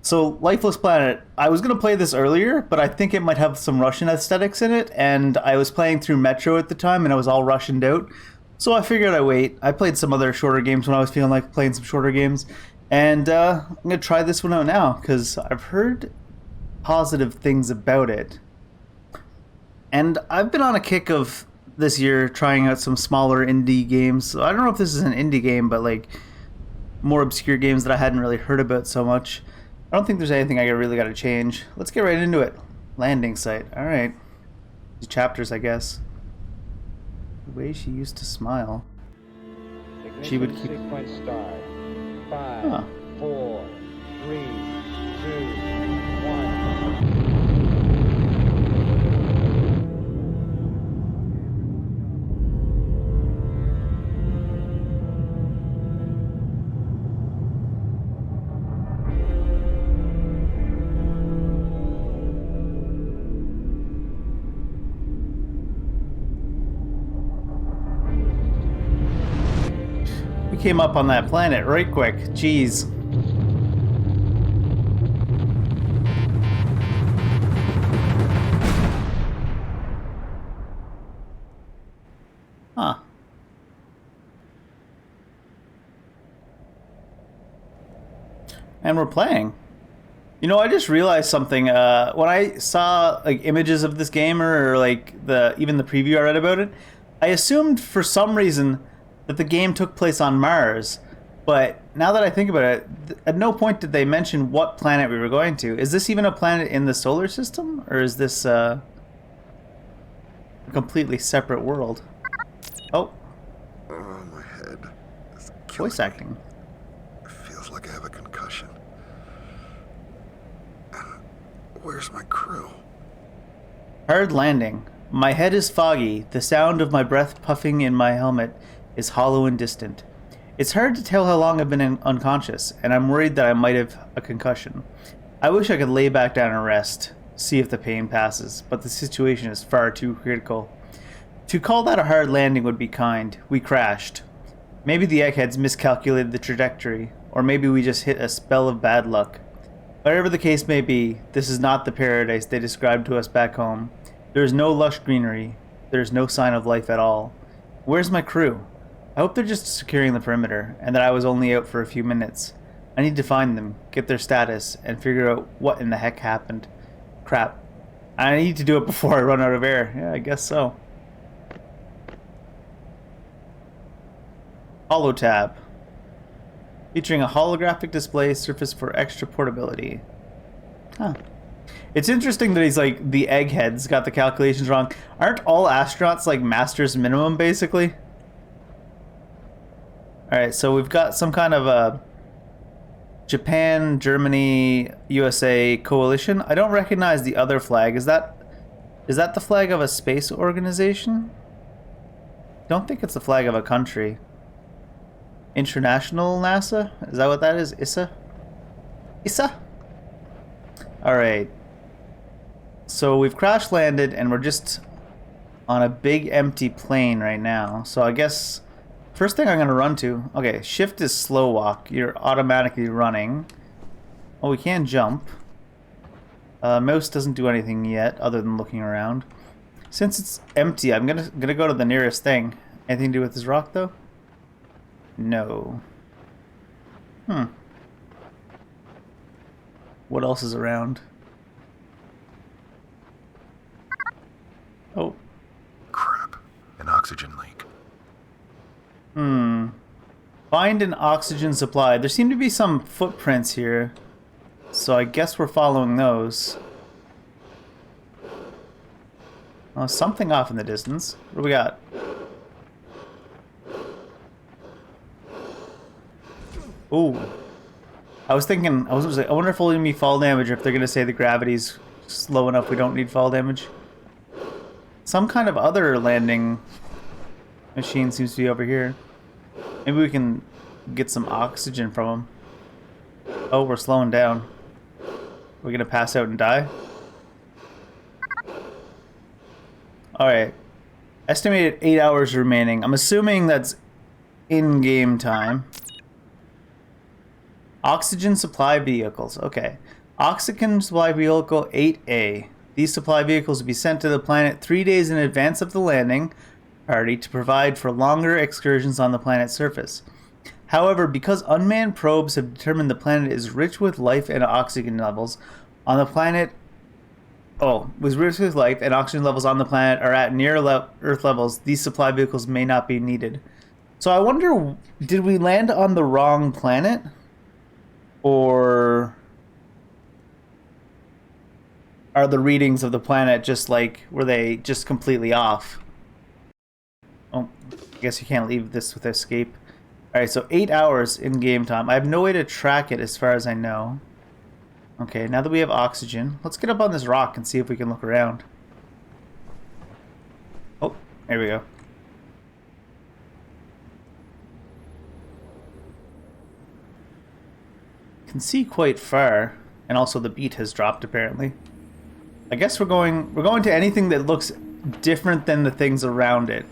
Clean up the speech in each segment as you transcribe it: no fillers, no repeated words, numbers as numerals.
So, Lifeless Planet, I was going to play this earlier, but I think it might have some Russian aesthetics in it, and I was playing through Metro at the time, and I was all Russianed out. So I figured I'd wait. I played some other shorter games when I was feeling like playing some shorter games, and I'm going to try this one out now, because I've heard positive things about it. And I've been on a kick of this year trying out some smaller indie games. So I don't know if this is an indie game, but like more obscure games that I hadn't really heard about so much. I don't think there's anything I really got to change. Let's get right into it. Landing site. All right. These chapters, I guess. The way she used to smile. Ignition She would keep. sequence start. 5, Huh. 4, 3, 2, 1. We came up on that planet right quick. Jeez. Huh. And we're playing. You know, I just realized something. When I saw like images of this game or like the even the preview I read about it, I assumed for some reason that the game took place on Mars. But now that I think about it, at no point did they mention what planet we were going to. Is this even a planet in the solar system, or is this a completely separate world? Oh, Oh, my head is killing voice me. acting. It feels like I have a concussion. And where's my crew? Hard landing. My head is foggy. The sound of my breath puffing in my helmet is hollow and distant. It's hard to tell how long I've been unconscious, and I'm worried that I might have a concussion. I wish I could lay back down and rest, see if the pain passes, but the situation is far too critical. To call that a hard landing would be kind. We crashed. Maybe the eggheads miscalculated the trajectory, or maybe we just hit a spell of bad luck. Whatever the case may be, this is not the paradise they described to us back home. There is no lush greenery. There is no sign of life at all. Where's my crew? I hope they're just securing the perimeter, and that I was only out for a few minutes. I need to find them, get their status, and figure out what in the heck happened. Crap. I need to do it before I run out of air. Yeah, I guess so. Holo tab. Featuring a holographic display surface for extra portability. Huh. It's interesting that he's like, the eggheads got the calculations wrong. Aren't all astronauts like master's minimum, basically? Alright, so we've got some kind of a Japan, Germany, USA coalition. I don't recognize the other flag. Is that the flag of a space organization? Don't think it's the flag of a country. International NASA? Is that what that is? ISA? ISA? Alright. So we've crash landed and we're just on a big empty plane right now. So I guess first thing I'm going to run to... Okay, shift is slow walk. You're automatically running. Oh, we can jump. Mouse doesn't do anything yet other than looking around. Since it's empty, I'm gonna go to the nearest thing. Anything to do with this rock, though? No. What else is around? Oh. Crap. An oxygen leak. Find an oxygen supply. There seem to be some footprints here, so I guess we're following those. Oh, something off in the distance. What do we got? Ooh. I was like, I wonder if it'll give me fall damage, or if they're gonna say the gravity's slow enough we don't need fall damage. Some kind of other landing machine seems to be over here. Maybe we can get some oxygen from them. Oh, we're slowing down. We're gonna pass out and die? Alright. Estimated 8 hours remaining. I'm assuming that's in-game time. Oxygen supply vehicles. Okay. Oxygen supply vehicle 8A. These supply vehicles will be sent to the planet 3 days in advance of the landing party to provide for longer excursions on the planet's surface. However, because unmanned probes have determined the planet is rich with life and oxygen levels on the planet... was rich with life and oxygen levels on the planet are at near Earth levels, these supply vehicles may not be needed. So I wonder, did we land on the wrong planet? Or are the readings of the planet just like, were they just completely off? Oh, I guess you can't leave this with escape. Alright, so 8 hours in game time. I have no way to track it as far as I know. Okay, now that we have oxygen, let's get up on this rock and see if we can look around. Oh, there we go. Can see quite far, and also the beat has dropped apparently. I guess we're going to anything that looks different than the things around it.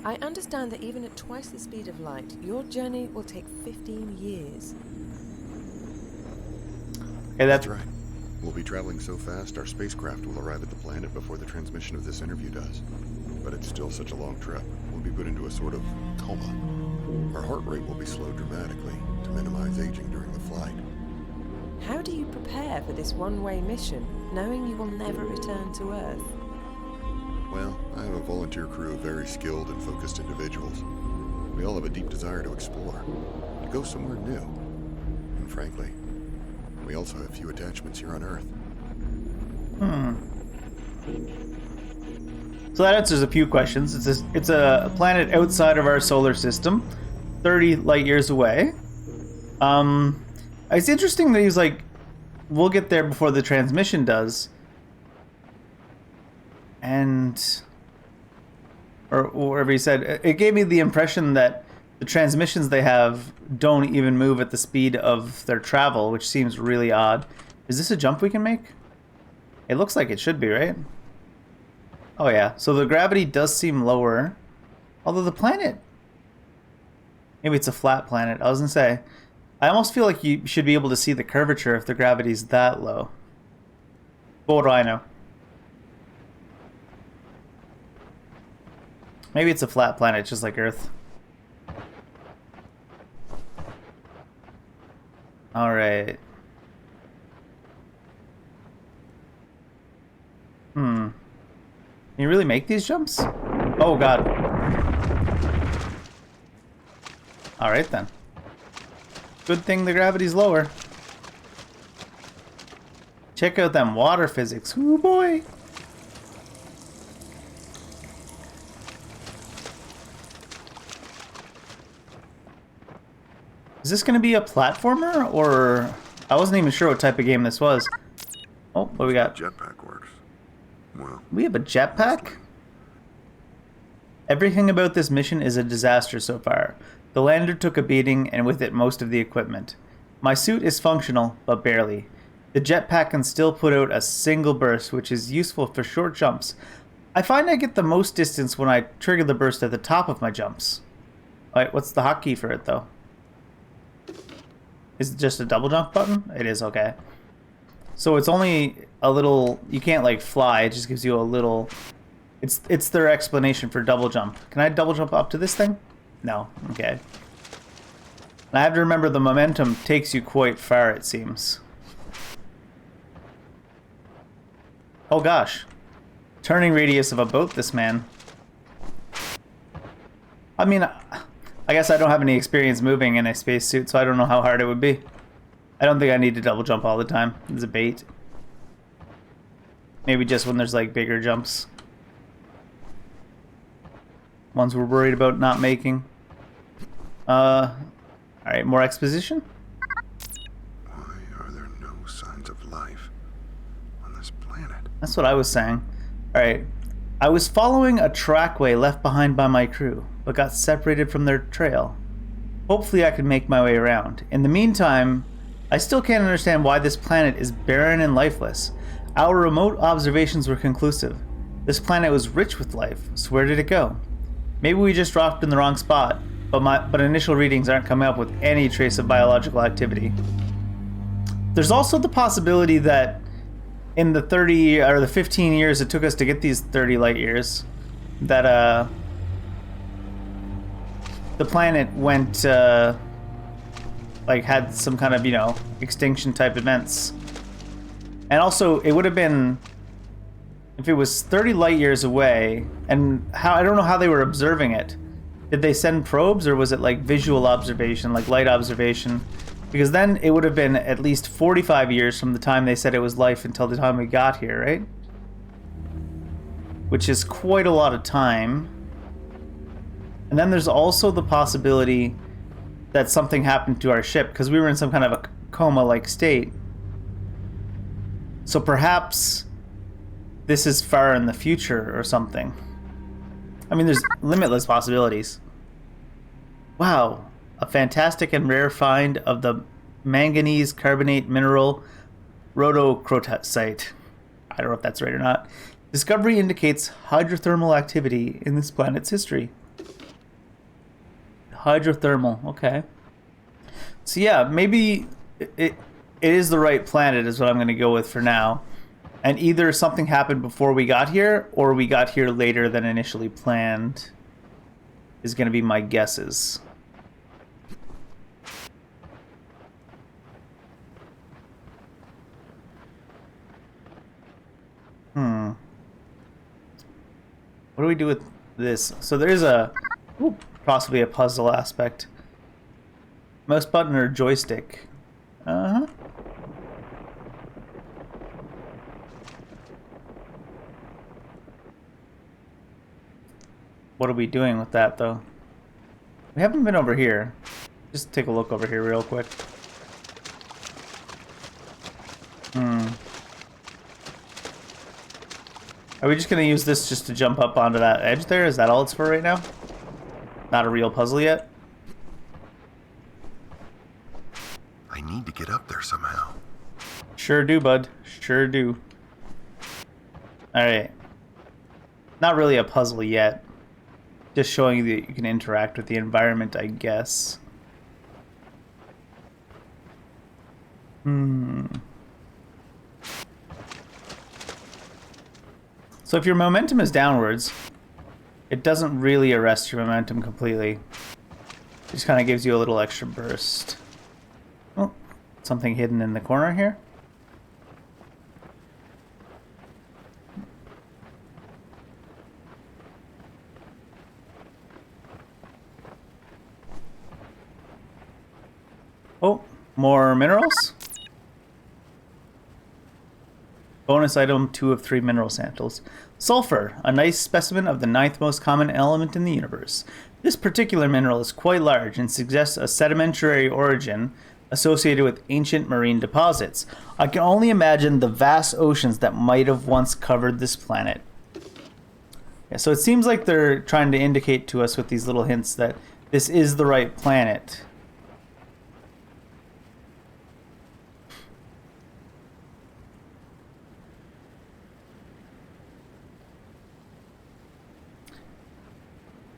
I understand that even at twice the speed of light, your journey will take 15 years. Okay, that's right. We'll be traveling so fast, our spacecraft will arrive at the planet before the transmission of this interview does. But it's still such a long trip. We'll be put into a sort of coma. Our heart rate will be slowed dramatically to minimize aging during the flight. How do you prepare for this one-way mission, knowing you will never return to Earth? Well, I have a volunteer crew of very skilled and focused individuals. We all have a deep desire to explore, to go somewhere new. And frankly, we also have few attachments here on Earth. So that answers a few questions. It's a planet outside of our solar system, 30 light years away. It's interesting that he's like, we'll get there before the transmission does. Or whatever he said, it gave me the impression that the transmissions they have don't even move at the speed of their travel, which seems really odd. Is this a jump we can make? It looks like it should be, right? Oh yeah, so the gravity does seem lower. Although the planet... Maybe it's a flat planet. I was gonna say, I almost feel like you should be able to see the curvature if the gravity's that low. But what do I know? Maybe it's a flat planet, just like Earth. Alright. Can you really make these jumps? Oh god. Alright then. Good thing the gravity's lower. Check out them water physics. Ooh boy. Is this going to be a platformer, or... I wasn't even sure what type of game this was. Oh, what we got? Jetpack works. Well, We have a jetpack? Everything about this mission is a disaster so far. The lander took a beating, and with it most of the equipment. My suit is functional, but barely. The jetpack can still put out a single burst, which is useful for short jumps. I find I get the most distance when I trigger the burst at the top of my jumps. Alright, what's the hotkey for it, though? Is it just a double jump button? It is, okay. So it's only a little... You can't, like, fly. It just gives you a little... It's their explanation for double jump. Can I double jump up to this thing? No. Okay. And I have to remember the momentum takes you quite far, it seems. Oh, gosh. Turning radius of a boat, this man. I mean... I guess I don't have any experience moving in a spacesuit, so I don't know how hard it would be. I don't think I need to double jump all the time. It's a bait. Maybe just when there's like bigger jumps. Ones we're worried about not making. Alright, more exposition? why are there no signs of life on this planet? That's what I was saying. Alright. I was following a trackway left behind by my crew, but got separated from their trail. Hopefully I can make my way around. In the meantime, I still can't understand why this planet is barren and lifeless. Our remote observations were conclusive. This planet was rich with life, so where did it go? Maybe we just dropped in the wrong spot, but initial readings aren't coming up with any trace of biological activity. There's also the possibility that in the 30 or the 15 years it took us to get these 30 light years, that the planet went like had some kind of, you know, extinction type events. And also it would have been, if it was 30 light years away, and how, I don't know how they were observing it. Did they send probes, or was it like visual observation, like light observation? Because then it would have been at least 45 years from the time they said it was life until the time we got here, right? Which is quite a lot of time. And then there's also the possibility that something happened to our ship, because we were in some kind of a coma-like state. So perhaps this is far in the future or something. I mean, there's limitless possibilities. Wow, a fantastic and rare find of the manganese carbonate mineral rhodochrosite. I don't know if that's right or not. Discovery indicates hydrothermal activity in this planet's history. Hydrothermal, okay. So yeah, maybe it is the right planet is what I'm going to go with for now. And either something happened before we got here, or we got here later than initially planned, is going to be my guesses. What do we do with this? So there's a possibly a puzzle aspect. Mouse button or joystick? Uh-huh. What are we doing with that, though? We haven't been over here. Just take a look over here real quick. Are we just going to use this just to jump up onto that edge there? Is that all it's for right now? Not a real puzzle yet? I need to get up there somehow. Sure do, bud. Sure do. Alright. Not really a puzzle yet. Just showing you that you can interact with the environment, I guess. So if your momentum is downwards, it doesn't really arrest your momentum completely. It just kind of gives you a little extra burst. Oh, something hidden in the corner here. Oh, more minerals. Bonus item, 2 of 3 mineral samples. Sulfur, a nice specimen of the 9th most common element in the universe. This particular mineral is quite large and suggests a sedimentary origin associated with ancient marine deposits. I can only imagine the vast oceans that might have once covered this planet. Yeah, so it seems like they're trying to indicate to us with these little hints that this is the right planet.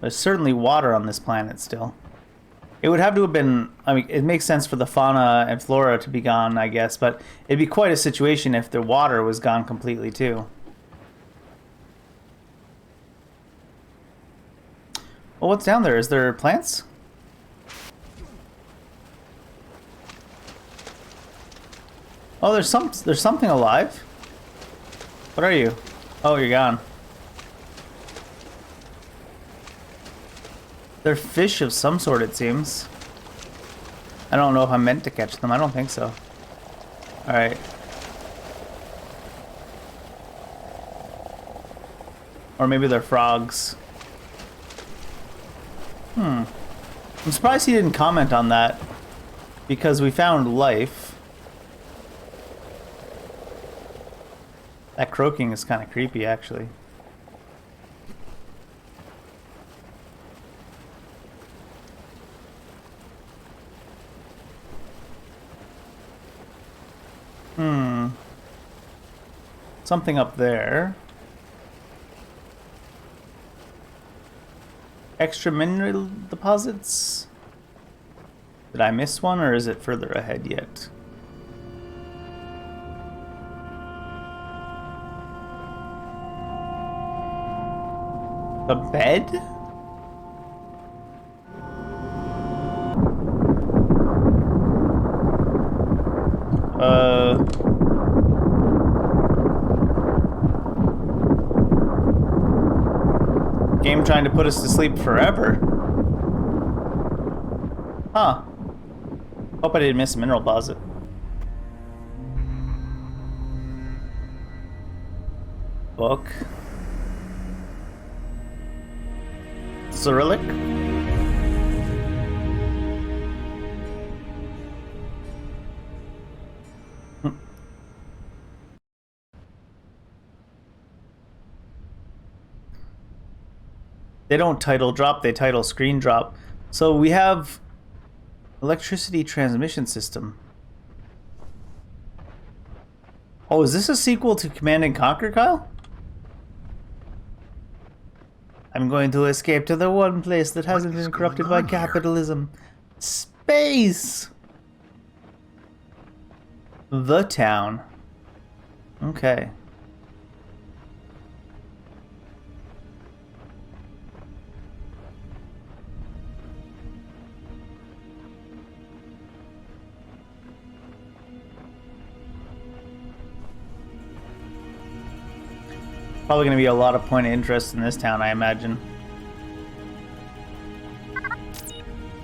There's certainly water on this planet still. It would have to have been, I mean, it makes sense for the fauna and flora to be gone, I guess, but it'd be quite a situation if the water was gone completely too. Well, what's down there? Is there plants? Oh, there's something alive. What are you? Oh, you're gone. They're fish of some sort, it seems. I don't know if I'm meant to catch them. I don't think so. Alright. Or maybe they're frogs. I'm surprised he didn't comment on that. Because we found life. That croaking is kind of creepy, actually. Something up there. Extra mineral deposits? Did I miss one, or is it further ahead yet? A bed? Game trying to put us to sleep forever. Huh. Hope I didn't miss a mineral deposit. Book. Cyrillic? They don't title drop, they title screen drop. So we have electricity transmission system. Oh, is this a sequel to Command and Conquer, Kyle? I'm going to escape to the one place that hasn't been corrupted by capitalism. Space! The town. Okay. Probably going to be a lot of point of interest in this town, I imagine.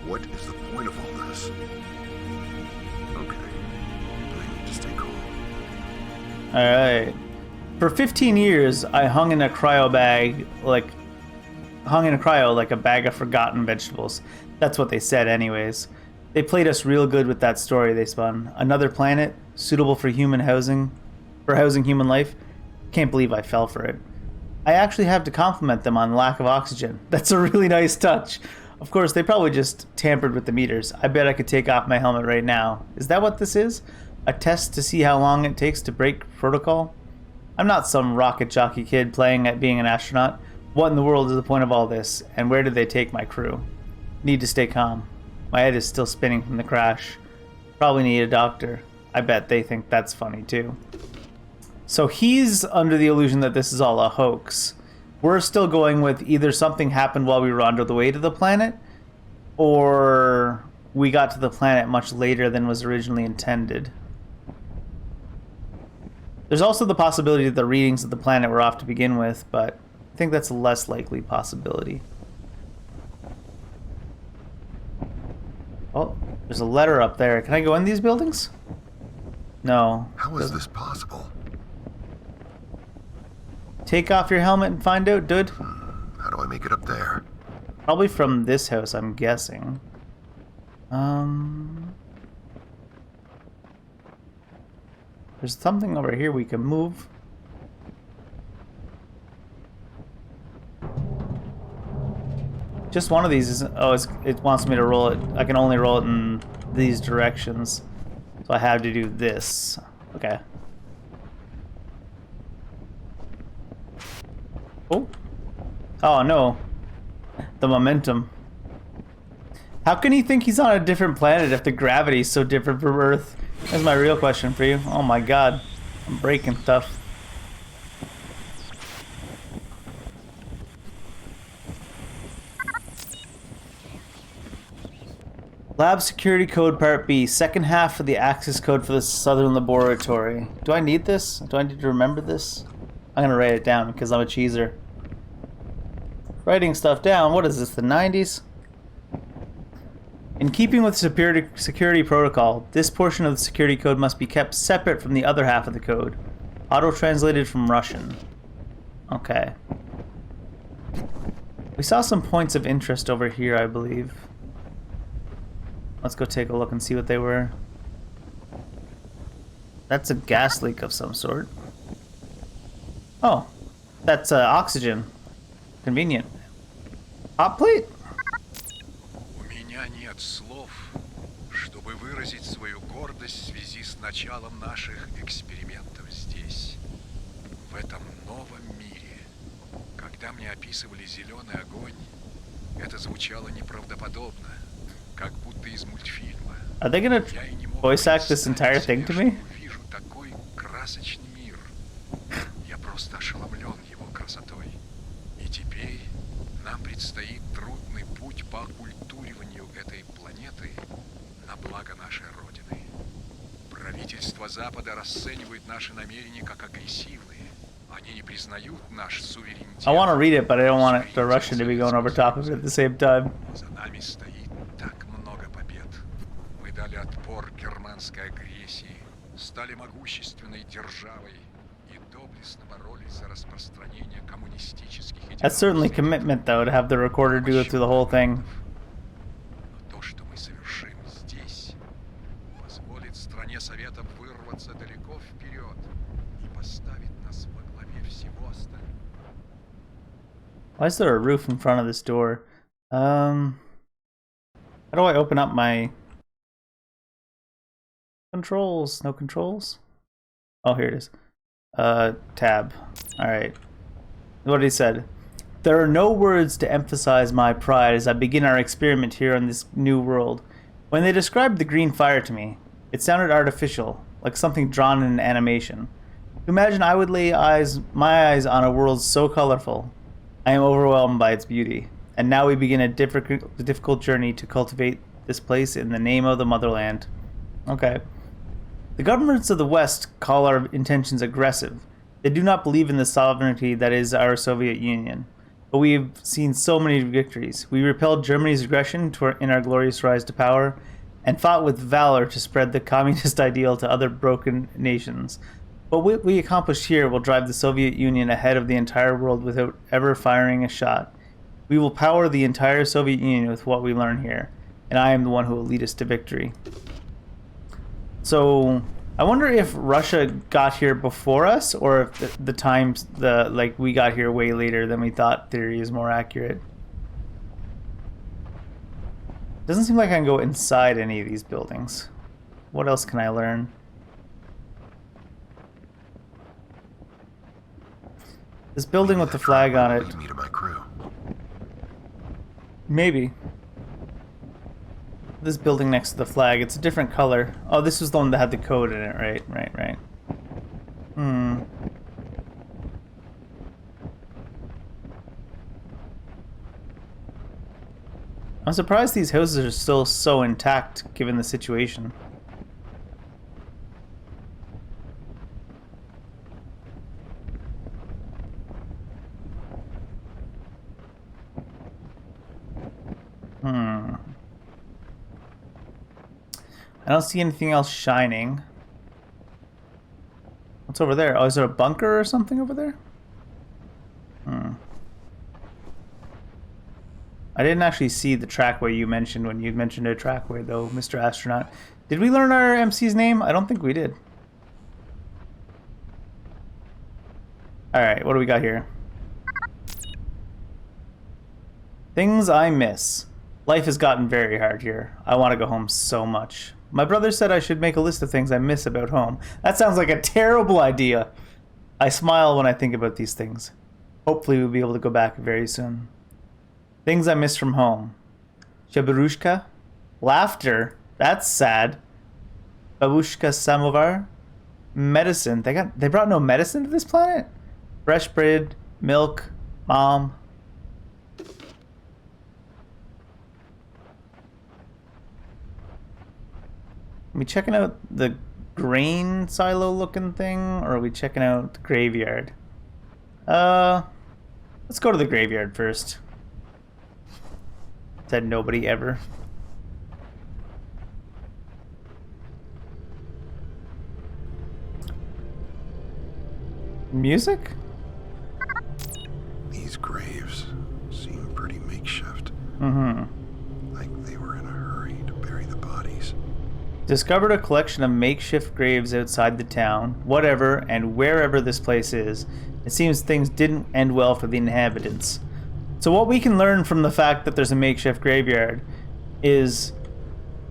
What is the point of all this? Okay. I need to stay calm. Alright. For 15 years, I hung in a cryo like a bag of forgotten vegetables. That's what they said anyways. They played us real good with that story they spun. Another planet, suitable for housing human life. Can't believe I fell for it. I actually have to compliment them on lack of oxygen. That's a really nice touch. Of course, they probably just tampered with the meters. I bet I could take off my helmet right now. Is that what this is? A test to see how long it takes to break protocol? I'm not some rocket jockey kid playing at being an astronaut. What in the world is the point of all this? And where did they take my crew? Need to stay calm. My head is still spinning from the crash. Probably need a doctor. I bet they think that's funny too. So he's under the illusion that this is all a hoax. We're still going with either something happened while we were on the way to the planet, or we got to the planet much later than was originally intended. There's also the possibility that the readings of the planet were off to begin with, but I think that's a less likely possibility. Oh, there's a letter up there. Can I go in these buildings? No. How is this possible? Take off your helmet and find out, dude. How do I make it up there? Probably from this house, I'm guessing. There's something over here we can move. Just one of these is... Oh, it wants me to roll it. I can only roll it in these directions. So I have to do this. Okay. Oh. Oh, no. The momentum. How can he think he's on a different planet if the gravity's so different from Earth? That's my real question for you. Oh my god. I'm breaking stuff. Lab security code part B. Second half of the access code for the Southern Laboratory. Do I need this? Do I need to remember this? I'm gonna write it down because I'm a cheeser. Writing stuff down. What is this, the 90s? In keeping with security protocol, this portion of the security code must be kept separate from the other half of the code. Auto-translated from Russian. Okay. We saw some points of interest over here, I believe. Let's go take a look and see what they were. That's a gas leak of some sort. Oh, that's oxygen. Convenient. Hot plate? У меня нет слов, чтобы выразить свою гордость в связи с началом наших экспериментов здесь, в этом новом мире. Когда мне описывали зеленый огонь, это звучало неправдоподобно, как будто из мультфильма. Are they gonna voice act this entire thing to me? Вижу такой красочный мир. Я просто ошеломлен его красотой. И теперь нам предстоит трудный путь по оккультуриванию этой планеты на благо нашей Родины. Правительства Запада расценивают наши намерения как агрессивные. Они не признают наш суверенитет. I want to read it, but I don't want the Russian to be going over top of it at the same time. Но за нами стоит так много побед. Мы дали отпор германской агрессии, стали могущественной державой и доблестно боролись за распространение коммунистических идеологий. That's certainly commitment, though, to have the recorder do it through the whole thing. Но то, что мы совершим здесь, позволит стране Советов вырваться далеко вперед и поставит нас во главе всего остального. Why is there a roof in front of this door? How do I open up my controls? No controls? Oh, here it is. Tab. Alright. What he said. There are no words to emphasize my pride as I begin our experiment here on this new world. When they described the green fire to me, it sounded artificial, like something drawn in an animation. To imagine I would lay my eyes on a world so colorful, I am overwhelmed by its beauty. And now we begin a difficult journey to cultivate this place in the name of the motherland. Okay. The governments of the West call our intentions aggressive. They do not believe in the sovereignty that is our Soviet Union. But we have seen so many victories. We repelled Germany's aggression in our glorious rise to power, and fought with valor to spread the communist ideal to other broken nations. But what we accomplished here will drive the Soviet Union ahead of the entire world without ever firing a shot. We will power the entire Soviet Union with what we learn here, and I am the one who will lead us to victory. So, I wonder if Russia got here before us, or if the times, we got here way later than we thought theory is more accurate. Doesn't seem like I can go inside any of these buildings. What else can I learn? This building with the flag on it. Needed by crew. Maybe. This building next to the flag, it's a different color. Oh, this was the one that had the code in it, right? Right. I'm surprised these houses are still so intact, given the situation. I don't see anything else shining. What's over there? Oh, is there a bunker or something over there? I didn't actually see the trackway you mentioned when you mentioned a trackway, though, Mr. Astronaut. Did we learn our MC's name? I don't think we did. Alright, what do we got here? Things I miss. Life has gotten very hard here. I want to go home so much. My brother said I should make a list of things I miss about home. That sounds like a terrible idea. I smile when I think about these things. Hopefully we'll be able to go back very soon. Things I miss from home. Shabarushka. Laughter. That's sad. Babushka samovar. Medicine. They brought no medicine to this planet? Fresh bread, milk, mom. Are we checking out the grain silo looking thing, or are we checking out the graveyard? Let's go to the graveyard first. Said nobody ever. Music? These graves seem pretty makeshift. Like they were in a hurry to bury the bodies. Discovered a collection of makeshift graves outside the town, whatever and wherever this place is. It seems things didn't end well for the inhabitants. So what we can learn from the fact that there's a makeshift graveyard is,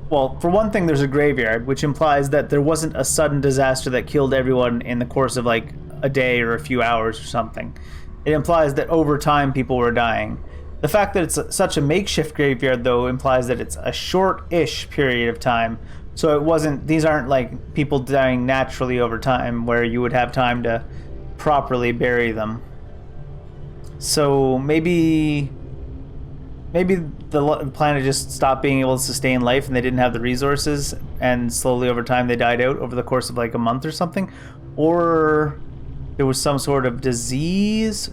well, for one thing, there's a graveyard, which implies that there wasn't a sudden disaster that killed everyone in the course of like a day or a few hours or something. It implies that over time people were dying. The fact that it's such a makeshift graveyard, though, implies that it's a short-ish period of time. So it wasn't, these aren't like people dying naturally over time where you would have time to properly bury them. So maybe the planet just stopped being able to sustain life and they didn't have the resources, and slowly over time they died out over the course of like a month or something, or there was some sort of disease,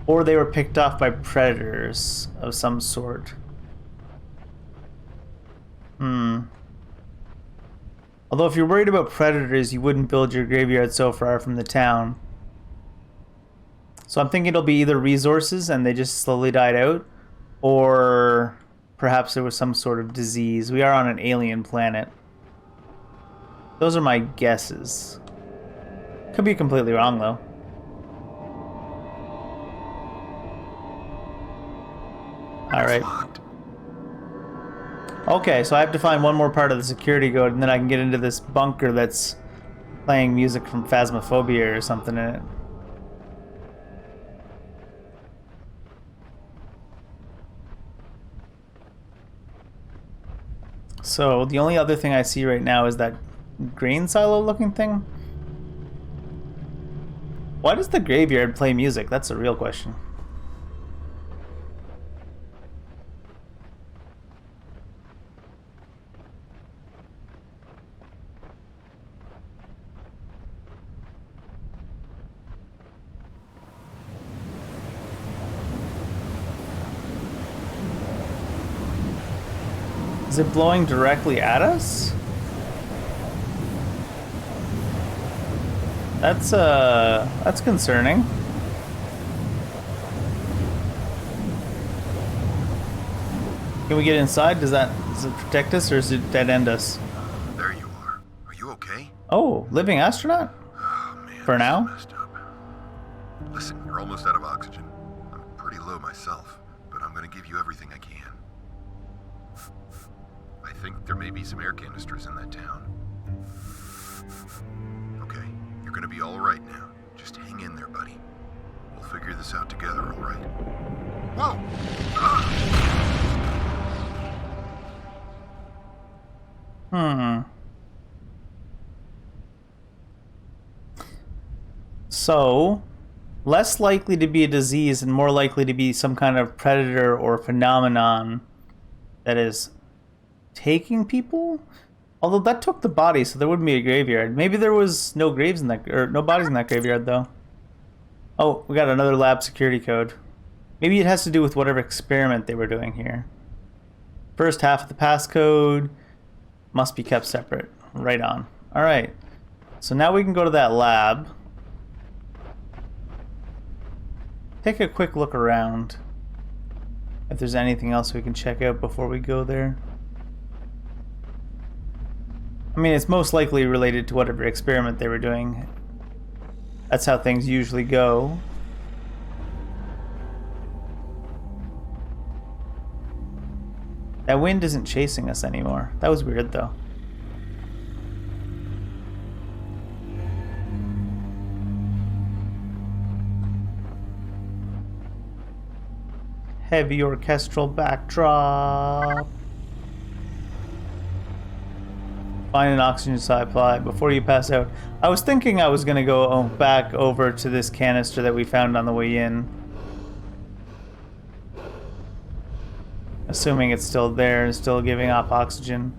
or they were picked off by predators of some sort. Although if you're worried about predators, you wouldn't build your graveyard so far from the town. So I'm thinking it'll be either resources and they just slowly died out, or perhaps there was some sort of disease. We are on an alien planet. Those are my guesses. Could be completely wrong though. Alright. Okay, so I have to find one more part of the security code and then I can get into this bunker that's playing music from Phasmophobia or something in it. So the only other thing I see right now is that grain silo looking thing. Why does the graveyard play music? That's a real question. Is it blowing directly at us? That's concerning. Can we get inside? Does it protect us or does it dead end us? There you are. Are you okay? Oh, living astronaut? Oh, man. For now? this is messed up. Listen, you're almost out of oxygen. I'm pretty low myself, but I'm gonna give you everything I can. I think there may be some air canisters in that town. Okay, you're gonna be all right now. Just hang in there, buddy. We'll figure this out together, all right? Whoa! So, less likely to be a disease and more likely to be some kind of predator or phenomenon that is taking people? Although that took the body, so there wouldn't be a graveyard. Maybe there was no graves in that, or no bodies in that graveyard though. Oh, we got another lab security code. Maybe it has to do with whatever experiment they were doing here. First half of the passcode must be kept separate. Right on. Alright. So now we can go to that lab. Take a quick look around. If there's anything else we can check out before we go there. I mean, it's most likely related to whatever experiment they were doing. That's how things usually go. That wind isn't chasing us anymore. That was weird, though. Heavy orchestral backdrop. Find an oxygen supply before you pass out. I was thinking I was going to go back over to this canister that we found on the way in. Assuming it's still there and still giving off oxygen.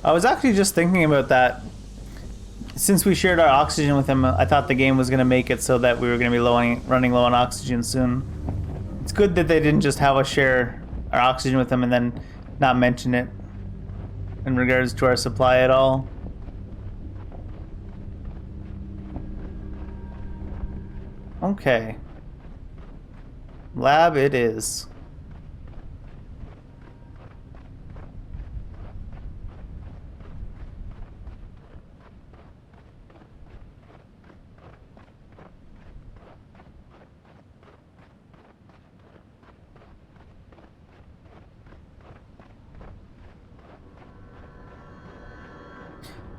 I was actually just thinking about that. Since we shared our oxygen with him, I thought the game was going to make it so that we were going to be running low on oxygen soon. It's good that they didn't just have us share our oxygen with him and then not mention it in regards to our supply at all. Okay. Lab it is.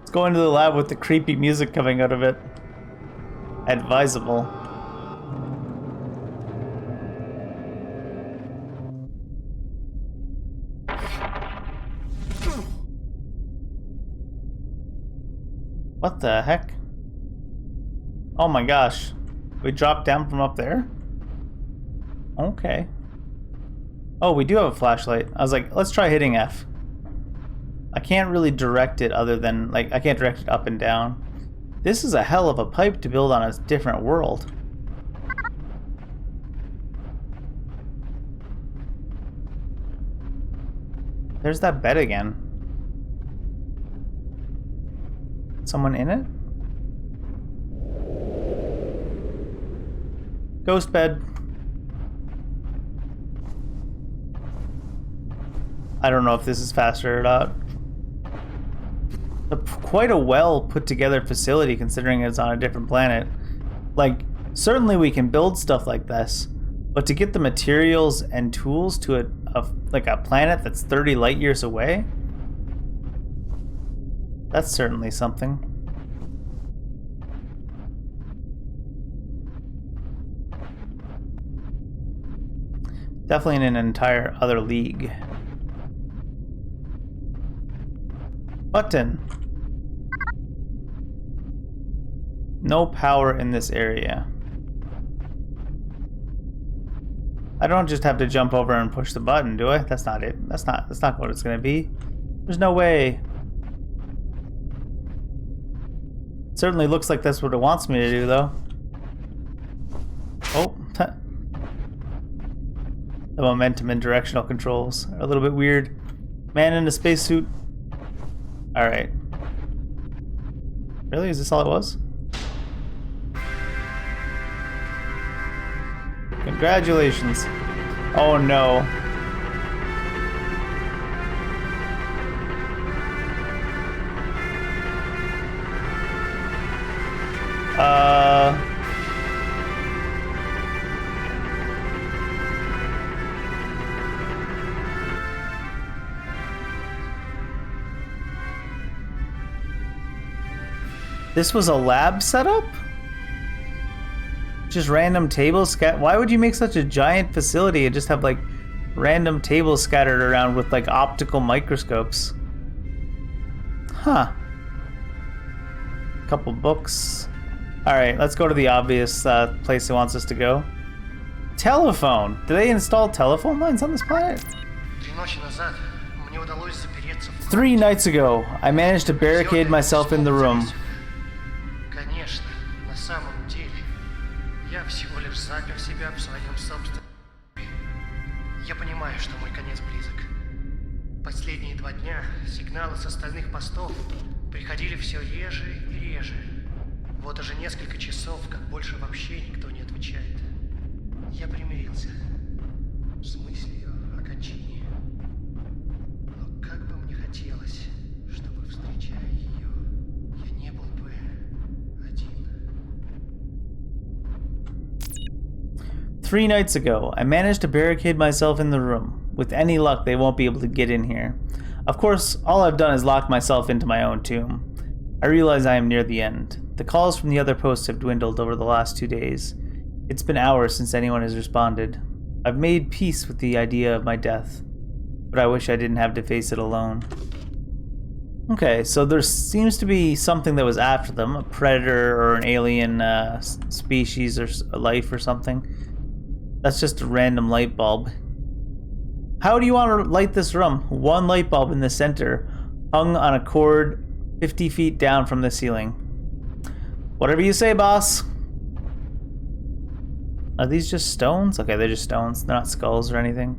Let's go into the lab with the creepy music coming out of it. Advisable. What the heck? Oh my gosh. We dropped down from up there? Okay. Oh, we do have a flashlight. I was like, let's try hitting F. I can't really direct it other than, like, I can't direct it up and down. This is a hell of a pipe to build on a different world. There's that bed again. Someone in it? Ghost bed. I don't know if this is faster or not. Quite a well put together facility considering it's on a different planet. Like, certainly we can build stuff like this, but to get the materials and tools to a planet that's 30 light years away, that's certainly something. Definitely in an entire other league. Button. No power in this area. I don't just have to jump over and push the button, do I? That's not it. That's not what it's gonna be. There's no way. It certainly looks like that's what it wants me to do, though. Oh. The momentum and directional controls are a little bit weird. Man in a spacesuit. Alright. Really? Is this all it was? Congratulations. Oh no. This was a lab setup? Just random tables why would you make such a giant facility and just have like random tables scattered around with like optical microscopes? Huh. Couple books. Alright, let's go to the obvious place it wants us to go. Telephone! Do they install telephone lines on this planet? 3 nights ago, I managed to barricade myself in the room. Конечно, на самом деле, я всего лишь запер себя в своем собственном... Я понимаю, что мой конец близок. Последние 2 дня сигналы с остальных постов приходили все реже и реже. Вот уже несколько часов, как больше вообще никто не отвечает. Я примирился с мыслью о кончине. Но как бы мне хотелось, чтобы, встречая ее, я не был бы один. 3 nights ago, I managed to barricade myself in the room. With any luck, they won't be able to get in here. Of course, all I've done is lock myself into my own tomb. I realize I am near the end. The calls from the other posts have dwindled over the last 2 days. It's been hours since anyone has responded. I've made peace with the idea of my death, but I wish I didn't have to face it alone. Okay, so there seems to be something that was after them, a predator or an alien species or life or something. That's just a random light bulb. How do you want to light this room? 1 light bulb in the center, hung on a cord 50 feet down from the ceiling. Whatever you say, boss. Are these just stones? Okay, they're just stones. They're not skulls or anything.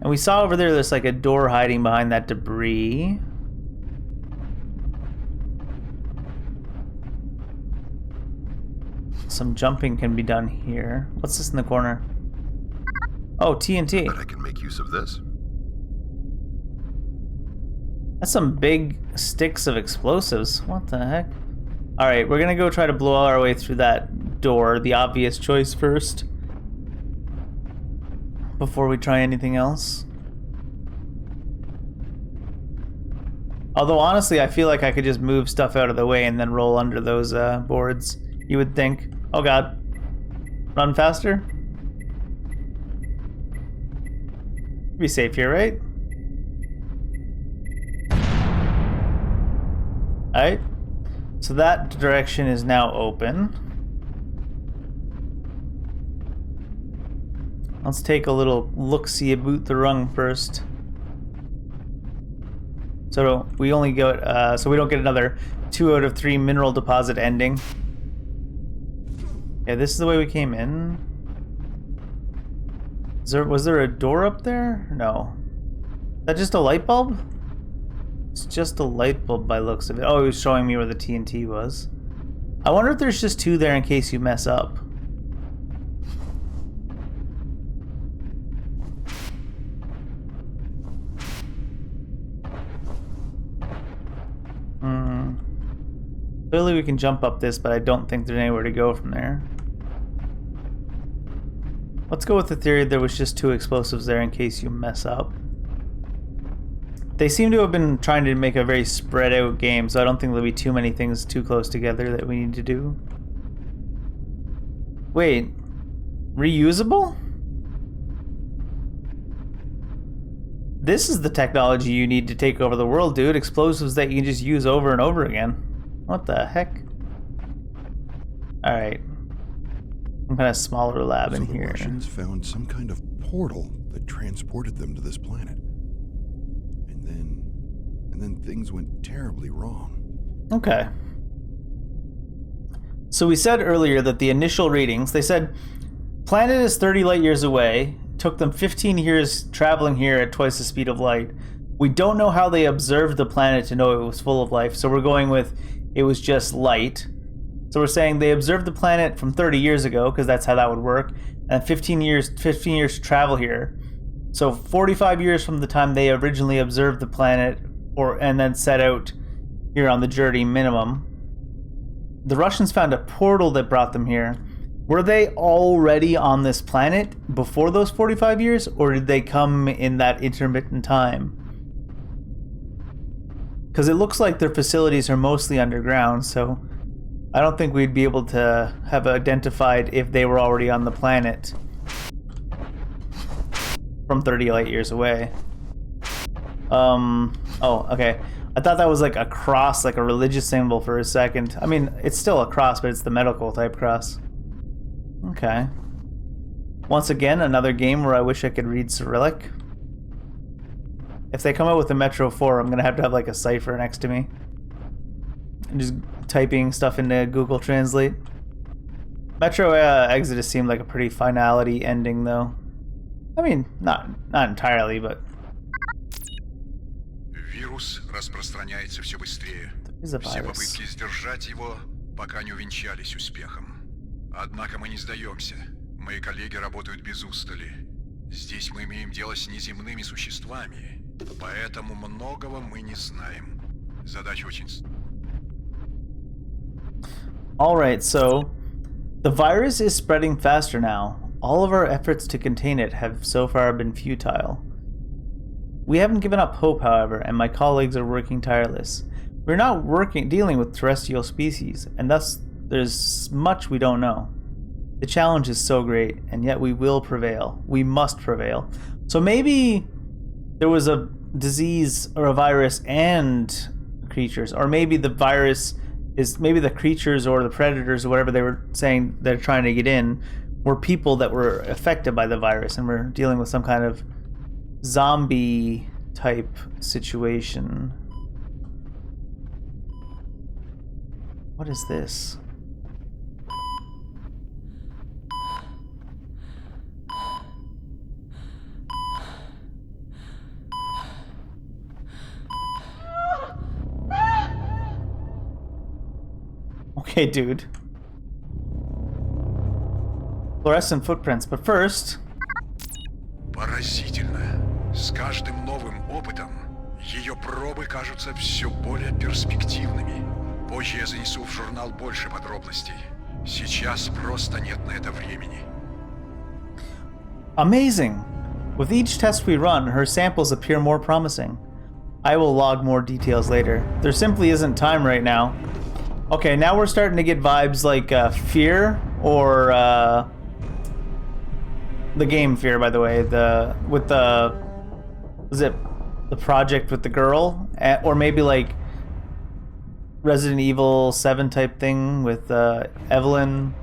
And we saw over there's like a door hiding behind that debris. Some jumping can be done here. What's this in the corner? Oh, TNT. But I can make use of this. That's some big sticks of explosives. What the heck? Alright, we're gonna go try to blow our way through that door, the obvious choice first, before we try anything else. Although honestly, I feel like I could just move stuff out of the way and then roll under those boards, you would think. Oh god. Run faster? Be safe here, right? Alright. So that direction is now open. Let's take a little look-see about the rung first. So we only got, so we don't get another 2 out of 3 mineral deposit ending. Yeah, this is the way we came in. Was there a door up there? No. Is that just a light bulb? It's just a light bulb by looks of it. Oh, he was showing me where the TNT was. I wonder if there's just 2 there in case you mess up. Clearly we can jump up this, but I don't think there's anywhere to go from there. Let's go with the theory there was just 2 explosives there in case you mess up. They seem to have been trying to make a very spread out game, so I don't think there'll be too many things too close together that we need to do. Wait, reusable? This is the technology you need to take over the world, dude. Explosives that you can just use over and over again. What the heck? Alright. Some kind of smaller lab in the here. Russians found some kind of portal that transported them to this planet. And then things went terribly wrong. Okay. So we said earlier that the initial readings, they said planet is 30 light years away. Took them 15 years traveling here at twice the speed of light. We don't know how they observed the planet to know it was full of life, so we're going with it was just light. So we're saying they observed the planet from 30 years ago, because that's how that would work, and 15 years to travel here. So 45 years from the time they originally observed the planet, and then set out here on the journey minimum. The Russians found a portal that brought them here. Were they already on this planet before those 45 years, or did they come in that intermittent time? Because it looks like their facilities are mostly underground, so I don't think we'd be able to have identified if they were already on the planet from 30 light years away. Oh, okay. I thought that was like a cross, like a religious symbol for a second. I mean, it's still a cross, but it's the medical type cross. Okay. Once again, another game where I wish I could read Cyrillic. If they come out with a Metro 4, I'm gonna have to have like a cipher next to me. And just typing stuff into Google Translate. Metro Exodus seemed like a pretty finality ending, though. I mean, not entirely, but... Вирус распространяется все быстрее. There's a Все virus. попытки сдержать его пока не увенчались успехом. Однако мы не сдаемся. Мои коллеги работают без устали. Здесь мы имеем дело с неземными существами, поэтому многого мы не знаем. Задача очень... Alright, so the virus is spreading faster now. All of our efforts to contain it have so far been futile. We haven't given up hope, however, and my colleagues are working tireless. We're not dealing with terrestrial species, and thus there's much we don't know. The challenge is so great, and yet we will prevail. We must prevail. So maybe there was a disease or a virus and creatures, or maybe the virus is, maybe the creatures or the predators or whatever they were saying they're trying to get in were people that were affected by the virus, and we're dealing with some kind of zombie type situation. What is this? Okay, dude. Fluorescent footprints, but first... Поразительно. С каждым новым опытом ее пробы кажутся все более перспективными. Позже я занесу в журнал больше подробностей. Сейчас просто нет на это времени. Amazing! With each test we run, her samples appear more promising. I will log more details later. There simply isn't time right now. Okay, now we're starting to get vibes like Fear, or the game Fear, by the way. Was it the project with the girl, or maybe like Resident Evil 7 type thing with Evelyn.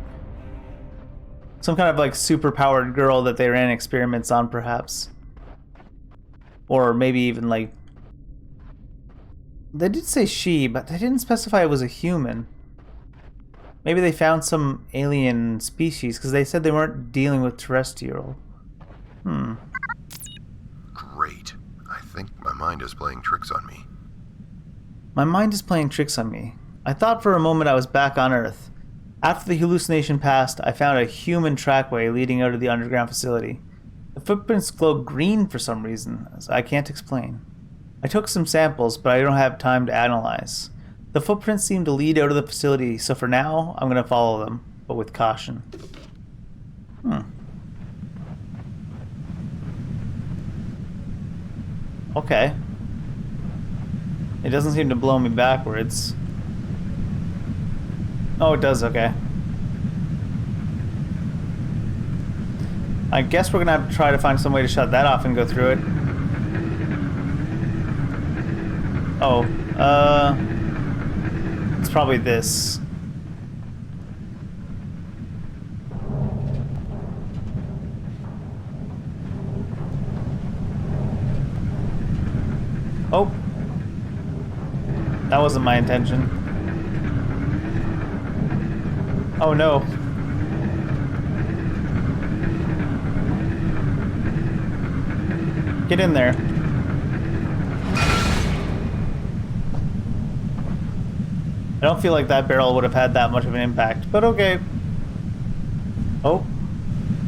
Some kind of like super powered girl that they ran experiments on, perhaps. Or maybe even like... They did say she, but they didn't specify it was a human. Maybe they found some alien species, because they said they weren't dealing with terrestrial. Great. I think my mind is playing tricks on me. My mind is playing tricks on me. I thought for a moment I was back on Earth. After the hallucination passed, I found a human trackway leading out of the underground facility. The footprints glow green for some reason, as I can't explain. I took some samples, but I don't have time to analyze. The footprints seem to lead out of the facility, so for now, I'm going to follow them, but with caution. Okay. It doesn't seem to blow me backwards. Oh, it does, okay. I guess we're gonna have to try to find some way to shut that off and go through it. Oh, it's probably this. Oh. That wasn't my intention. Oh no. Get in there. I don't feel like that barrel would have had that much of an impact, but okay. Oh.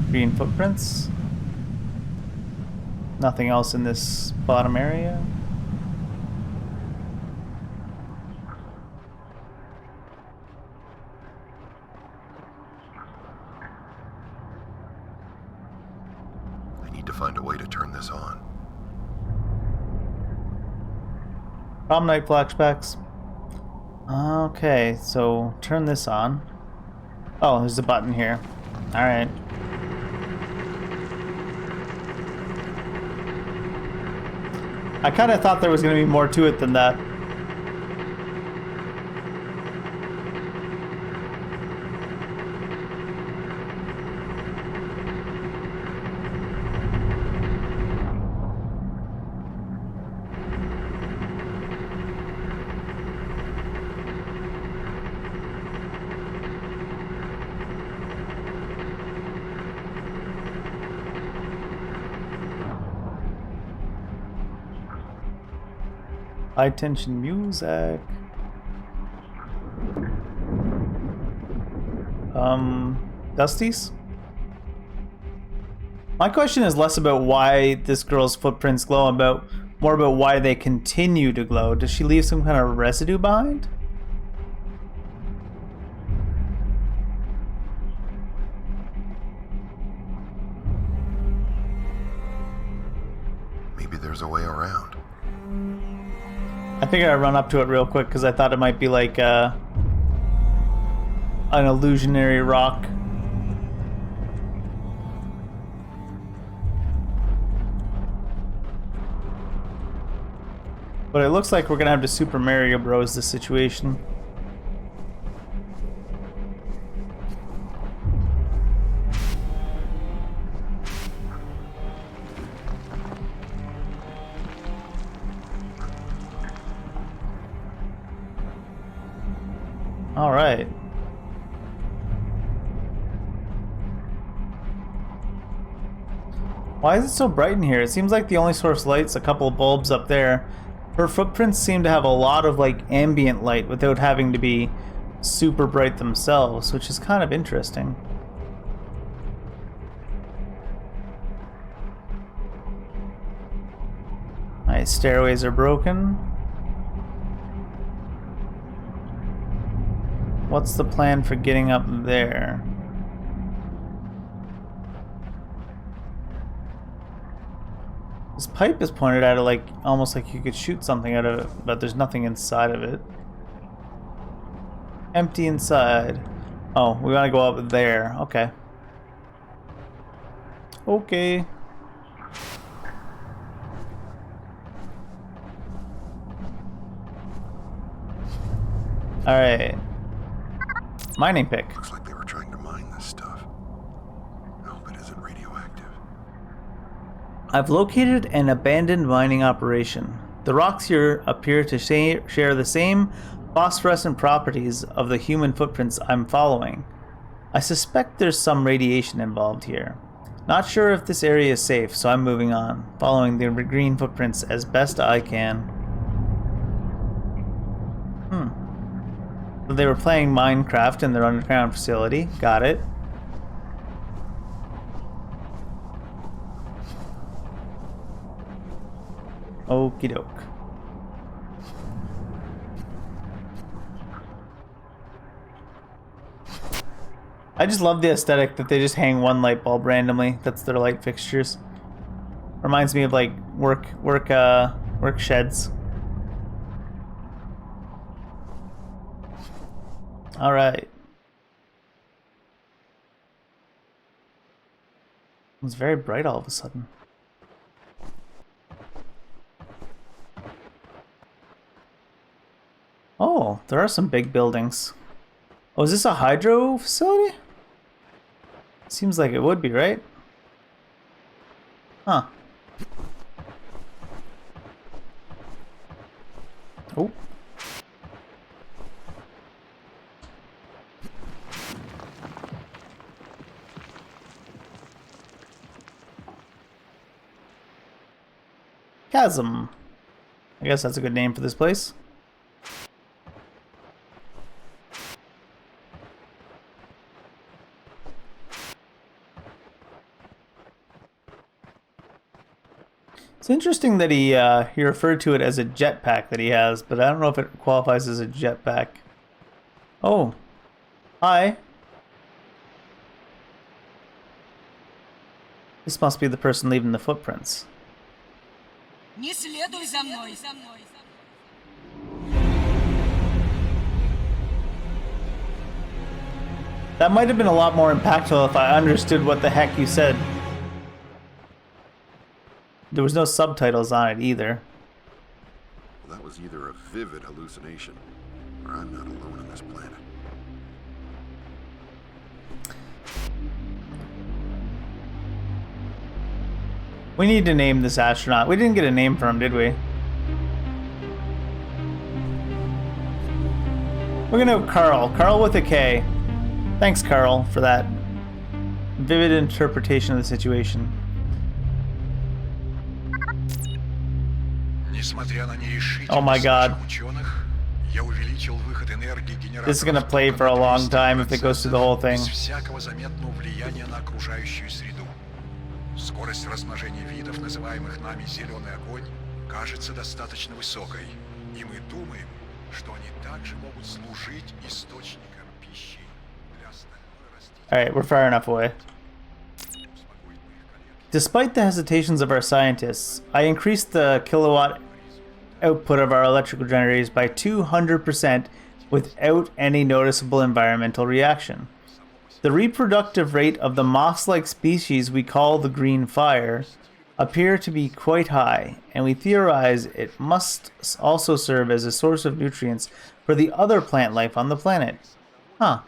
Green footprints. Nothing else in this bottom area. To find a way to turn this on. Prom night flashbacks. Okay, so turn this on. Oh, there's a button here. Alright. I kind of thought there was going to be more to it than that. High tension music. Dusties? My question is less about why this girl's footprints glow, more about why they continue to glow. Does she leave some kind of residue behind? Maybe there's a way around. I figured I'd run up to it real quick because I thought it might be like an illusionary rock. But it looks like we're gonna have to Super Mario Bros. This situation. All right. Why is it so bright in here? It seems like the only source light's a couple of bulbs up there. Her footprints seem to have a lot of like ambient light without having to be super bright themselves, which is kind of interesting. Alright, stairways are broken. What's the plan for getting up there? This pipe is pointed at it like almost like you could shoot something out of it, but there's nothing inside of it. Empty inside. Oh, we want to go up there. Okay. Okay. Alright. Mining pick. Looks like they were trying to mine this stuff. I hope it isn't radioactive. I've located an abandoned mining operation. The rocks here appear to share the same phosphorescent properties of the human footprints I'm following. I suspect there's some radiation involved here. Not sure if this area is safe, so I'm moving on, following the green footprints as best I can. So they were playing Minecraft in their underground facility. Got it. Okie doke. I just love the aesthetic that they just hang one light bulb randomly. That's their light fixtures. Reminds me of like work sheds. All right. It was very bright all of a sudden. Oh, there are some big buildings. Oh, is this a hydro facility? Seems like it would be, right? Huh. Oh. Chasm. I guess that's a good name for this place. It's interesting that he referred to it as a jetpack that he has, but I don't know if it qualifies as a jetpack. Oh. Hi. This must be the person leaving the footprints. Не следуй за мной. That might have been a lot more impactful if I understood what the heck you said. There was no subtitles on it either. Well, that was either a vivid hallucination, or I'm not alone on this planet. We need to name this astronaut. We didn't get a name for him, did we? We're gonna go Carl. Carl with a K. Thanks, Carl, for that vivid interpretation of the situation. Oh my god. This is gonna play for a long time if it goes through the whole thing. Скорость размножения видов, называемых нами зеленый огонь, кажется достаточно высокой, и мы думаем, что они также могут служить источником пищи для остальной растительности. Alright, we're far enough away. Despite the hesitations of our scientists, I increased the kilowatt output of our electrical generators by 200% without any noticeable environmental reaction. The reproductive rate of the moss-like species we call the green fire appear to be quite high, and we theorize it must also serve as a source of nutrients for the other plant life on the planet. Huh.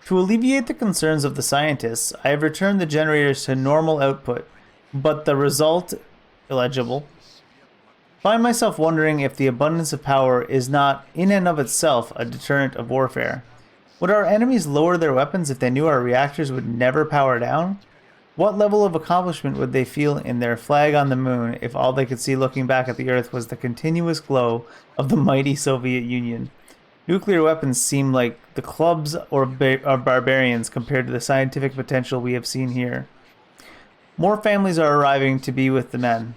To alleviate the concerns of the scientists, I have returned the generators to normal output, but the result illegible. Find myself wondering if the abundance of power is not in and of itself a deterrent of warfare. Would our enemies lower their weapons if they knew our reactors would never power down? What level of accomplishment would they feel in their flag on the moon if all they could see looking back at the Earth was the continuous glow of the mighty Soviet Union? Nuclear weapons seem like the clubs or barbarians compared to the scientific potential we have seen here. More families are arriving to be with the men.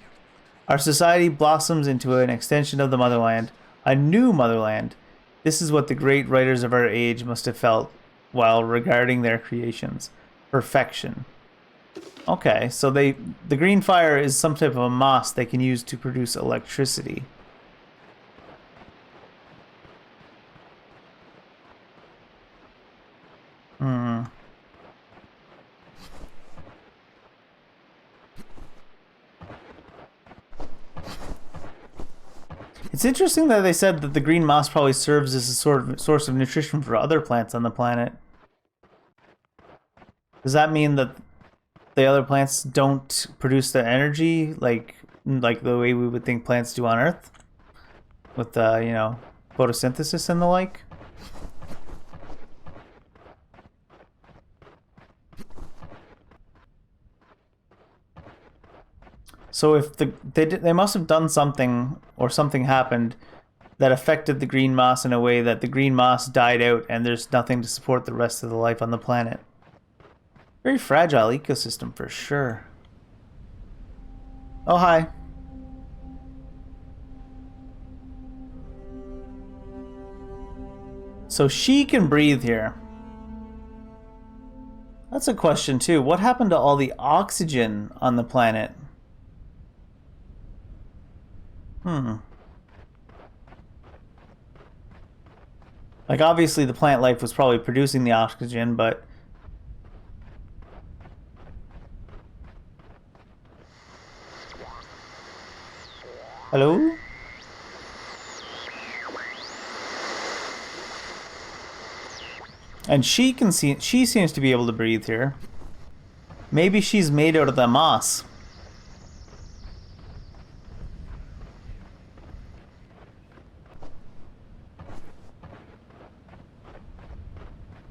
Our society blossoms into an extension of the motherland, a new motherland. This is what the great writers of our age must have felt while regarding their creations. Perfection. Okay, so the green fire is some type of a moss they can use to produce electricity. It's interesting that they said that the green moss probably serves as a sort of source of nutrition for other plants on the planet. Does that mean that the other plants don't produce the energy like the way we would think plants do on Earth? With you know, photosynthesis and the like? So if they must have done something, or something happened that affected the green moss in a way that the green moss died out and there's nothing to support the rest of the life on the planet. Very fragile ecosystem for sure. Oh, hi. So she can breathe here. That's a question too. What happened to all the oxygen on the planet? Like, obviously the plant life was probably producing the oxygen, but... Hello? And she can see... She seems to be able to breathe here. Maybe she's made out of the moss.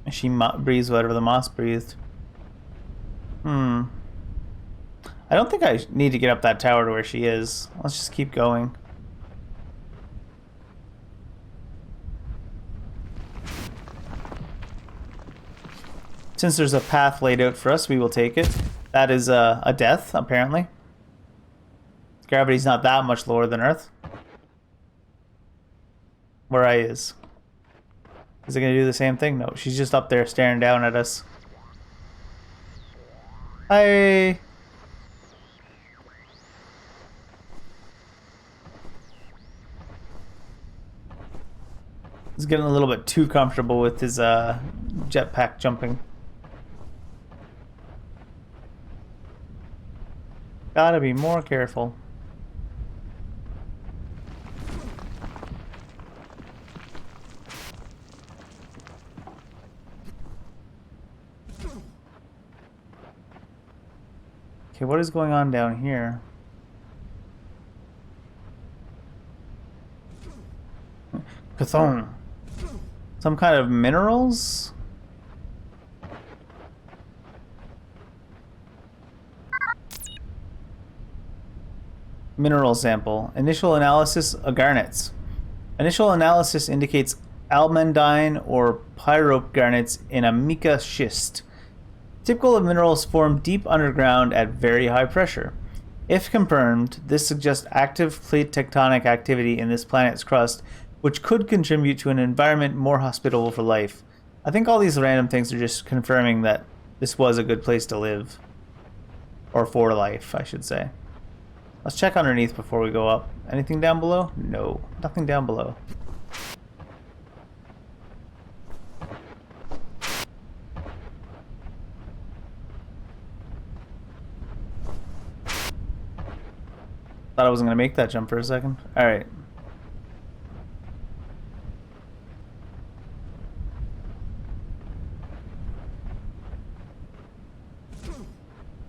She breathes whatever the moss breathed. I don't think I need to get up that tower to where she is. Let's just keep going. Since there's a path laid out for us, we will take it. That is a death, apparently. Gravity's not that much lower than Earth. Where I is. Is it going to do the same thing? No, she's just up there staring down at us. Hi. He's getting a little bit too comfortable with his jetpack jumping. Gotta be more careful. Okay, what is going on down here? Chthon. Some kind of minerals? Mineral sample. Initial analysis of garnets. Initial analysis indicates almandine or pyrope garnets in a mica schist. Typical of minerals formed deep underground at very high pressure. If confirmed, this suggests active plate tectonic activity in this planet's crust, which could contribute to an environment more hospitable for life. I think all these random things are just confirming that this was a good place to live. Or for life, I should say. Let's check underneath before we go up. Anything down below? No, nothing down below. Thought I wasn't going to make that jump for a second. Alright.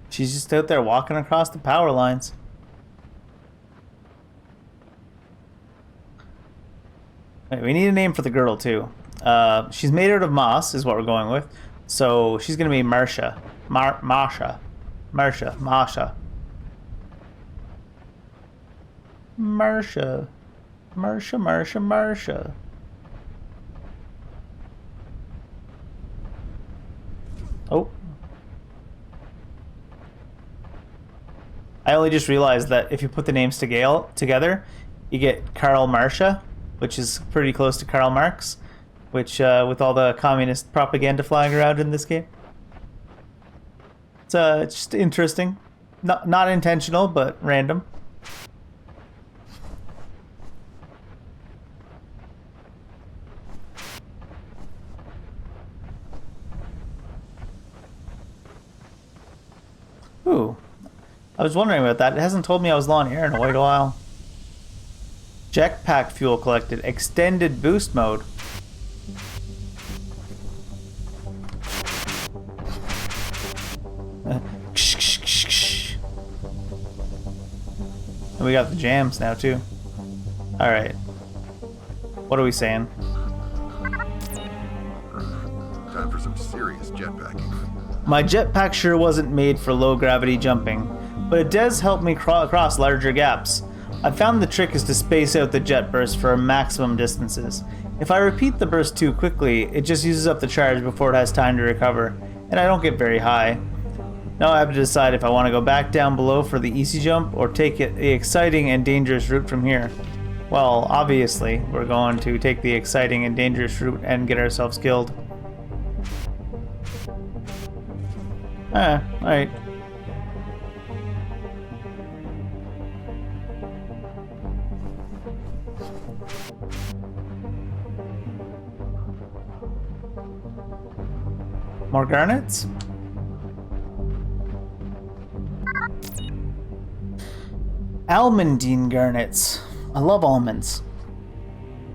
She's just out there walking across the power lines. Right, we need a name for the girl too. She's made out of moss, is what we're going with. So she's going to be Marsha. Marsha. Marsha. Marsha. Oh. I only just realized that if you put the names together, you get Karl Marsha, which is pretty close to Karl Marx, which, with all the communist propaganda flying around in this game. It's just interesting. Not intentional, but random. Ooh. I was wondering about that. It hasn't told me I was low on air in a while. Jetpack fuel collected. Extended boost mode. And we got the jams now too. Alright. What are we saying? Time for some serious jetpacking. My jetpack sure wasn't made for low gravity jumping, but it does help me cross larger gaps. I found the trick is to space out the jet burst for maximum distances. If I repeat the burst too quickly, it just uses up the charge before it has time to recover, and I don't get very high. Now I have to decide if I want to go back down below for the easy jump or take the exciting and dangerous route from here. Well, obviously, we're going to take the exciting and dangerous route and get ourselves killed. Alright. More garnets? Almandine garnets. I love almonds.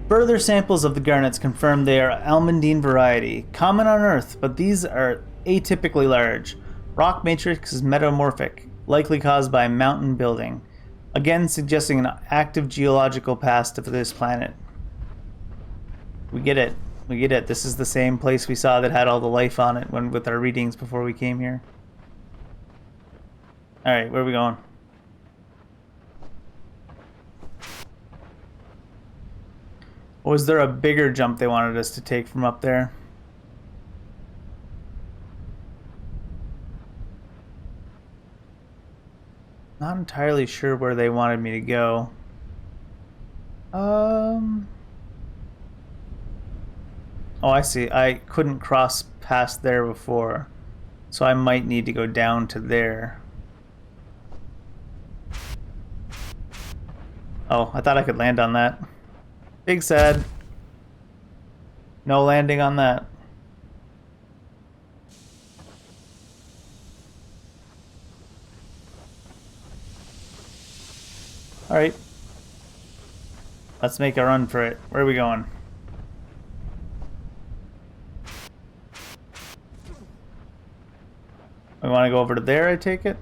Further samples of the garnets confirm they are almandine variety, common on Earth, but these are atypically large. Rock matrix is metamorphic, likely caused by mountain building, again suggesting an active geological past of this planet. We get it. We get it. This is the same place we saw that had all the life on it with our readings before we came here. Alright, where are we going? Was there a bigger jump they wanted us to take from up there? Not entirely sure where they wanted me to go. Oh, I see. I couldn't cross past there before, so I might need to go down to there. Oh, I thought I could land on that. Big sad. No landing on that. Alright. Let's make a run for it. Where are we going? We want to go over to there, I take it?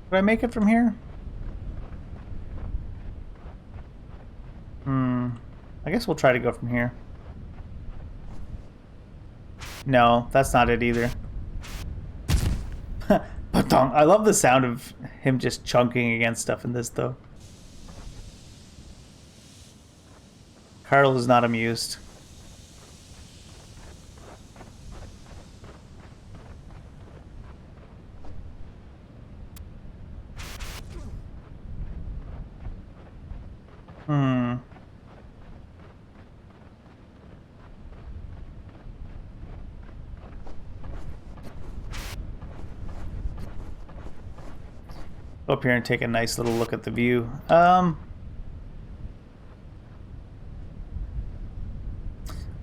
Could I make it from here? I guess we'll try to go from here. No, that's not it either. Patong. I love the sound of him just chunking against stuff in this, though. Carl is not amused. Go up here and take a nice little look at the view. I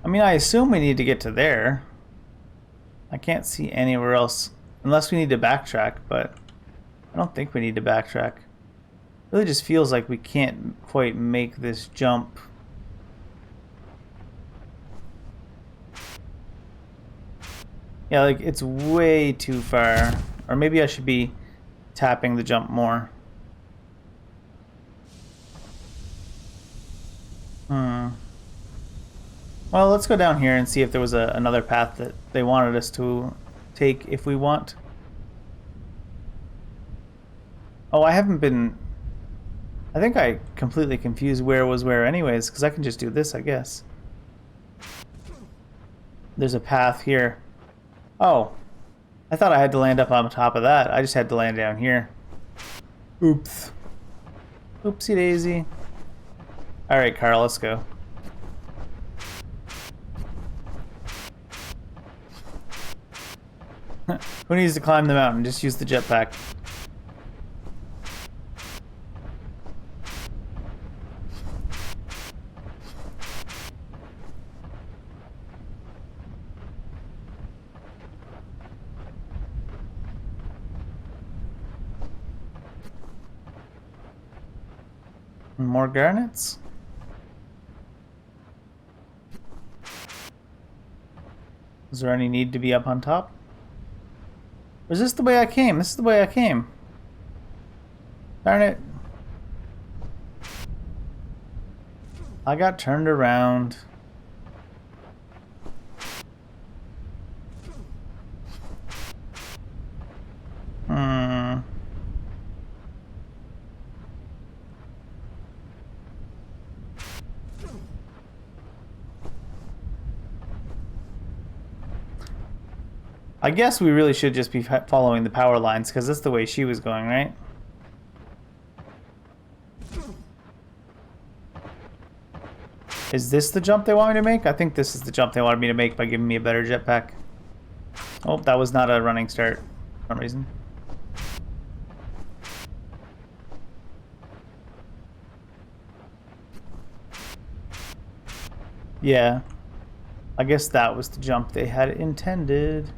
mean, I assume we need to get to there. I can't see anywhere else, unless we need to backtrack, but I don't think we need to backtrack. It really just feels like we can't quite make this jump. Yeah, like it's way too far. Or maybe I should be tapping the jump more. Well, let's go down here and see if there was another path that they wanted us to take if we want. Oh, I haven't been... I think I completely confused where was where anyways, because I can just do this, I guess. There's a path here. Oh. I thought I had to land up on top of that. I just had to land down here. Oops. Oopsie daisy. Alright, Carl, let's go. Who needs to climb the mountain? Just use the jetpack. More garnets? Is there any need to be up on top? Or is this the way I came? This is the way I came. Darn it. I got turned around. I guess we really should just be following the power lines, because that's the way she was going, right? Is this the jump they want me to make? I think this is the jump they wanted me to make by giving me a better jetpack. Oh, that was not a running start for some reason. Yeah. I guess that was the jump they had intended.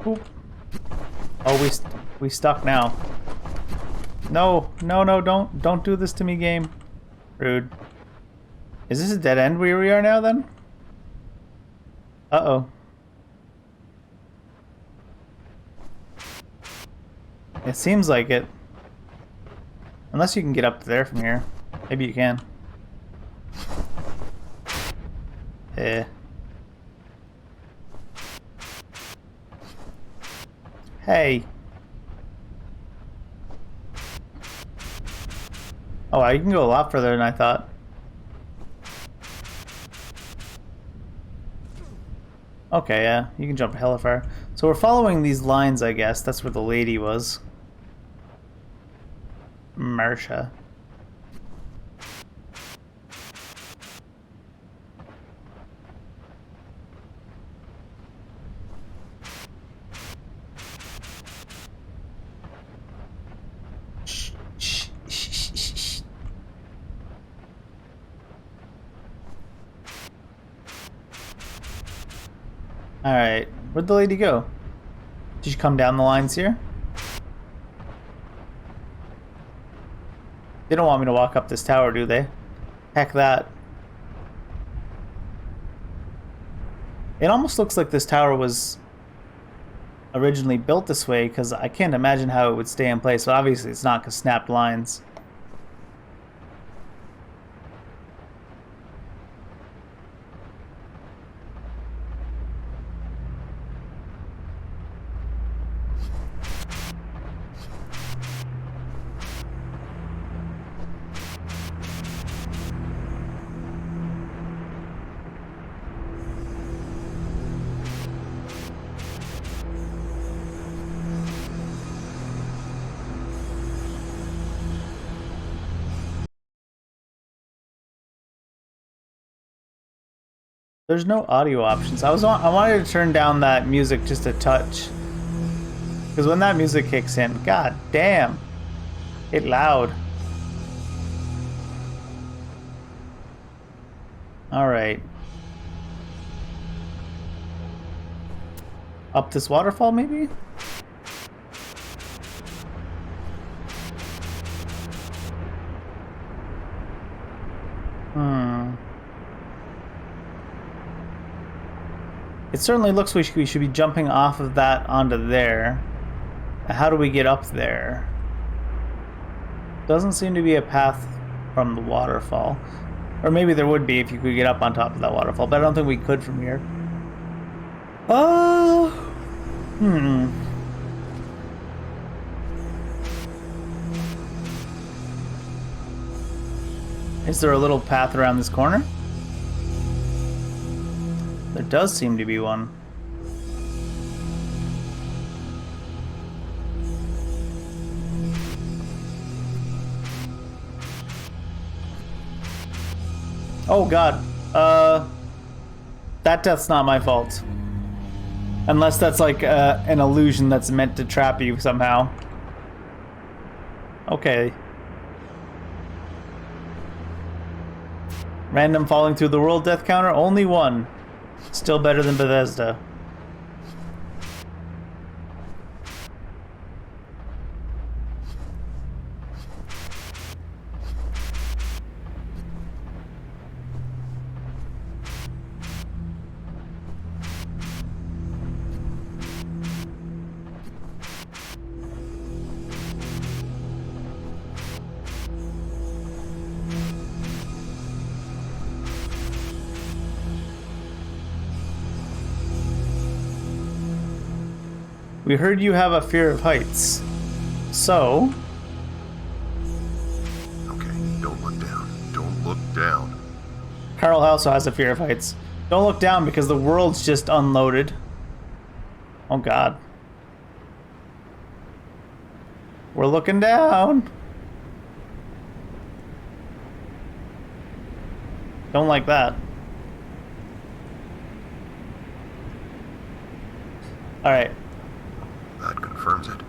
Oop. Oh, we stuck now. No, don't do this to me, game. Rude. Is this a dead end where we are now, then? Uh-oh. It seems like it. Unless you can get up there from here. Maybe you can. Hey. Oh, wow, you can go a lot further than I thought. Okay, yeah, you can jump hella far. So we're following these lines, I guess. That's where the lady was. Marsha. Alright, where'd the lady go? Did she come down the lines here? They don't want me to walk up this tower, do they? Heck that. It almost looks like this tower was originally built this way, because I can't imagine how it would stay in place. So obviously it's not, because snapped lines. There's no audio options. I wanted to turn down that music just a touch, because when that music kicks in, god damn, it's loud. All right, up this waterfall maybe. It certainly looks like we should be jumping off of that onto there. How do we get up there? Doesn't seem to be a path from the waterfall. Or maybe there would be if you could get up on top of that waterfall, but I don't think we could from here. Is there a little path around this corner? There does seem to be one. Oh god. That death's not my fault. Unless that's like an illusion that's meant to trap you somehow. Okay. Random falling through the world death counter? Only one. Still better than Bethesda. We heard you have a fear of heights. So... Okay, don't look down. Don't look down. Carl also has a fear of heights. Don't look down because the world's just unloaded. Oh god. We're looking down. Don't like that. Alright. That confirms it.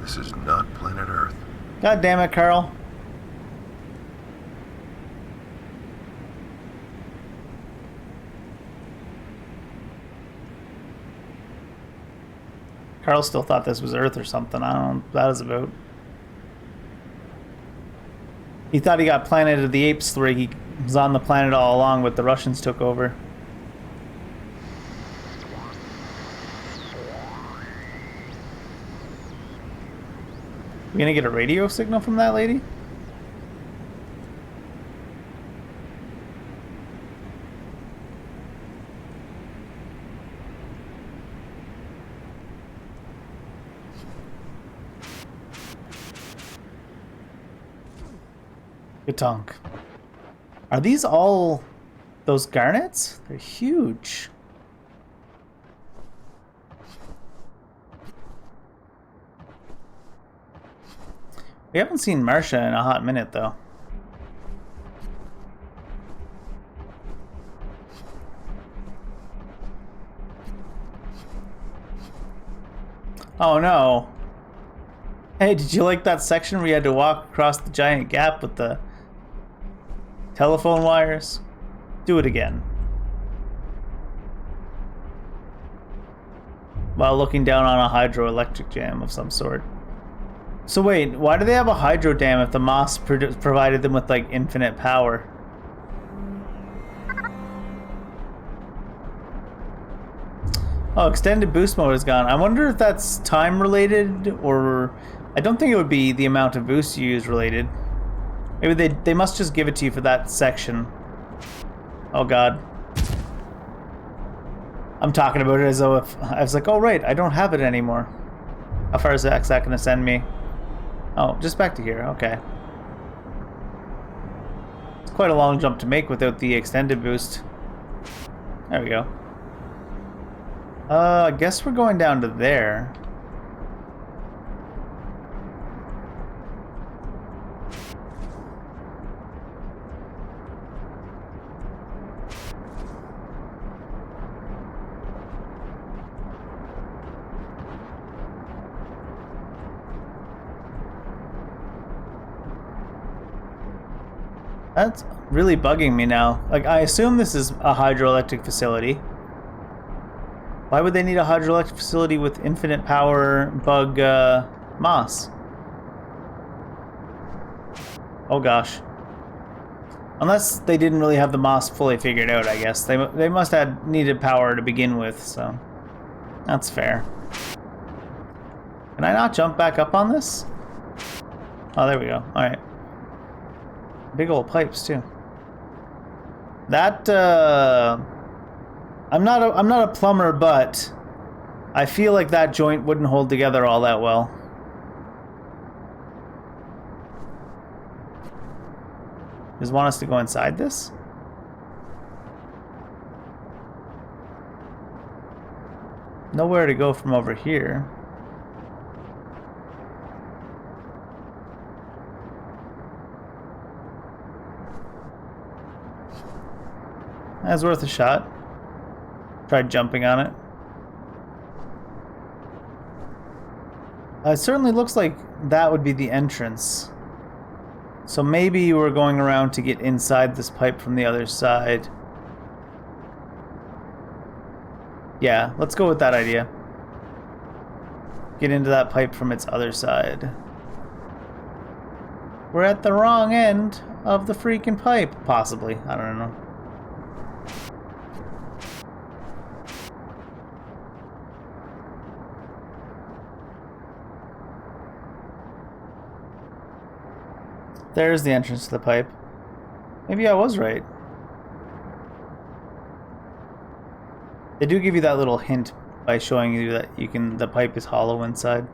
This is not planet Earth. God damn it, Carl. Carl still thought this was Earth or something. I don't know what that is about. He thought he got Planet of the Apes where he was on the planet all along, but the Russians took over. We gonna get a radio signal from that lady? Gatonk. Are these all those garnets? They're huge. We haven't seen Marcia in a hot minute, though. Oh no. Hey, did you like that section where you had to walk across the giant gap with the telephone wires? Do it again. While looking down on a hydroelectric jam of some sort. So wait, why do they have a hydro dam if the Moss provided them with like infinite power? Oh, extended boost mode is gone. I wonder if that's time related, or I don't think it would be the amount of boost you use related. Maybe they must just give it to you for that section. Oh god. I'm talking about it as though if I was like, oh right, I don't have it anymore. How far is that gonna send me? Oh, just back to here, okay. It's quite a long jump to make without the extended boost. There we go. I guess we're going down to there. That's really bugging me now. Like, I assume this is a hydroelectric facility. Why would they need a hydroelectric facility with infinite power bug moss? Oh gosh. Unless they didn't really have the moss fully figured out, I guess. They must have needed power to begin with, so that's fair. Can I not jump back up on this? Oh, there we go. Alright. Big old pipes too. That I'm not a plumber, but I feel like that joint wouldn't hold together all that well. Just want us to go inside this? Nowhere to go from over here. That's worth a shot. Tried jumping on it. It certainly looks like that would be the entrance. So maybe we're going around to get inside this pipe from the other side. Yeah, let's go with that idea. Get into that pipe from its other side. We're at the wrong end of the freaking pipe, possibly. I don't know. There's the entrance to the pipe. Maybe I was right. They do give you that little hint by showing you that the pipe is hollow inside.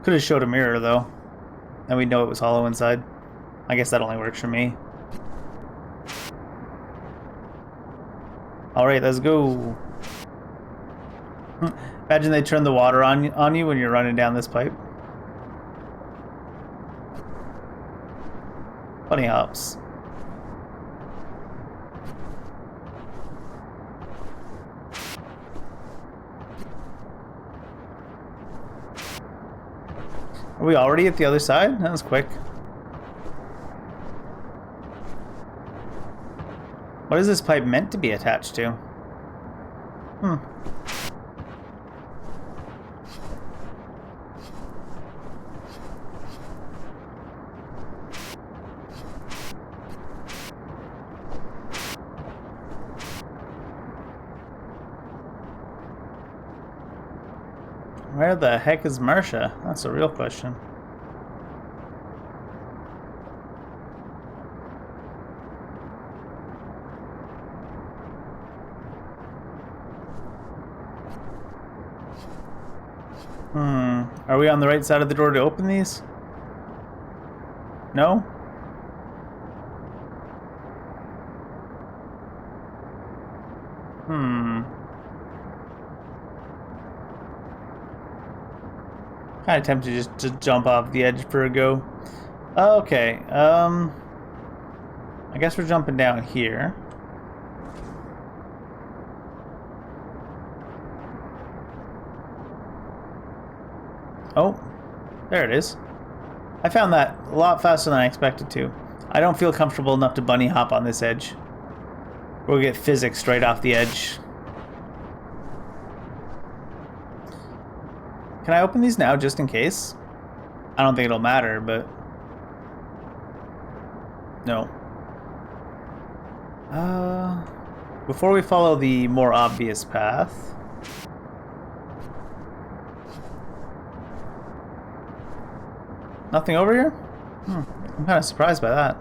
Could have showed a mirror though, and we'd know it was hollow inside. I guess that only works for me. Alright, let's go. Imagine they turn the water on you when you're running down this pipe. Bunny hops. Are we already at the other side? That was quick. What is this pipe meant to be attached to? Where the heck is Marcia? That's a real question. Are we on the right side of the door to open these? No? Kind of tempted just to jump off the edge for a go. Okay, I guess we're jumping down here. Oh, there it is. I found that a lot faster than I expected to. I don't feel comfortable enough to bunny hop on this edge. We'll get physics straight off the edge. Can I open these now just in case? I don't think it'll matter, but... No. Before we follow the more obvious path... Nothing over here? I'm kind of surprised by that.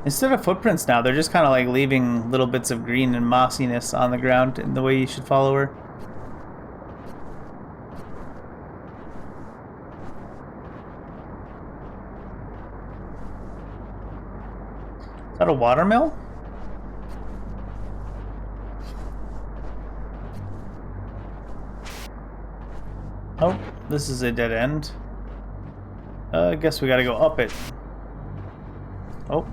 Instead of footprints now, they're just kind of like leaving little bits of green and mossiness on the ground in the way you should follow her. Is that a watermill? Oh, this is a dead end. I guess we gotta go up it. Oh.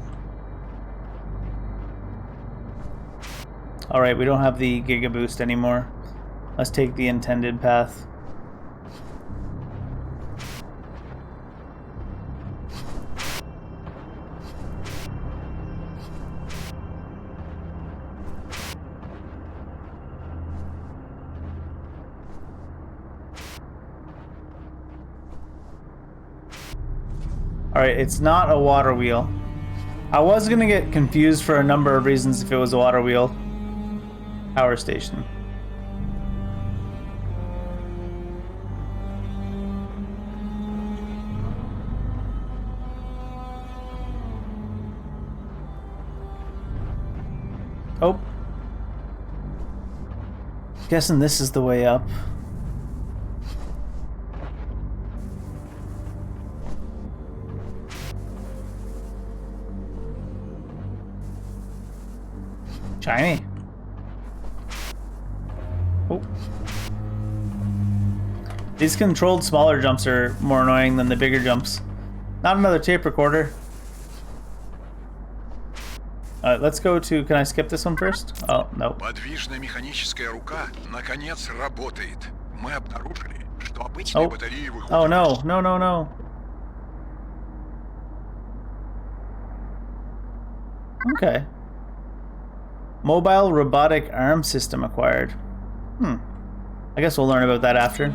Alright, we don't have the Giga Boost anymore. Let's take the intended path. Alright, it's not a water wheel. I was gonna get confused for a number of reasons if it was a water wheel. Power station. Oh. Guessing this is the way up. Shiny. Oh. These controlled smaller jumps are more annoying than the bigger jumps. Not another tape recorder. Let's go to... Can I skip this one first? Oh, no. Подвижная механическая рука наконец работает. Мы обнаружили, что обычные батареи выходят... Oh, no. No, no, no. Okay. Mobile robotic arm system acquired. I guess we'll learn about that after.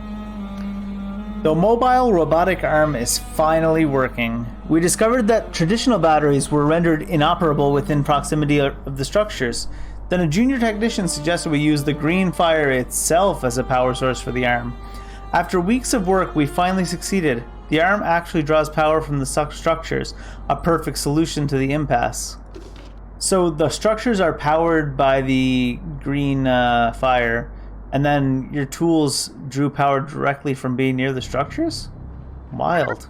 The mobile robotic arm is finally working. We discovered that traditional batteries were rendered inoperable within proximity of the structures. Then a junior technician suggested we use the green fire itself as a power source for the arm. After weeks of work, we finally succeeded. The arm actually draws power from the structures, a perfect solution to the impasse. So the structures are powered by the green fire, and then your tools drew power directly from being near the structures? Wild.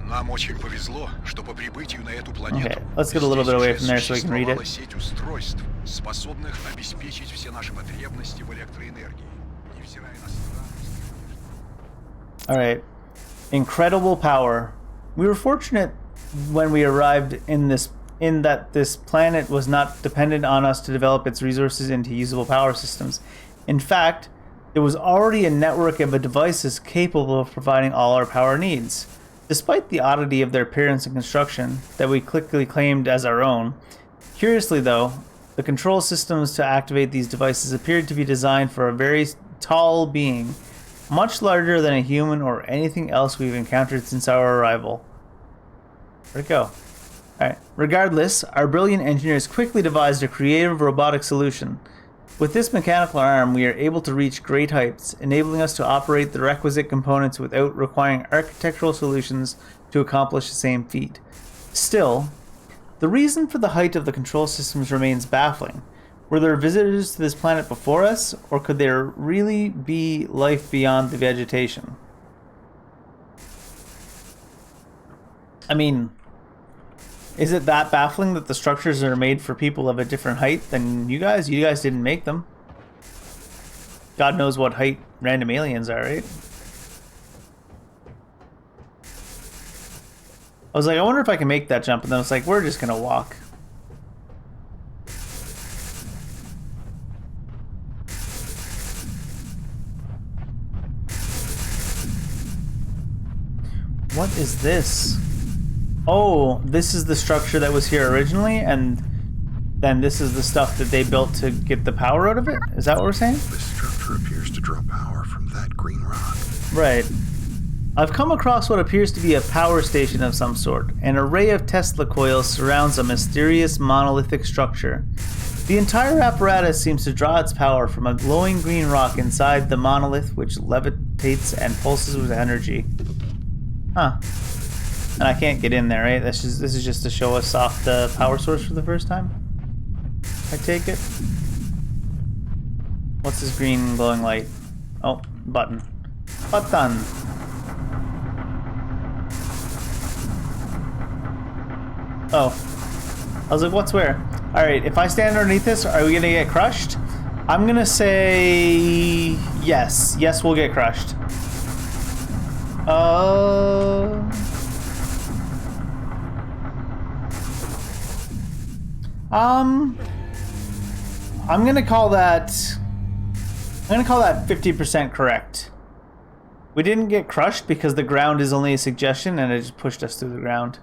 Нам очень повезло, что по прибытию на эту планету Okay, let's get a little bit away from there so we can read it. существовала сеть устройств, способных обеспечить все наши потребности в электроэнергии, невзирая на странность. Alright. Incredible power. We were fortunate when we arrived in that this planet was not dependent on us to develop its resources into usable power systems. In fact, there was already a network of devices capable of providing all our power needs. Despite the oddity of their appearance and construction that we quickly claimed as our own, curiously though, the control systems to activate these devices appeared to be designed for a very tall being, much larger than a human or anything else we've encountered since our arrival. Where'd it go? Alright. Regardless, our brilliant engineers quickly devised a creative robotic solution. With this mechanical arm, we are able to reach great heights, enabling us to operate the requisite components without requiring architectural solutions to accomplish the same feat. Still, the reason for the height of the control systems remains baffling. Were there visitors to this planet before us, or could there really be life beyond the vegetation? I mean, is it that baffling that the structures are made for people of a different height than you guys? You guys didn't make them. God knows what height random aliens are, right? I was like, I wonder if I can make that jump, and then it's like, we're just gonna walk. What is this? Oh, this is the structure that was here originally, and then this is the stuff that they built to get the power out of it? Is that what we're saying? This structure appears to draw power from that green rock. Right. I've come across what appears to be a power station of some sort. An array of Tesla coils surrounds a mysterious monolithic structure. The entire apparatus seems to draw its power from a glowing green rock inside the monolith, which levitates and pulses with energy. Huh. And I can't get in there, right? This is just to show us off the power source for the first time. I take it. What's this green glowing light? Oh, button. Button. Oh. I was like, what's where? Alright, if I stand underneath this, are we gonna get crushed? I'm gonna say yes. Yes, we'll get crushed. I'm gonna call that 50% correct. We didn't get crushed because the ground is only a suggestion and it just pushed us through the ground.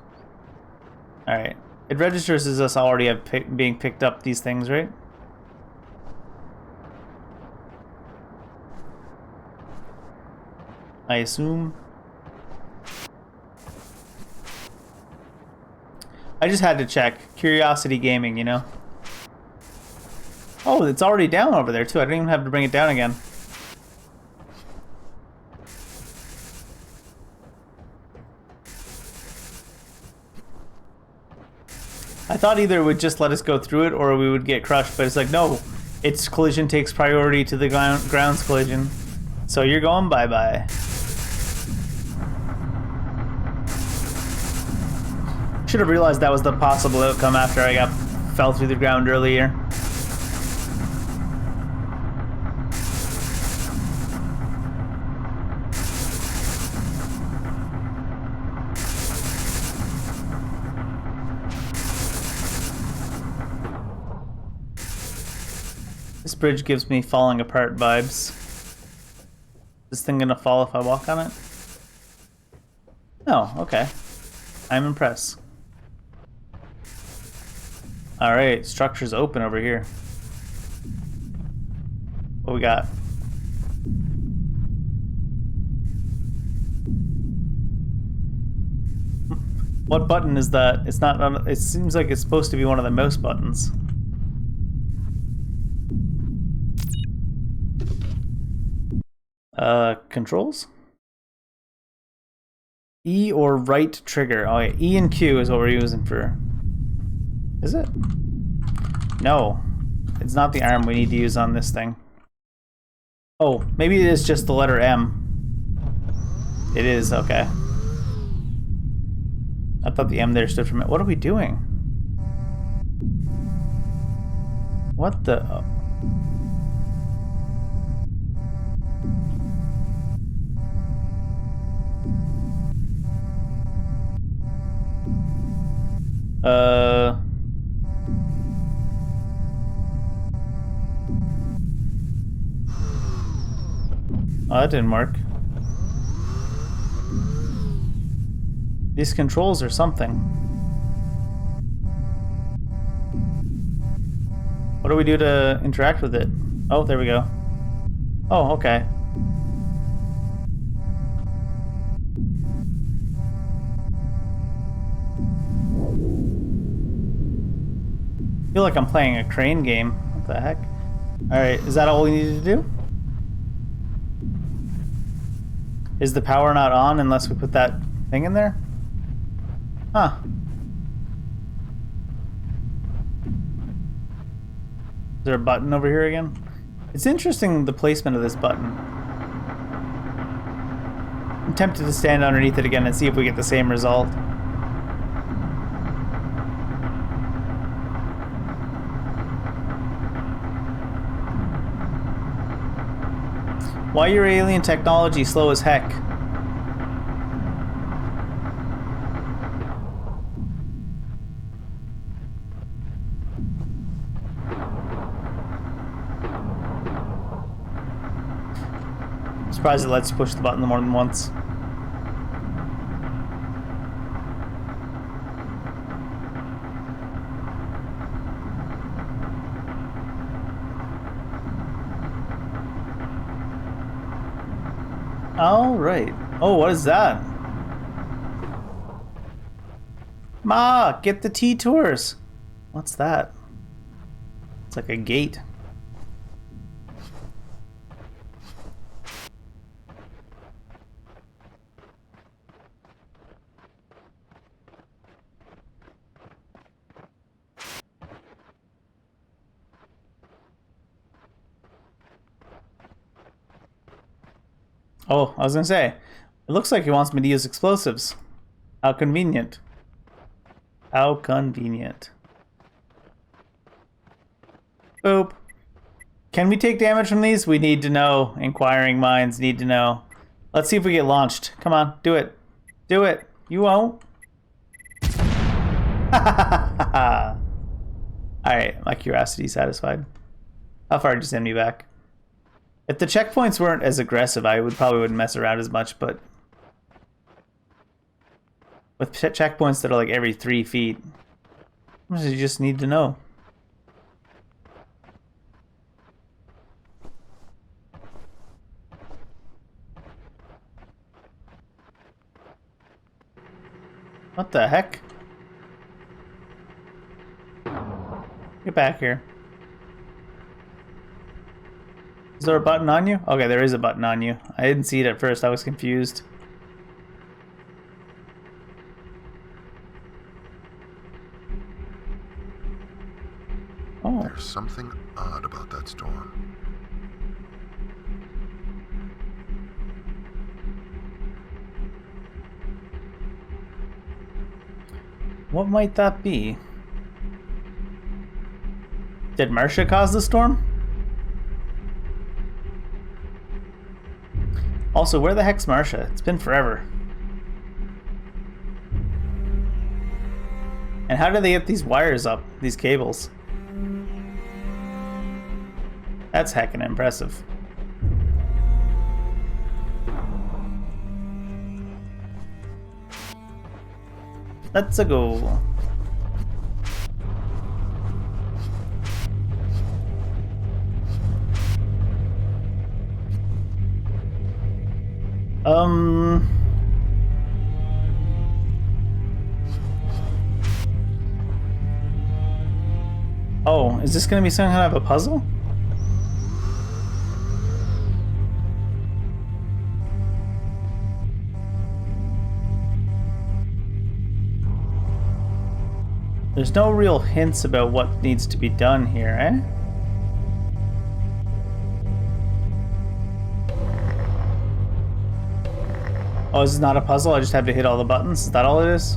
Alright. It registers as us already being picked up these things, right? I assume. I just had to check. Curiosity gaming, you know? Oh, it's already down over there, too. I didn't even have to bring it down again. I thought either it would just let us go through it or we would get crushed, but it's like, no. Its collision takes priority to the ground's collision. So you're going bye-bye. Should have realized that was the possible outcome after I fell through the ground earlier. This bridge gives me falling apart vibes. Is this thing gonna fall if I walk on it? Oh, okay. I'm impressed. Alright, structure's open over here. What we got? What button is that? It's not. It seems like it's supposed to be one of the mouse buttons. Controls? E or right trigger. Oh yeah, E and Q is what we're using for... Is it? No. It's not the arm we need to use on this thing. Oh, maybe it is just the letter M. It is, okay. I thought the M there stood for... What are we doing? What the... Oh, that didn't work. These controls or something. What do we do to interact with it? Oh, there we go. Oh, okay. I feel like I'm playing a crane game. What the heck? Alright, is that all we needed to do? Is the power not on unless we put that thing in there? Huh. Is there a button over here again? It's interesting, the placement of this button. I'm tempted to stand underneath it again and see if we get the same result. Why your alien technology slow as heck? I'm surprised it lets you push the button more than once. All right. Oh, what is that? Ma, get the T-tours. What's that? It's like a gate. Oh, I was gonna say, it looks like he wants me to use explosives. How convenient. How convenient. Boop. Can we take damage from these? We need to know. Inquiring minds need to know. Let's see if we get launched. Come on, do it. Do it. You won't. Alright, my curiosity is satisfied. How far did you send me back? If the checkpoints weren't as aggressive, I probably wouldn't mess around as much, but with checkpoints that are like every 3 feet, you just need to know. What the heck? Get back here. Is there a button on you? Okay, there is a button on you. I didn't see it at first. I was confused. Oh. There's something odd about that storm. What might that be? Did Marcia cause the storm? Also, where the heck's Marcia? It's been forever. And how do they get these wires up, these cables? That's heckin' impressive. Let's-a go. Oh, is this gonna be some kind of a puzzle? There's no real hints about what needs to be done here, eh? Oh, this is not a puzzle? I just have to hit all the buttons? Is that all it is?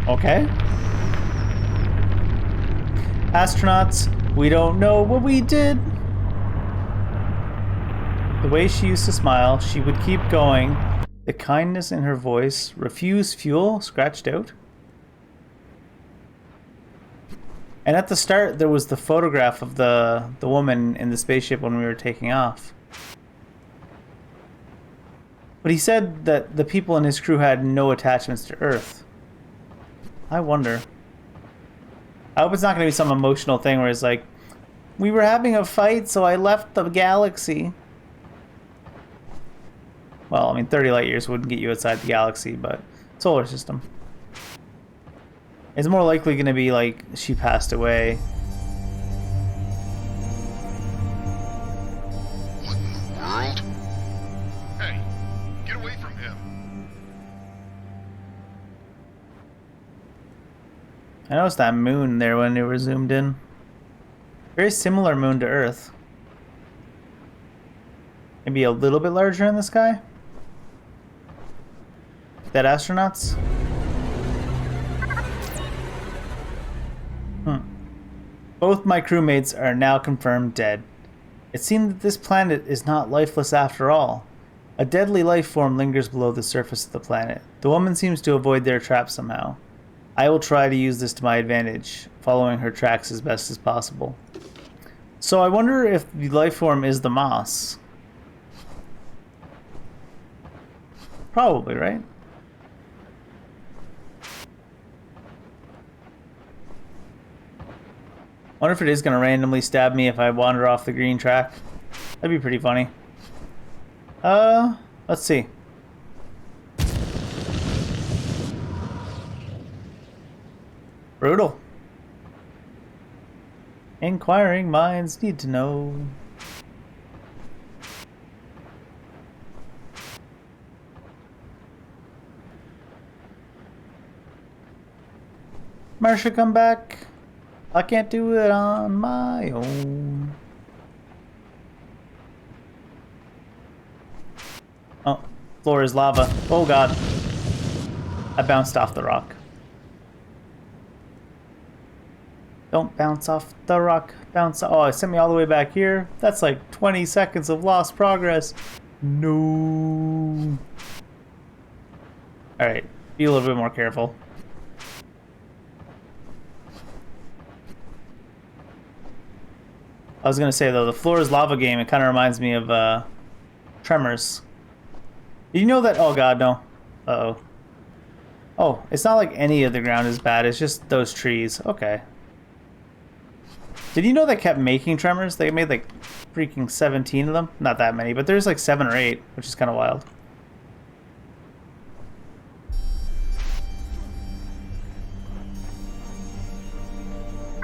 Okay. Astronauts, we don't know what we did. The way she used to smile, she would keep going. The kindness in her voice. Refuse fuel, scratched out. And at the start, there was the photograph of the woman in the spaceship when we were taking off. But he said that the people in his crew had no attachments to Earth. I wonder. I hope it's not going to be some emotional thing where it's like, we were having a fight, so I left the galaxy. Well, I mean, 30 light years wouldn't get you outside the galaxy, but solar system. It's more likely going to be like she passed away. What in the world? Hey, get away from him. I noticed that moon there when they were zoomed in. Very similar moon to Earth. Maybe a little bit larger in the sky? Dead astronauts? Both my crewmates are now confirmed dead. It seemed that this planet is not lifeless after all. A deadly life form lingers below the surface of the planet. The woman seems to avoid their trap somehow. I will try to use this to my advantage, following her tracks as best as possible. So I wonder if the life form is the moss. Probably, right? Wonder if it is going to randomly stab me if I wander off the green track. That'd be pretty funny. Let's see. Brutal. Inquiring minds need to know. Marcia, come back. I can't do it on my own. Oh, floor is lava. Oh god. I bounced off the rock. Don't bounce off the rock. Bounce. Oh, it sent me all the way back here. That's like 20 seconds of lost progress. No. Alright, be a little bit more careful. I was gonna say though, the floor is lava game, it kind of reminds me of Tremors. Did you know that? Oh god, no. Uh-oh. Oh, it's not like any of the ground is bad, it's just those trees. Okay. Did you know they kept making Tremors? They made like freaking 17 of them. Not that many, but there's like 7 or 8, which is kind of wild.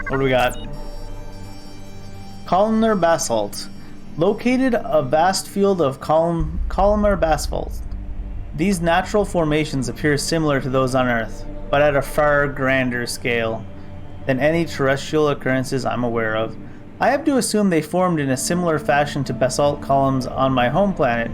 What do we got? Columnar basalt. Located a vast field of columnar basalt. These natural formations appear similar to those on Earth, but at a far grander scale than any terrestrial occurrences I'm aware of. I have to assume they formed in a similar fashion to basalt columns on my home planet,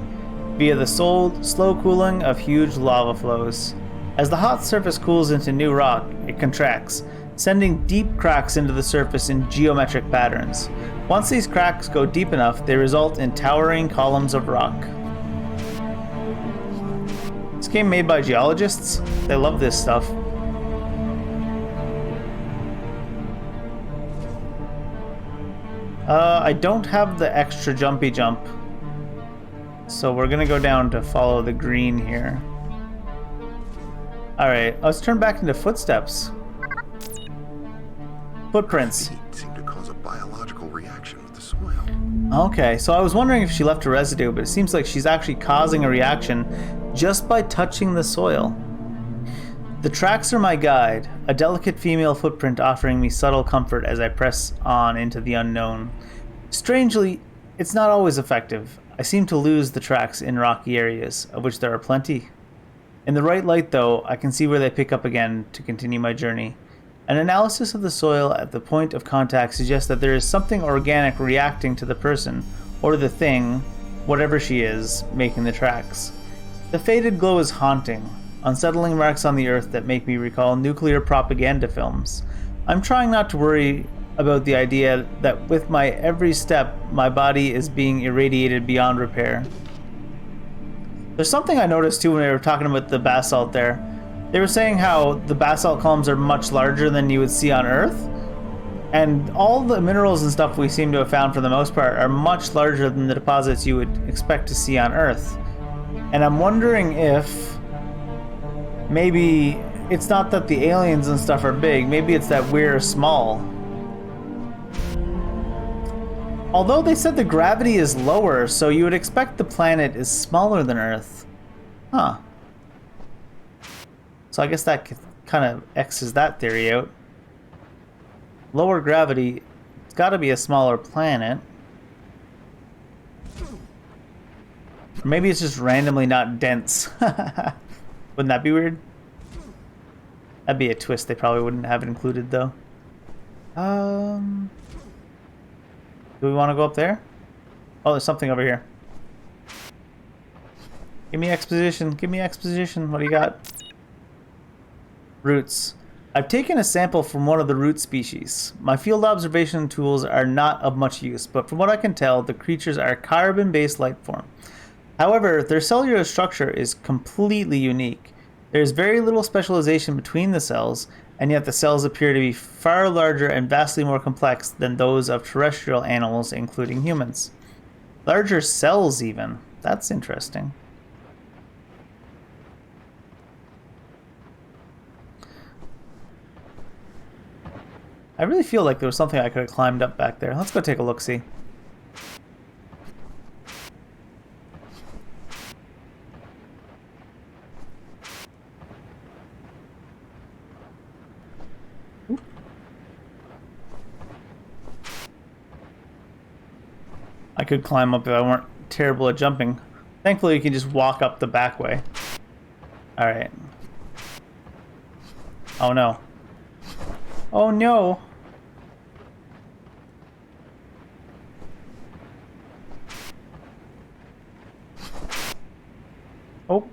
via the slow cooling of huge lava flows. As the hot surface cools into new rock, it contracts, sending deep cracks into the surface in geometric patterns. Once these cracks go deep enough, they result in towering columns of rock. This game made by geologists? They love this stuff. I don't have the extra jumpy jump, so we're gonna go down to follow the green here. Alright, let's turn back into footsteps. Footprints. Heat seemed to cause a biological reaction with the soil. Okay, so I was wondering if she left a residue, but it seems like she's actually causing a reaction just by touching the soil. The tracks are my guide, a delicate female footprint offering me subtle comfort as I press on into the unknown. Strangely, it's not always effective. I seem to lose the tracks in rocky areas, of which there are plenty. In the right light, though, I can see where they pick up again to continue my journey. An analysis of the soil at the point of contact suggests that there is something organic reacting to the person, or the thing, whatever she is, making the tracks. The faded glow is haunting, unsettling marks on the earth that make me recall nuclear propaganda films. I'm trying not to worry about the idea that with my every step, my body is being irradiated beyond repair. There's something I noticed too when we were talking about the basalt there. They were saying how the basalt columns are much larger than you would see on Earth. And all the minerals and stuff we seem to have found for the most part are much larger than the deposits you would expect to see on Earth. And I'm wondering if maybe it's not that the aliens and stuff are big, maybe it's that we're small. Although they said the gravity is lower, so you would expect the planet is smaller than Earth. Huh. So I guess that kind of X's that theory out. Lower gravity, it's got to be a smaller planet. Or maybe it's just randomly not dense. Wouldn't that be weird? That'd be a twist they probably wouldn't have included, though. Do we want to go up there? Oh, there's something over here. Give me exposition. Give me exposition. What do you got? Roots. I've taken a sample from one of the root species. My field observation tools are not of much use, but from what I can tell, the creatures are carbon-based life form. However, their cellular structure is completely unique. There is very little specialization between the cells, and yet the cells appear to be far larger and vastly more complex than those of terrestrial animals, including humans. Larger cells, even. That's interesting. I really feel like there was something I could have climbed up back there. Let's go take a look-see. I could climb up if I weren't terrible at jumping. Thankfully, you can just walk up the back way. Alright. Oh no. Oh no! Oh.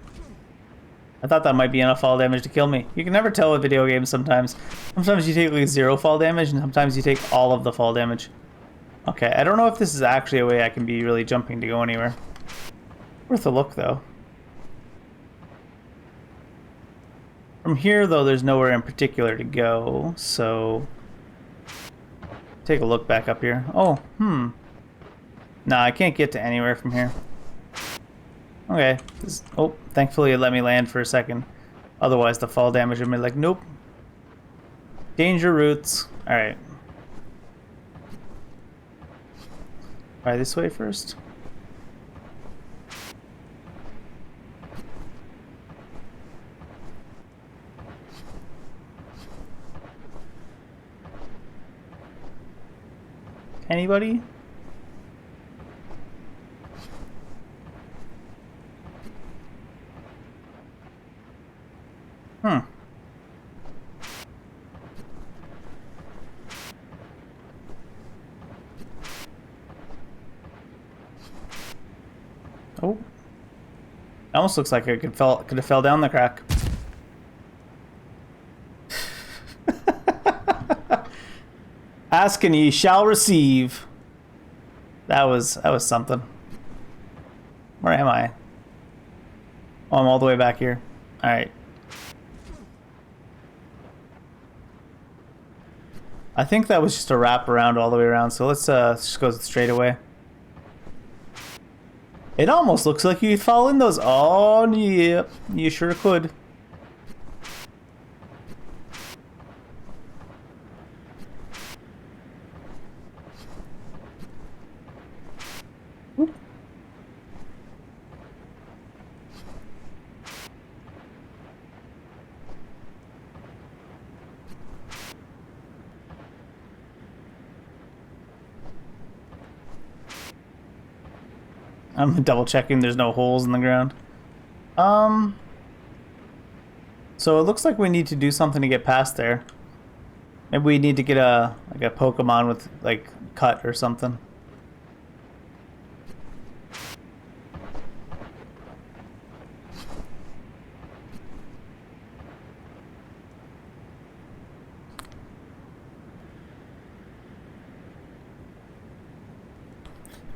I thought that might be enough fall damage to kill me. You can never tell with video games sometimes. Sometimes you take like 0 fall damage, and sometimes you take all of the fall damage. Okay, I don't know if this is actually a way I can be really jumping to go anywhere. Worth a look, though. From here, though, there's nowhere in particular to go, so... take a look back up here. Oh, Nah, I can't get to anywhere from here. Okay. Oh, thankfully it let me land for a second. Otherwise, the fall damage would be like, nope. Danger roots. Alright. Try this way first. Anybody? Oh. It almost looks like it could have fell down the crack. Ask and ye shall receive. That was something. Where am I? Oh, I'm all the way back here. Alright. I think that was just a wrap around all the way around, so let's just go straight away. It almost looks like you could fall in those. Oh, yep. You sure could. I'm double checking there's no holes in the ground. So it looks like we need to do something to get past there. Maybe we need to get a Pokemon with like cut or something.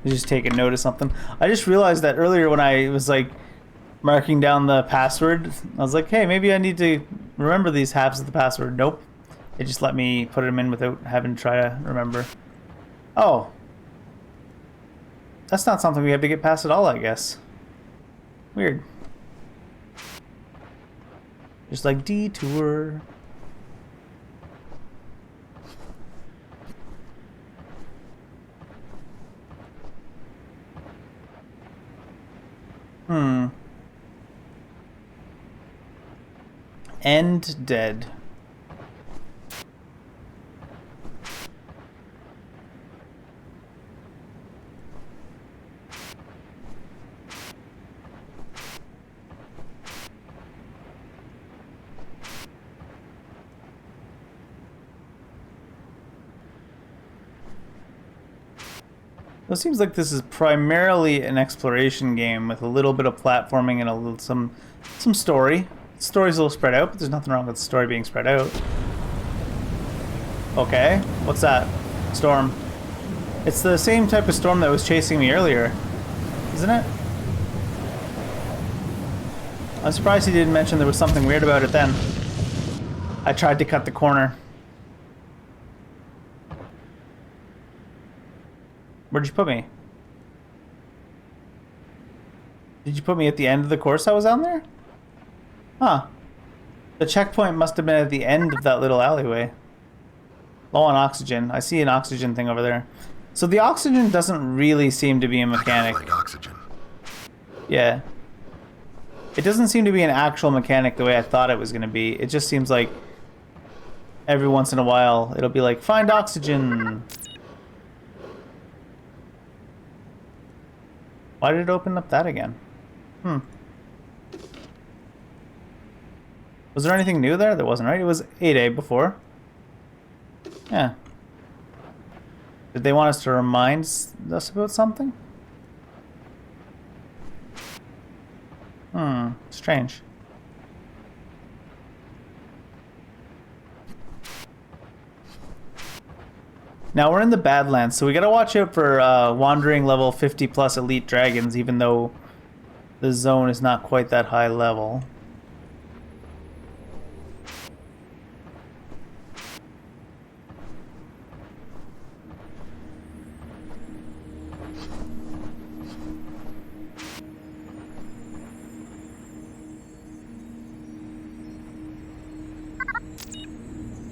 Just take a note of something. I just realized that earlier when I was like marking down the password, I was like, hey, maybe I need to remember these halves of the password. Nope. It just let me put them in without having to try to remember. Oh. That's not something we have to get past at all, I guess. Weird. Just like detour. End dead. It seems like this is primarily an exploration game with a little bit of platforming and a little some story. The story's a little spread out, but there's nothing wrong with the story being spread out. Okay, what's that? Storm. It's the same type of storm that was chasing me earlier, isn't it? I'm surprised he didn't mention there was something weird about it then. I tried to cut the corner. Where'd you put me? Did you put me at the end of the course I was on there? Huh. The checkpoint must have been at the end of that little alleyway. Low on oxygen. I see an oxygen thing over there. So the oxygen doesn't really seem to be a mechanic. I gotta find oxygen. Yeah. It doesn't seem to be an actual mechanic the way I thought it was going to be. It just seems like every once in a while it'll be like, find oxygen. Why did it open up that again? Was there anything new there? There wasn't, right? It was 8A before. Yeah. Did they want us to remind us about something? Strange. Now we're in the Badlands, so we gotta watch out for wandering level 50 plus elite dragons, even though the zone is not quite that high level.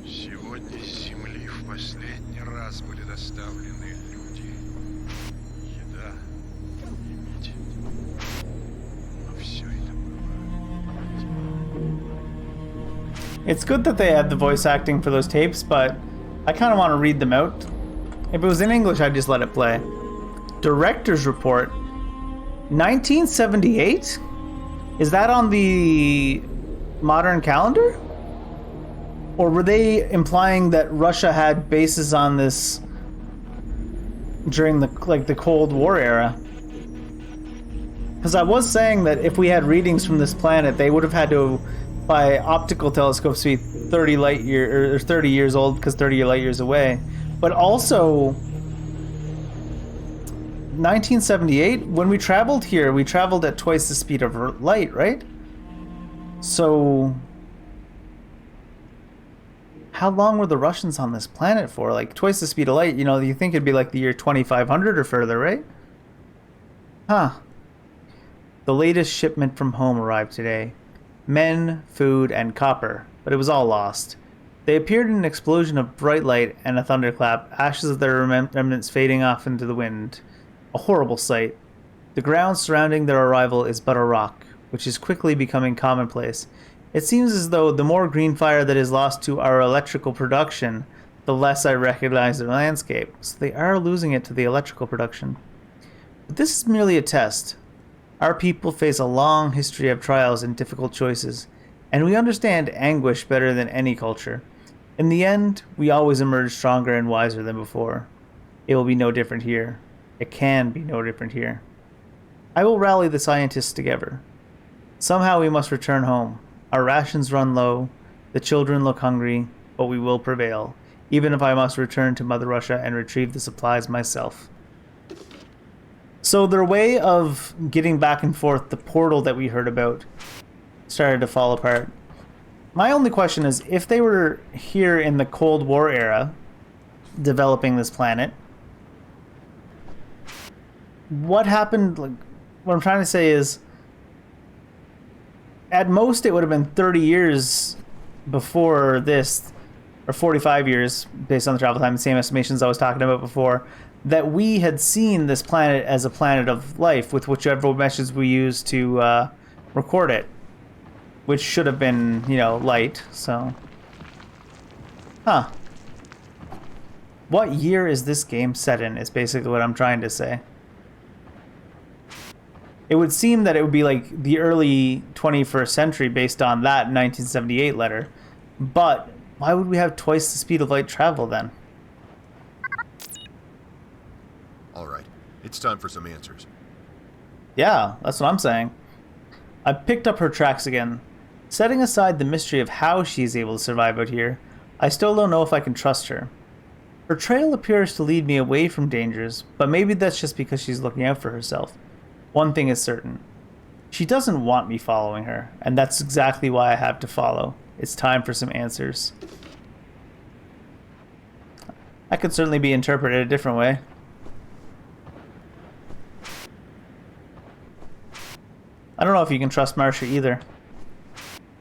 Сегодня с Земли в последний раз были доставлены люди, еда и нить. Но все это было. It's good that they had the voice acting for those tapes, but I kind of want to read them out. If it was in English, I'd just let it play. Director's report. 1978? Is that on the modern calendar? Or were they implying that Russia had bases on this during the Cold War era? Because I was saying that if we had readings from this planet, they would have had to, by optical telescopes, be 30 light year or 30 years old, because 30 light years away. But also 1978, when we traveled here, we traveled at twice the speed of light, right? So how long were the Russians on this planet for? Like twice the speed of light, you know, you think it'd be like the year 2500 or further, right? Huh. The latest shipment from home arrived today. Men, food, and copper, but it was all lost. They appeared in an explosion of bright light and a thunderclap, ashes of their remnants fading off into the wind. A horrible sight. The ground surrounding their arrival is but a rock, which is quickly becoming commonplace. It seems as though the more green fire that is lost to our electrical production, the less I recognize the landscape. So they are losing it to the electrical production. But this is merely a test. Our people face a long history of trials and difficult choices, and we understand anguish better than any culture. In the end, we always emerge stronger and wiser than before. It will be no different here. It can be no different here. I will rally the scientists together. Somehow we must return home. Our rations run low, the children look hungry, but we will prevail, even if I must return to Mother Russia and retrieve the supplies myself. So their way of getting back and forth, the portal that we heard about, started to fall apart. My only question is, if they were here in the Cold War era, developing this planet, what happened? Like, what I'm trying to say is, at most it would have been 30 years before this, or 45 years based on the travel time, the same estimations I was talking about before, that we had seen this planet as a planet of life with whichever message we used to record it, which should have been, you know, light. So, huh. What year is this game set in is basically what I'm trying to say. It would seem that it would be like the early 21st century based on that 1978 letter. But why would we have twice the speed of light travel then? All right, it's time for some answers. Yeah, that's what I'm saying. I picked up her tracks again. Setting aside the mystery of how she's able to survive out here, I still don't know if I can trust her. Her trail appears to lead me away from dangers, but maybe that's just because she's looking out for herself. One thing is certain. She doesn't want me following her, and that's exactly why I have to follow. It's time for some answers. That could certainly be interpreted a different way. I don't know if you can trust Marcia either.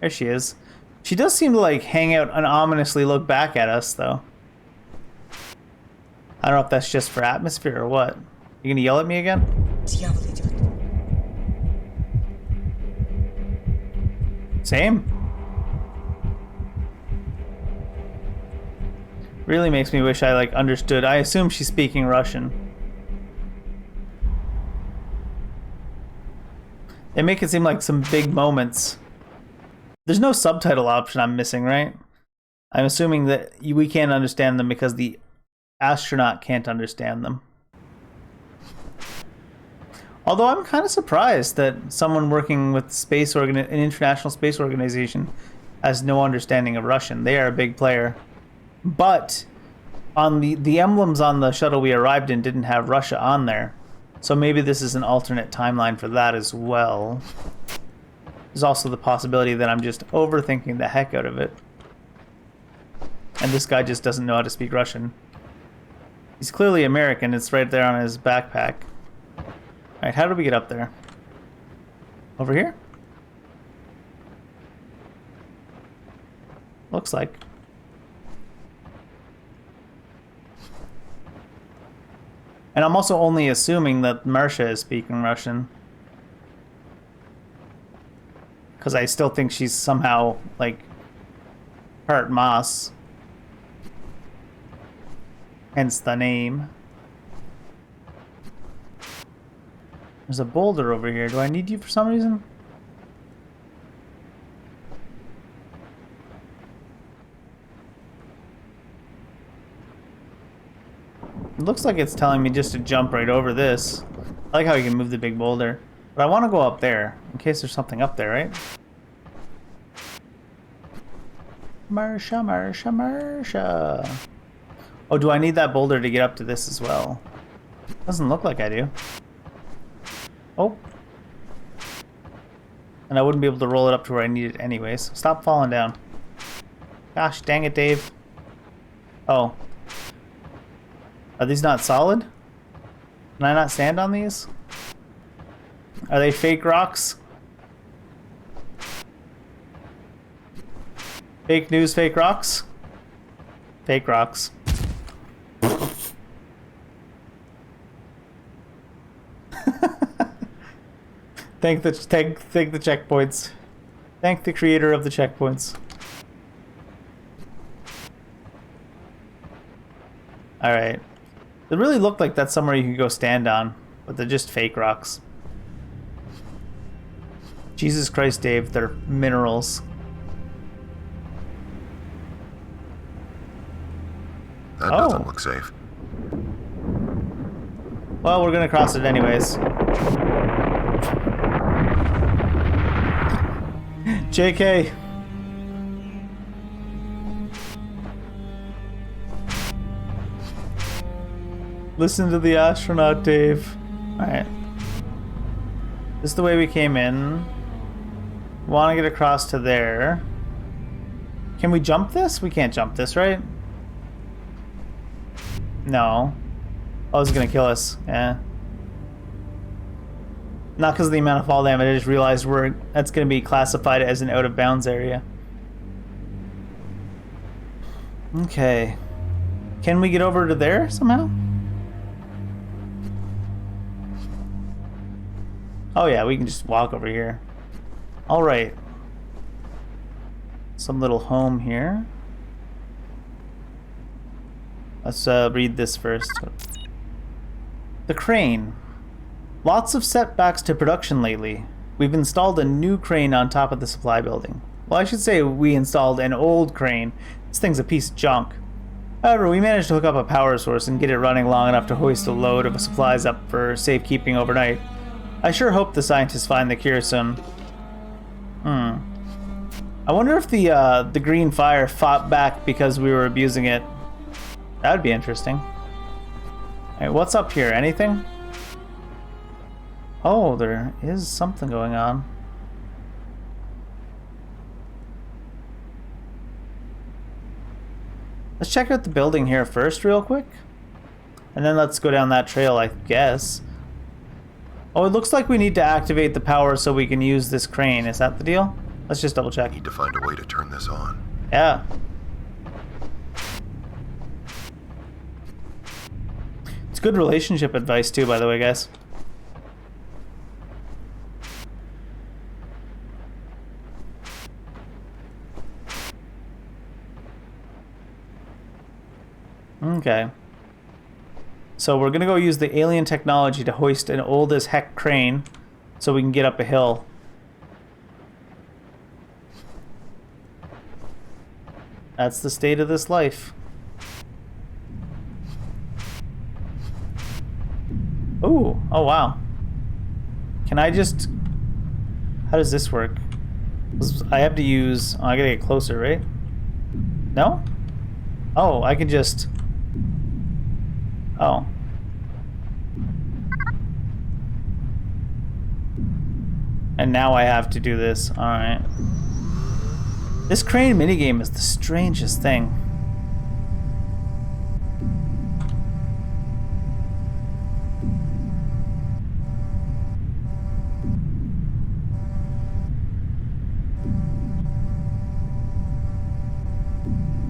There she is. She does seem to like hang out and ominously look back at us, though. I don't know if that's just for atmosphere or what. You gonna yell at me again? Дьявол идет. Same. Really makes me wish I like understood. I assume she's speaking Russian. They make it seem like some big moments. There's no subtitle option I'm missing, right? I'm assuming that we can't understand them because the astronaut can't understand them. Although I'm kind of surprised that someone working with an international space organization has no understanding of Russian. They are a big player. But on the emblems on the shuttle we arrived in didn't have Russia on there. So maybe this is an alternate timeline for that as well. There's also the possibility that I'm just overthinking the heck out of it. And this guy just doesn't know how to speak Russian. He's clearly American. It's right there on his backpack. Alright, how do we get up there? Over here? Looks like. And I'm also only assuming that Marcia is speaking Russian. Because I still think she's somehow, like, part Moss. Hence the name. There's a boulder over here. Do I need you for some reason? It looks like it's telling me just to jump right over this. I like how you can move the big boulder. But I want to go up there, in case there's something up there, right? Marcia, Marcia, Marcia. Oh, do I need that boulder to get up to this as well? Doesn't look like I do. Oh. And I wouldn't be able to roll it up to where I need it anyways. Stop falling down. Gosh, dang it, Dave. Oh. Are these not solid? Can I not stand on these? Are they fake rocks? Fake news, fake rocks? Fake rocks. Thank the checkpoints. Thank the creator of the checkpoints. Alright. It really looked like that's somewhere you could go stand on. But they're just fake rocks. Jesus Christ, Dave, they're minerals. That Oh. doesn't look safe. Well, we're gonna cross it anyways. JK. Listen to the astronaut, Dave. Alright. This is the way we came in. Want to get across to there. Can we jump this? We can't jump this, right? No. Oh, it's gonna kill us. Yeah. Not because of the amount of fall damage, I just realized that's gonna be classified as an out of bounds area. Okay. Can we get over to there somehow? Oh yeah, we can just walk over here. Alright. Some little home here. Let's read this first. The crane. Lots of setbacks to production lately. We've installed a new crane on top of the supply building. Well, I should say we installed an old crane. This thing's a piece of junk. However, we managed to hook up a power source and get it running long enough to hoist a load of supplies up for safekeeping overnight. I sure hope the scientists find the cure soon. I wonder if the green fire fought back because we were abusing it. That would be interesting. Alright, what's up here? Anything? Oh, there is something going on. Let's check out the building here first real quick. And then let's go down that trail, I guess. Oh, it looks like we need to activate the power so we can use this crane. Is that the deal? Let's just double check. Need to find a way to turn this on. Yeah. It's good relationship advice too, by the way, guys. Okay. So we're gonna go use the alien technology to hoist an old as heck crane so we can get up a hill. That's the state of this life. Ooh, oh wow. Can I just... How does this work? I have to use... Oh, I gotta get closer, right? No? Oh, I can just... Oh. And now I have to do this. Alright. This crane minigame is the strangest thing.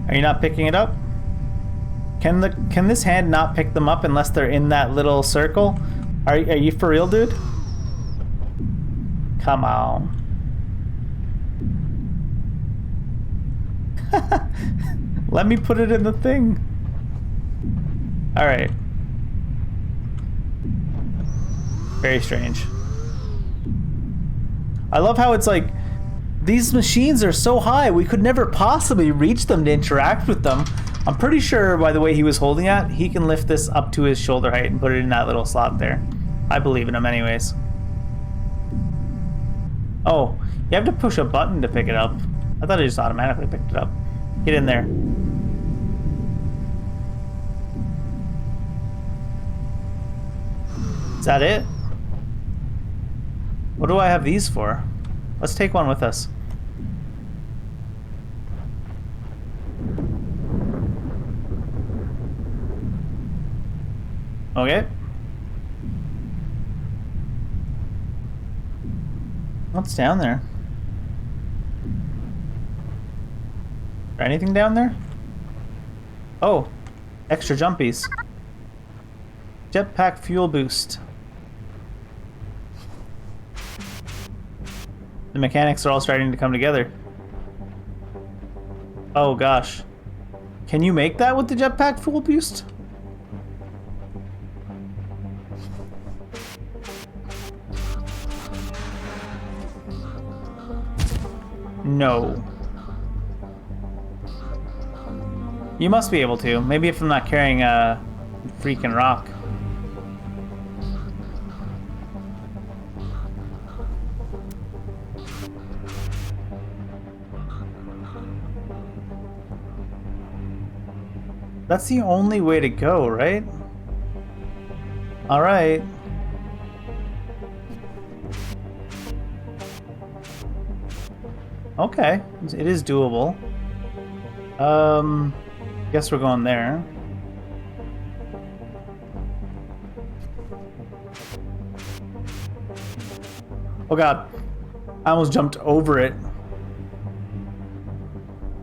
Are you not picking it up? Can this hand not pick them up unless they're in that little circle? Are you for real, dude? Come on. Let me put it in the thing. Alright. Very strange. I love how it's like, these machines are so high, we could never possibly reach them to interact with them. I'm pretty sure by the way he was holding it, he can lift this up to his shoulder height and put it in that little slot there. I believe in him anyways. Oh, you have to push a button to pick it up. I thought it just automatically picked it up. Get in there. Is that it? What do I have these for? Let's take one with us. Okay. What's down there? Is there anything down there? Oh, extra jumpies. Jetpack fuel boost. The mechanics are all starting to come together. Oh gosh. Can you make that with the jetpack fuel boost? No. You must be able to. Maybe if I'm not carrying a freaking rock. That's the only way to go, right? Alright. Okay, it is doable. Guess we're going there. Oh god, I almost jumped over it.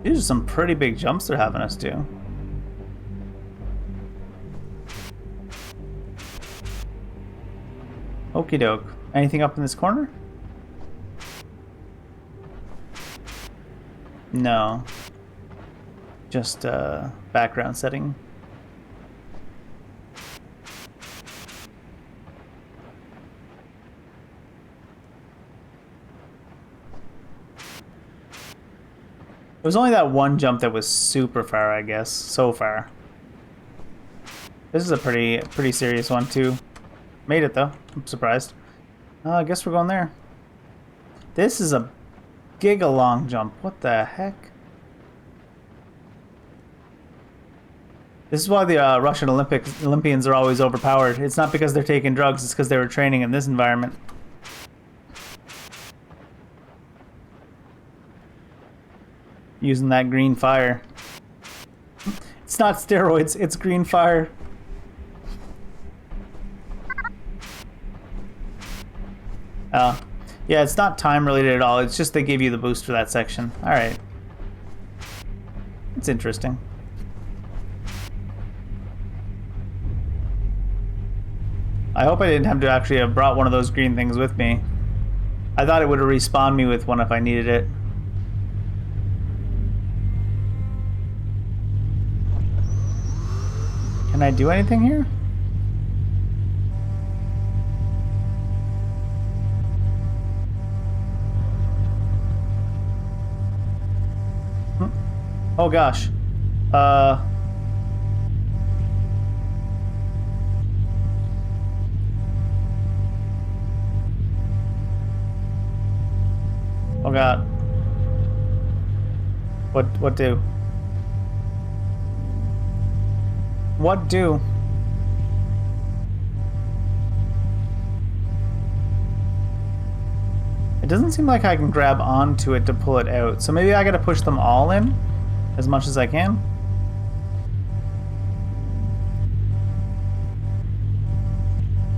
These are some pretty big jumps they're having us do. Okie doke. Anything up in this corner? No. Just background setting. It was only that one jump that was super far, I guess. So far. This is a pretty serious one too. Made it though. I'm surprised. I guess we're going there. This is a giga long jump. What the heck? This is why the Russian Olympians are always overpowered. It's not because they're taking drugs, it's because they were training in this environment. Using that green fire. It's not steroids, it's green fire. Yeah, it's not time related at all. It's just they gave you the boost for that section. Alright. It's interesting. I hope I didn't have to actually have brought one of those green things with me. I thought it would have respawned me with one if I needed it. Can I do anything here? Oh gosh. Oh god. What do? What do? It doesn't seem like I can grab onto it to pull it out. So maybe I gotta push them all in as much as I can.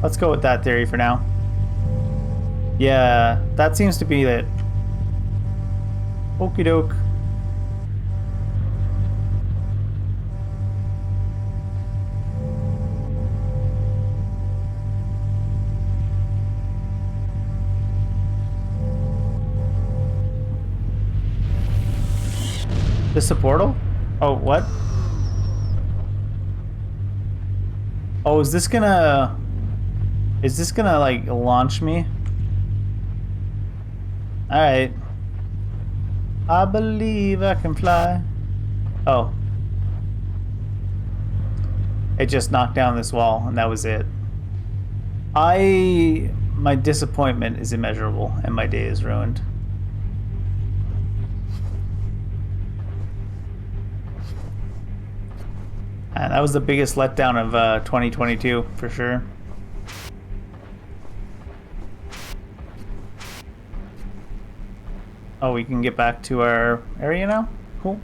Let's go with that theory for now. Yeah, that seems to be it. Okie doke. This a portal? Oh, what? Oh, is this gonna like launch me? Alright. I believe I can fly. Oh. It just knocked down this wall and that was it. My disappointment is immeasurable and my day is ruined. And that was the biggest letdown of 2022 for sure. Oh, we can get back to our area now? Cool.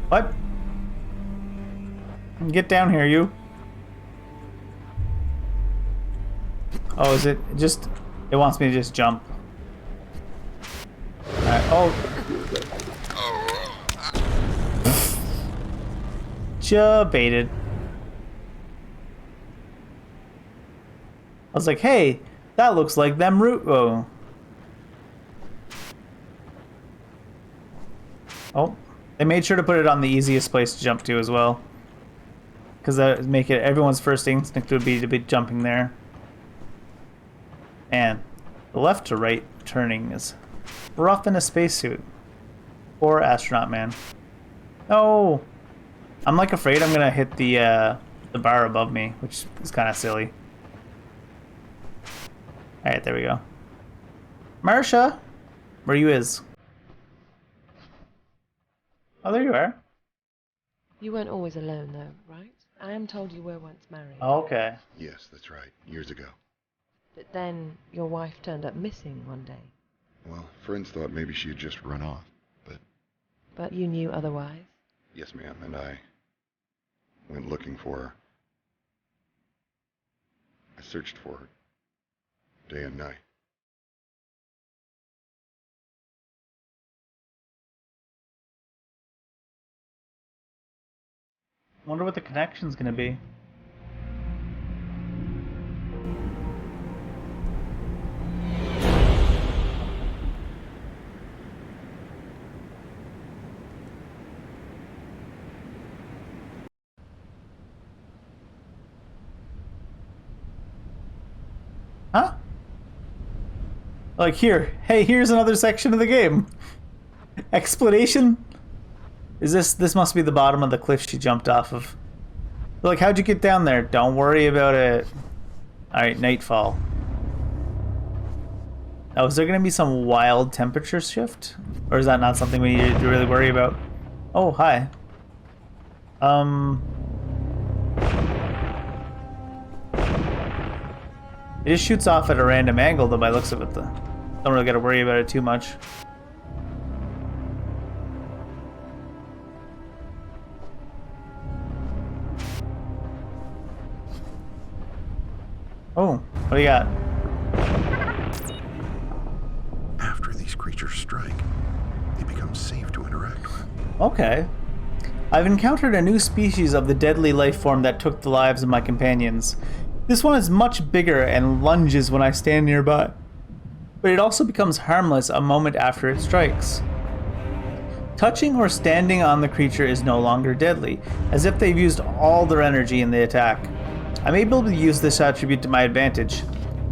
What? Get down here, you. Oh, is it just... It wants me to just jump. Alright, oh. Baited. I was like, hey, That looks like them root. Oh. Oh. They made sure to put it on the easiest place to jump to as well. Because that would make it everyone's first instinct would be to be jumping there. And the left to right turning is rough in a spacesuit. Poor astronaut man. Oh, I'm like afraid I'm gonna hit the bar above me, which is kind of silly. All right, there we go. Marsha, where you is? Oh, there you are. You weren't always alone, though, right? I am told you were once married. Okay. Yes, that's right. Years ago. But then your wife turned up missing one day. Well, friends thought maybe she had just run off, but... But you knew otherwise? Yes, ma'am, and I went looking for her. I searched for her day and night. Wonder what the connection's gonna be. Huh? Like here. Hey, here's another section of the game. Explanation? Is this must be the bottom of the cliff she jumped off of. Like, how'd you get down there? Don't worry about it. Alright, nightfall. Oh, is there gonna be some wild temperature shift? Or is that not something we need to really worry about? Oh, hi. It just shoots off at a random angle, though, by the looks of it. Don't really gotta worry about it too much. Oh, what do you got? After these creatures strike, they become safe to interact with. Okay. I've encountered a new species of the deadly life form that took the lives of my companions. This one is much bigger and lunges when I stand nearby, but it also becomes harmless a moment after it strikes. Touching or standing on the creature is no longer deadly, as if they've used all their energy in the attack. I may be able to use this attribute to my advantage,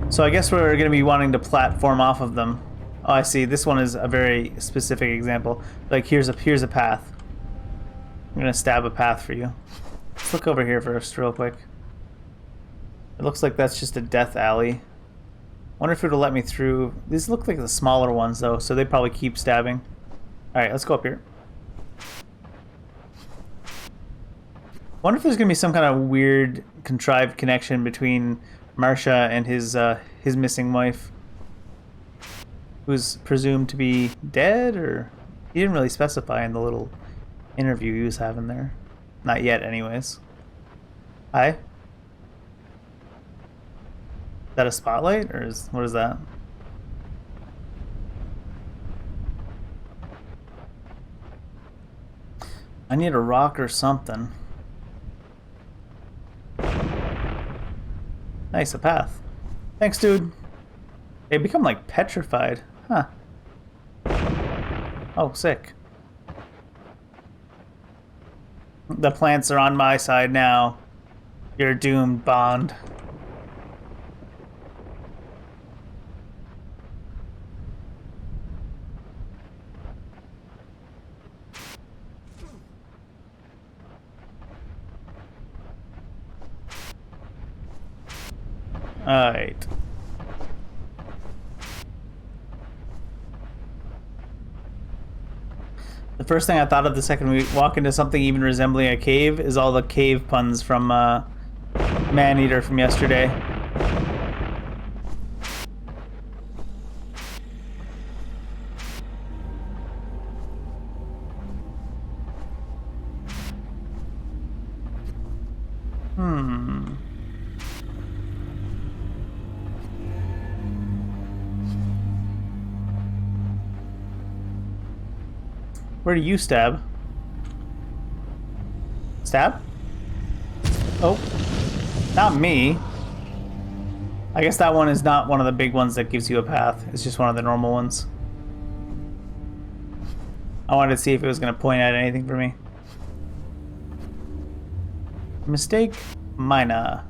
so I guess we're going to be wanting to platform off of them. Oh, I see. This one is a very specific example. Like, here's a path. I'm going to stab a path for you. Let's look over here first, real quick. It looks like that's just a death alley. Wonder if it'll let me through. These look like the smaller ones, though, so they probably keep stabbing. Alright, let's go up here. Wonder if there's gonna be some kind of weird, contrived connection between Marsha and his missing wife, who's presumed to be dead, or he didn't really specify in the little interview he was having there. Not yet, anyways. Hi. Is that a spotlight, or what is that? I need a rock or something. Nice, a path. Thanks, dude. They become like petrified. Huh. Oh, sick. The plants are on my side now. You're doomed, Bond. Alright. The first thing I thought of the second we walk into something even resembling a cave is all the cave puns from Maneater from yesterday. Where do you stab? Stab? Oh. Not me. I guess that one is not one of the big ones that gives you a path. It's just one of the normal ones. I wanted to see if it was going to point out anything for me. Mistake minor.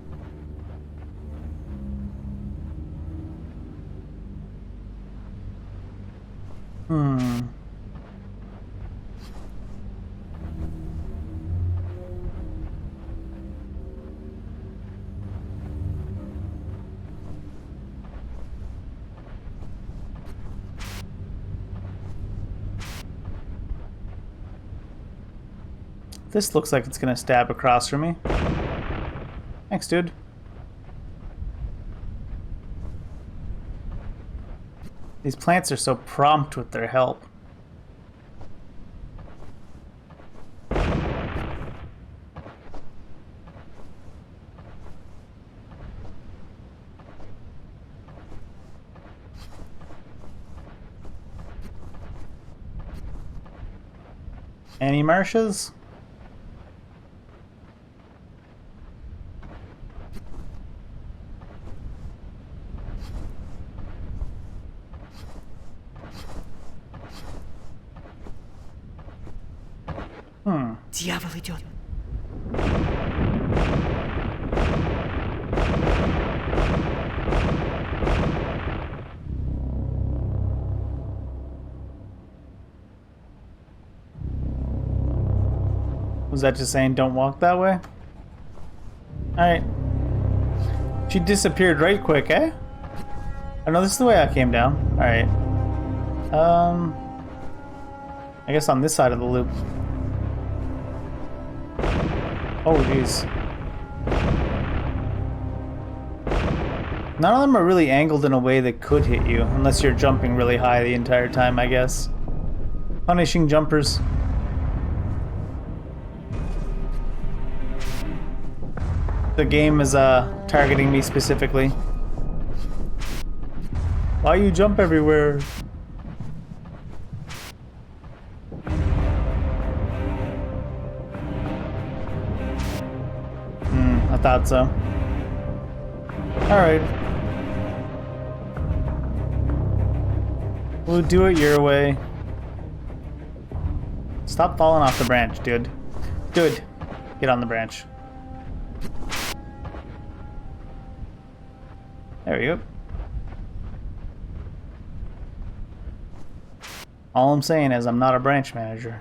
This looks like it's gonna stab across from me. Thanks, dude. These plants are so prompt with their help. Any marshes? Дьявол идет. Was that just saying don't walk that way? Alright. She disappeared right quick, eh? Oh no, this is the way I came down. Alright. I guess on this side of the loop. Oh, jeez. None of them are really angled in a way that could hit you, unless you're jumping really high the entire time, I guess. Punishing jumpers. The game is targeting me specifically. Why you jump everywhere? I thought so. Alright. We'll do it your way. Stop falling off the branch, dude. Dude, get on the branch. There we go. All I'm saying is I'm not a branch manager.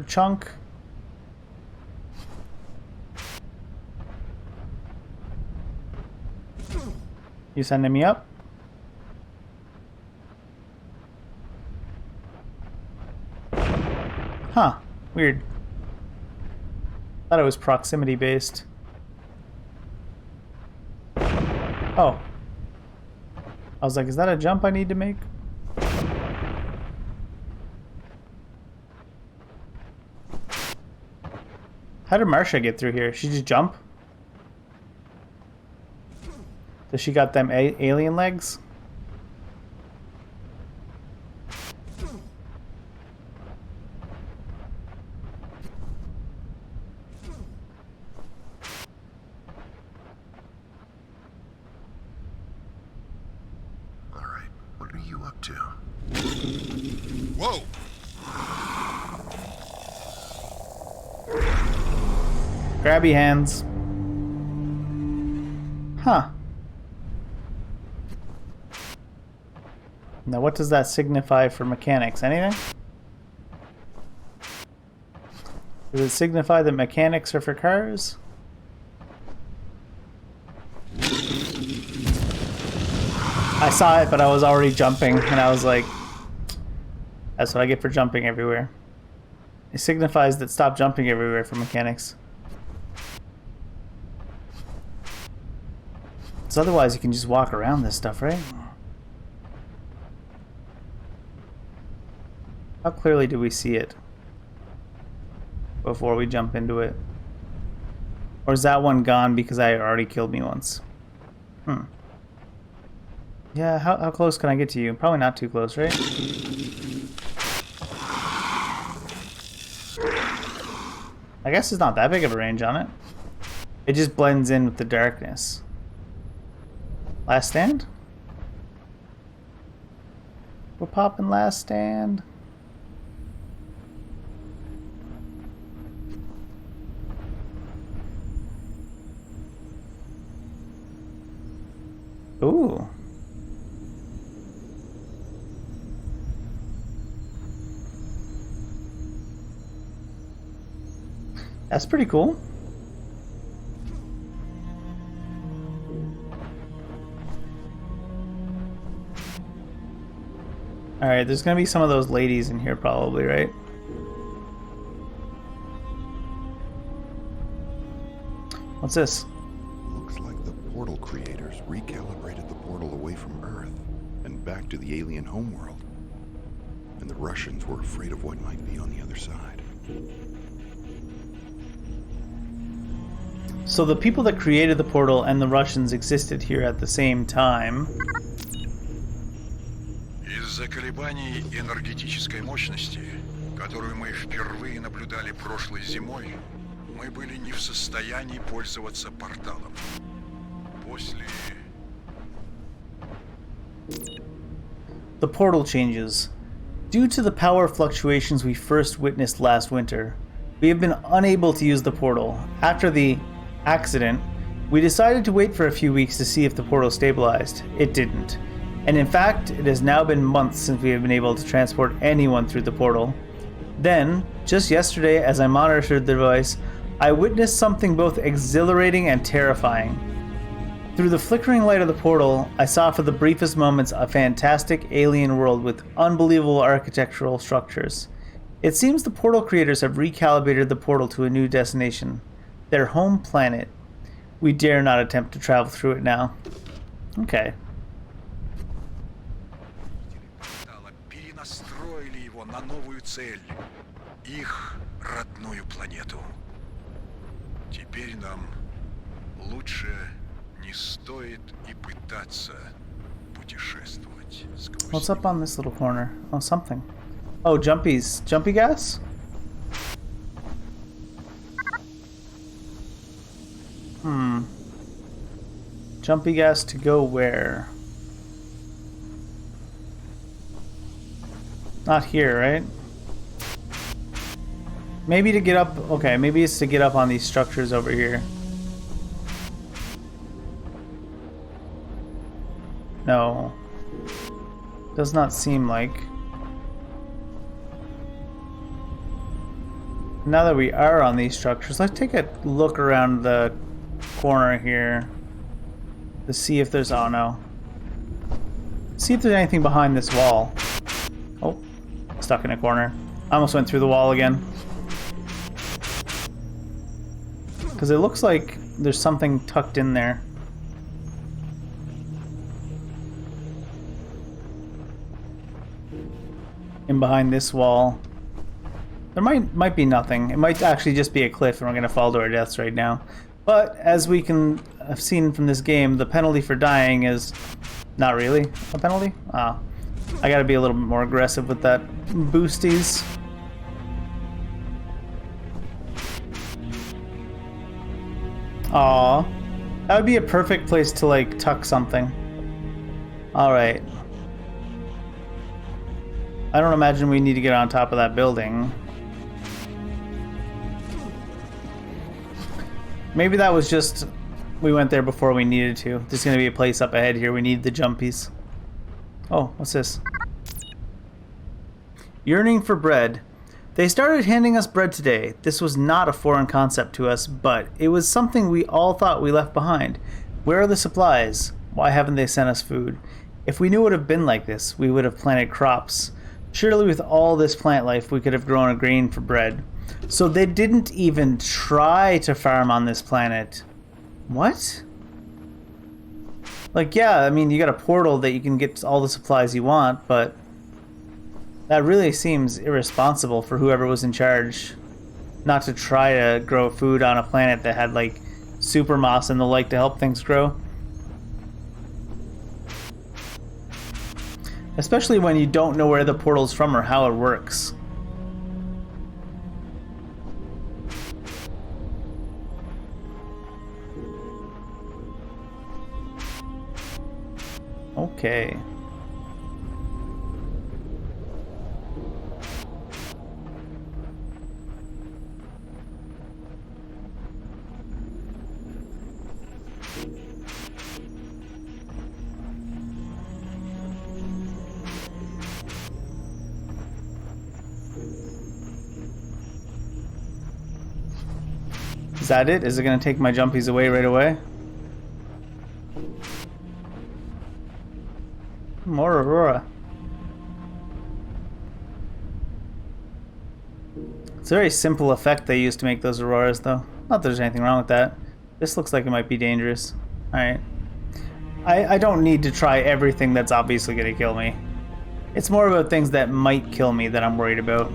Chunk. You sending me up? Huh. Weird. Thought it was proximity based. Oh. I was like, is that a jump I need to make? How did Marsha get through here? She just jump? Does she got them alien legs? All right, what are you up to? Whoa! Grabby hands. Huh. Now what does that signify for mechanics? Anything? Does it signify that mechanics are for cars? I saw it, but I was already jumping, and I was like, that's what I get for jumping everywhere. It signifies that stop jumping everywhere for mechanics. So otherwise you can just walk around this stuff, right? How clearly do we see it before we jump into it? Or is that one gone because I already killed me once? Yeah, how close can I get to you? Probably not too close, right? I guess it's not that big of a range on it. It just blends in with the darkness. Last stand? We're popping last stand. Ooh. That's pretty cool. Alright, there's gonna be some of those ladies in here probably, right? What's this? Looks like the portal creators recalibrated the portal away from Earth and back to the alien homeworld. And the Russians were afraid of what might be on the other side. So the people that created the portal and the Russians existed here at the same time. Из-за колебаний энергетической мощности, которую мы впервые наблюдали прошлой зимой, мы были не в состоянии пользоваться порталом. После... The portal changes. Due to the power fluctuations we first witnessed last winter, we have been unable to use the portal. After the accident, we decided to wait for a few weeks to see if the portal stabilized. It didn't. And in fact, it has now been months since we have been able to transport anyone through the portal. Then, just yesterday, as I monitored the device, I witnessed something both exhilarating and terrifying. Through the flickering light of the portal, I saw for the briefest moments a fantastic alien world with unbelievable architectural structures. It seems the portal creators have recalibrated the portal to a new destination, their home planet. We dare not attempt to travel through it now. Okay. Перенастроили его на новую цель, их родную планету. Теперь нам лучше не стоит и пытаться путешествовать сквозь... What's up on this little corner? Oh, something. Oh, jumpies. Jumpy gas? Jumpy gas to go where? Not here, right? Maybe to get up... Okay, maybe it's to get up on these structures over here. No. Does not seem like. Now that we are on these structures, let's take a look around the corner here to see if there's... Oh no. See if there's anything behind this wall. Oh, stuck in a corner. I almost went through the wall again. Because it looks like there's something tucked in there. In behind this wall. There might be nothing. It might actually just be a cliff and we're gonna fall to our deaths right now. But as we can have seen from this game, the penalty for dying is not really a penalty. Ah, I gotta be a little bit more aggressive with that boosties. Aw, that would be a perfect place to like tuck something. Alright. I don't imagine we need to get on top of that building. Maybe that was just... we went there before we needed to. There's gonna be a place up ahead here. We need the jumpies. Oh, what's this? Yearning for bread. They started handing us bread today. This was not a foreign concept to us, but it was something we all thought we left behind. Where are the supplies? Why haven't they sent us food? If we knew it would have been like this, we would have planted crops. Surely with all this plant life, we could have grown a grain for bread. So they didn't even try to farm on this planet. What? Like, yeah, I mean, you got a portal that you can get all the supplies you want, but that really seems irresponsible for whoever was in charge not to try to grow food on a planet that had, like, super moss and the like to help things grow. Especially when you don't know where the portal's from or how it works. Okay. Is that it? Is it going to take my jumpies away right away? More Aurora. It's a very simple effect they use to make those Auroras, though. Not that there's anything wrong with that. This looks like it might be dangerous. Alright. I don't need to try everything that's obviously going to kill me. It's more about things that might kill me that I'm worried about.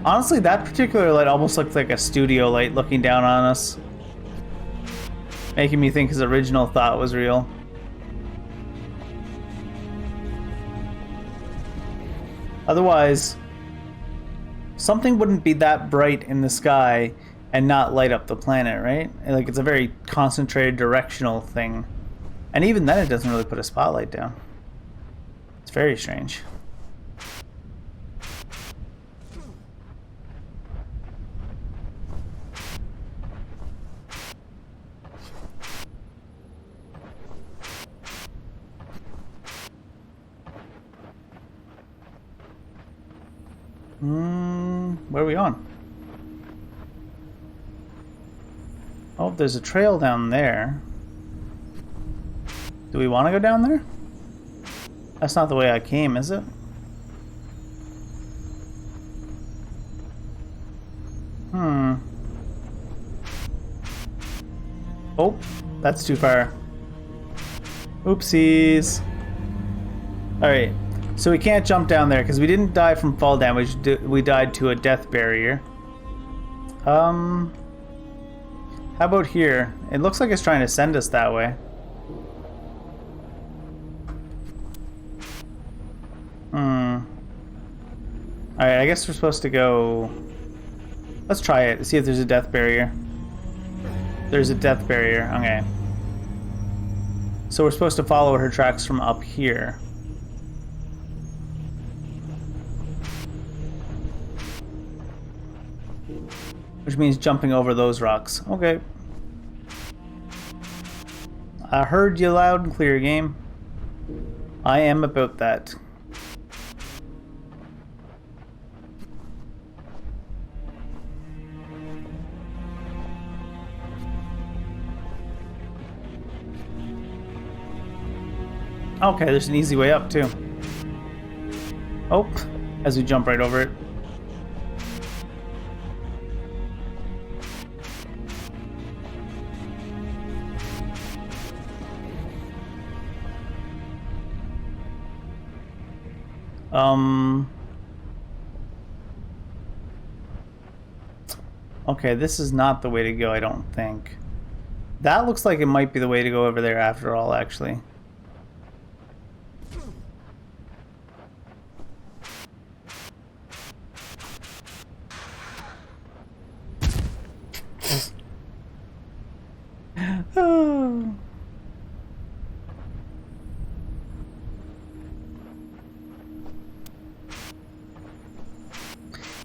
Honestly, that particular light almost looked like a studio light looking down on us. Making me think his original thought was real. Otherwise, something wouldn't be that bright in the sky and not light up the planet, right? Like, it's a very concentrated directional thing. And even then it doesn't really put a spotlight down. It's very strange. Where are we on? Oh, there's a trail down there. Do we want to go down there? That's not the way I came, is it? Oh, that's too far. Oopsies. Alright, so we can't jump down there because we didn't die from fall damage. We died to a death barrier. How about here? It looks like it's trying to send us that way. Alright, I guess we're supposed to go... Let's try it, see if there's a death barrier. There's a death barrier, okay. So we're supposed to follow her tracks from up here. Which means jumping over those rocks. Okay. I heard you loud and clear, game. I am about that. Okay, there's an easy way up too. Oh, as we jump right over it. Okay, this is not the way to go, I don't think. That looks like it might be the way to go over there after all, actually.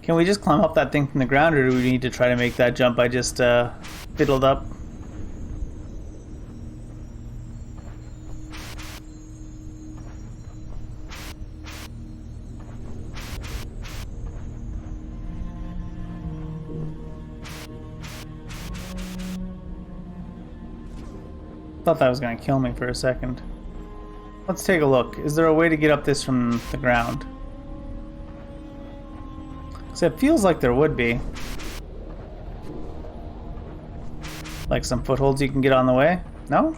Can we just climb up that thing from the ground, or do we need to try to make that jump I just fiddled up? Thought that was going to kill me for a second. Let's take a look. Is there a way to get up this from the ground? So it feels like there would be. Like some footholds you can get on the way? No?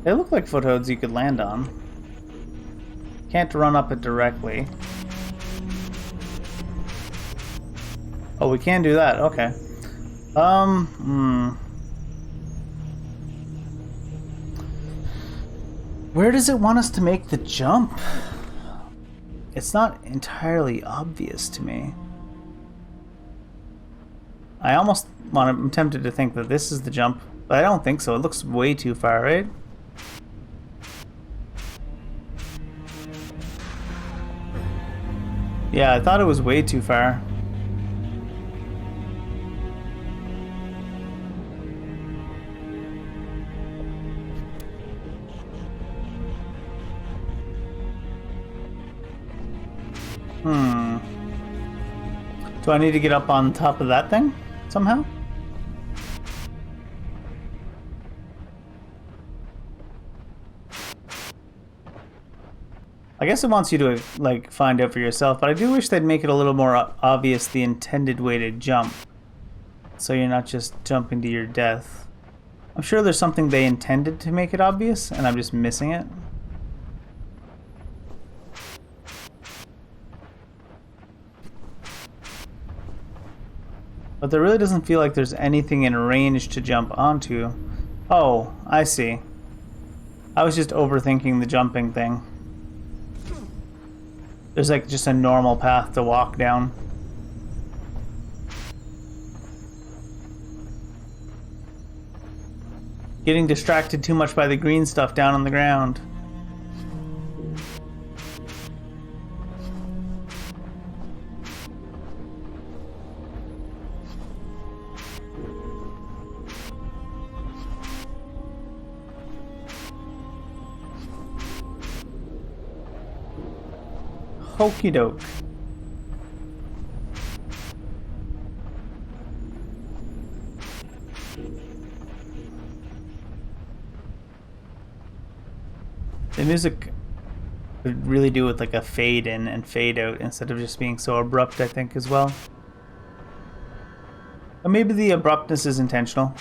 They look like footholds you could land on. Can't run up it directly. Oh, we can do that. Okay. Where does it want us to make the jump? It's not entirely obvious to me. I'm tempted to think that this is the jump. But I don't think so. It looks way too far, right? Yeah, I thought it was way too far. Do I need to get up on top of that thing somehow? I guess it wants you to like find out for yourself, but I do wish they'd make it a little more obvious the intended way to jump, so you're not just jumping to your death. I'm sure there's something they intended to make it obvious, and I'm just missing it. But there really doesn't feel like there's anything in range to jump onto. Oh, I see. I was just overthinking the jumping thing. There's like just a normal path to walk down. Getting distracted too much by the green stuff down on the ground. Okie doke. The music would really do with like a fade in and fade out instead of just being so abrupt, I think, as well. Or maybe the abruptness is intentional.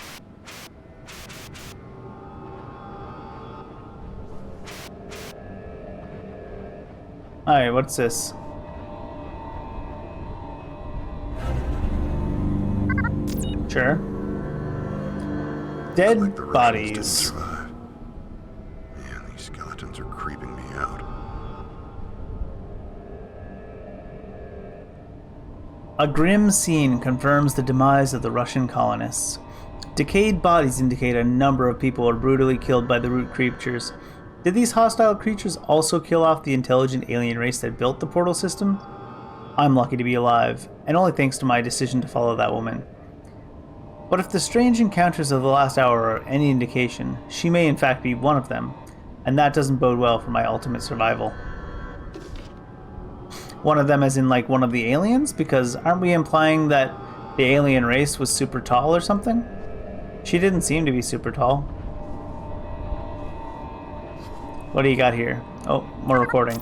Alright, what's this? Sure. Dead Like the Ravens didn't bodies. survive. Man, these skeletons are creeping me out. A grim scene confirms the demise of the Russian colonists. Decayed bodies indicate a number of people were brutally killed by the root creatures. Did these hostile creatures also kill off the intelligent alien race that built the portal system? I'm lucky to be alive, and only thanks to my decision to follow that woman. But if the strange encounters of the last hour are any indication, she may in fact be one of them, and that doesn't bode well for my ultimate survival. One of them as in like one of the aliens? Because aren't we implying that the alien race was super tall or something? She didn't seem to be super tall. What do you got here? Oh, more recording.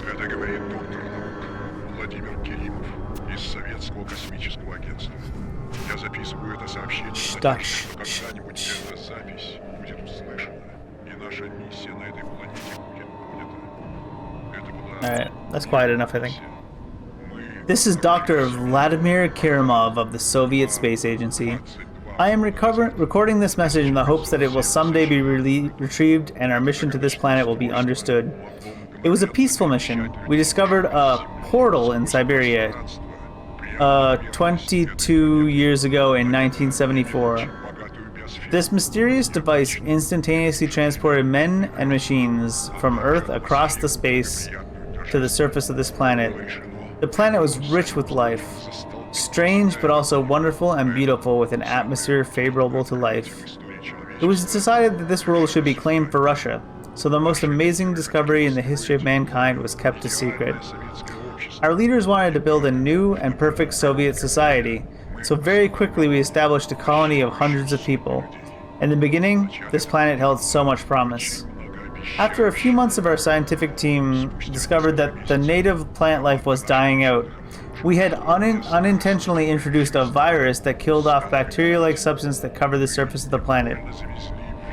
Это говорит доктор наук Владимир Киримов из Советского космического агентства. Я записываю это сообщение с надеждой, что когда-нибудь эта запись будет услышана, и наша миссия на этой планете будет понята. Это была... Alright, that's quiet enough, I think. This is Dr. Vladimir Kerimov of the Soviet Space Agency. I am recording this message in the hopes that it will someday be retrieved and our mission to this planet will be understood. It was a peaceful mission. We discovered a portal in Siberia 22 years ago in 1974. This mysterious device instantaneously transported men and machines from Earth across the space to the surface of this planet. The planet was rich with life. Strange, but also wonderful and beautiful, with an atmosphere favorable to life. It was decided that this world should be claimed for Russia, so the most amazing discovery in the history of mankind was kept a secret. Our leaders wanted to build a new and perfect Soviet society, so very quickly we established a colony of hundreds of people. In the beginning, this planet held so much promise. After a few months of our scientific team discovered that the native plant life was dying out, we had unintentionally introduced a virus that killed off bacteria-like substance that covered the surface of the planet.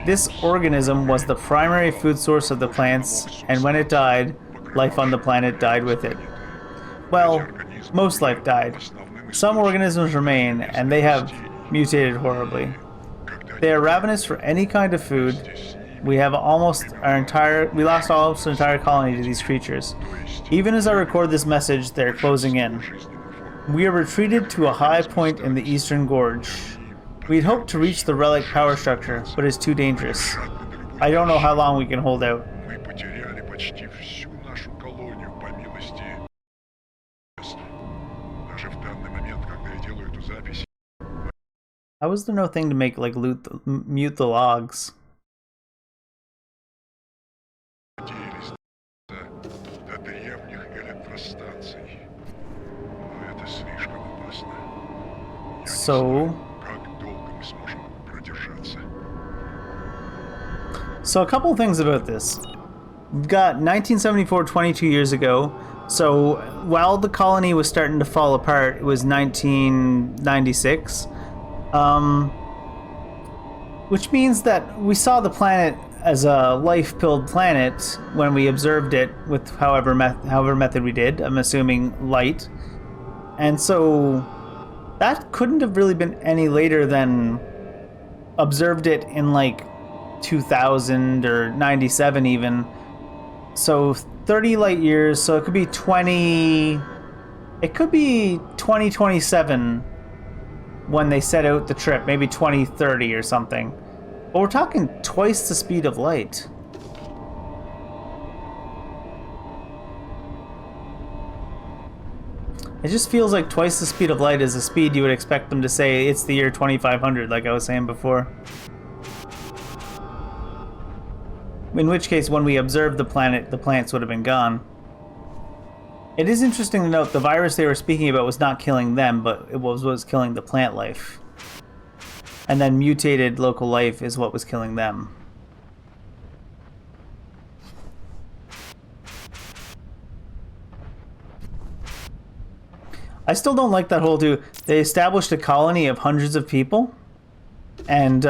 This organism was the primary food source of the plants, and when it died, life on the planet died with it. Well, most life died. Some organisms remain, and they have mutated horribly. They are ravenous for any kind of food. We lost almost our entire colony to these creatures. Even as I record this message, they're closing in. We are retreated to a high point in the eastern gorge. We'd hoped to reach the relic power structure, but it's too dangerous. I don't know how long we can hold out. Мы потеряли почти всю нашу колонию по милости. Даже в данный момент, когда я делаю эту запись, How was there no thing to make, like, mute the logs? надеялись до древних электростанций. Но это слишком опасно. Я не So, знаю, как долго мы сможем продержаться. so a couple things about this. We've got 1974, 22 years ago. So while the colony was starting to fall apart, it was 1996. Which means that we saw the planet as a life-filled planet when we observed it with however method we did. I'm assuming light. And so that couldn't have really been any later than observed it in like 2000 or 97 even. So 30 light years, so it could be 2027 when they set out the trip, maybe 2030 or something. But we're talking twice the speed of light. It just feels like twice the speed of light is the speed you would expect them to say it's the year 2500, like I was saying before. In which case, when we observed the planet, the plants would have been gone. It is interesting to note the virus they were speaking about was not killing them, but it was killing the plant life. And then mutated local life is what was killing them. I still don't like that whole they established a colony of hundreds of people, and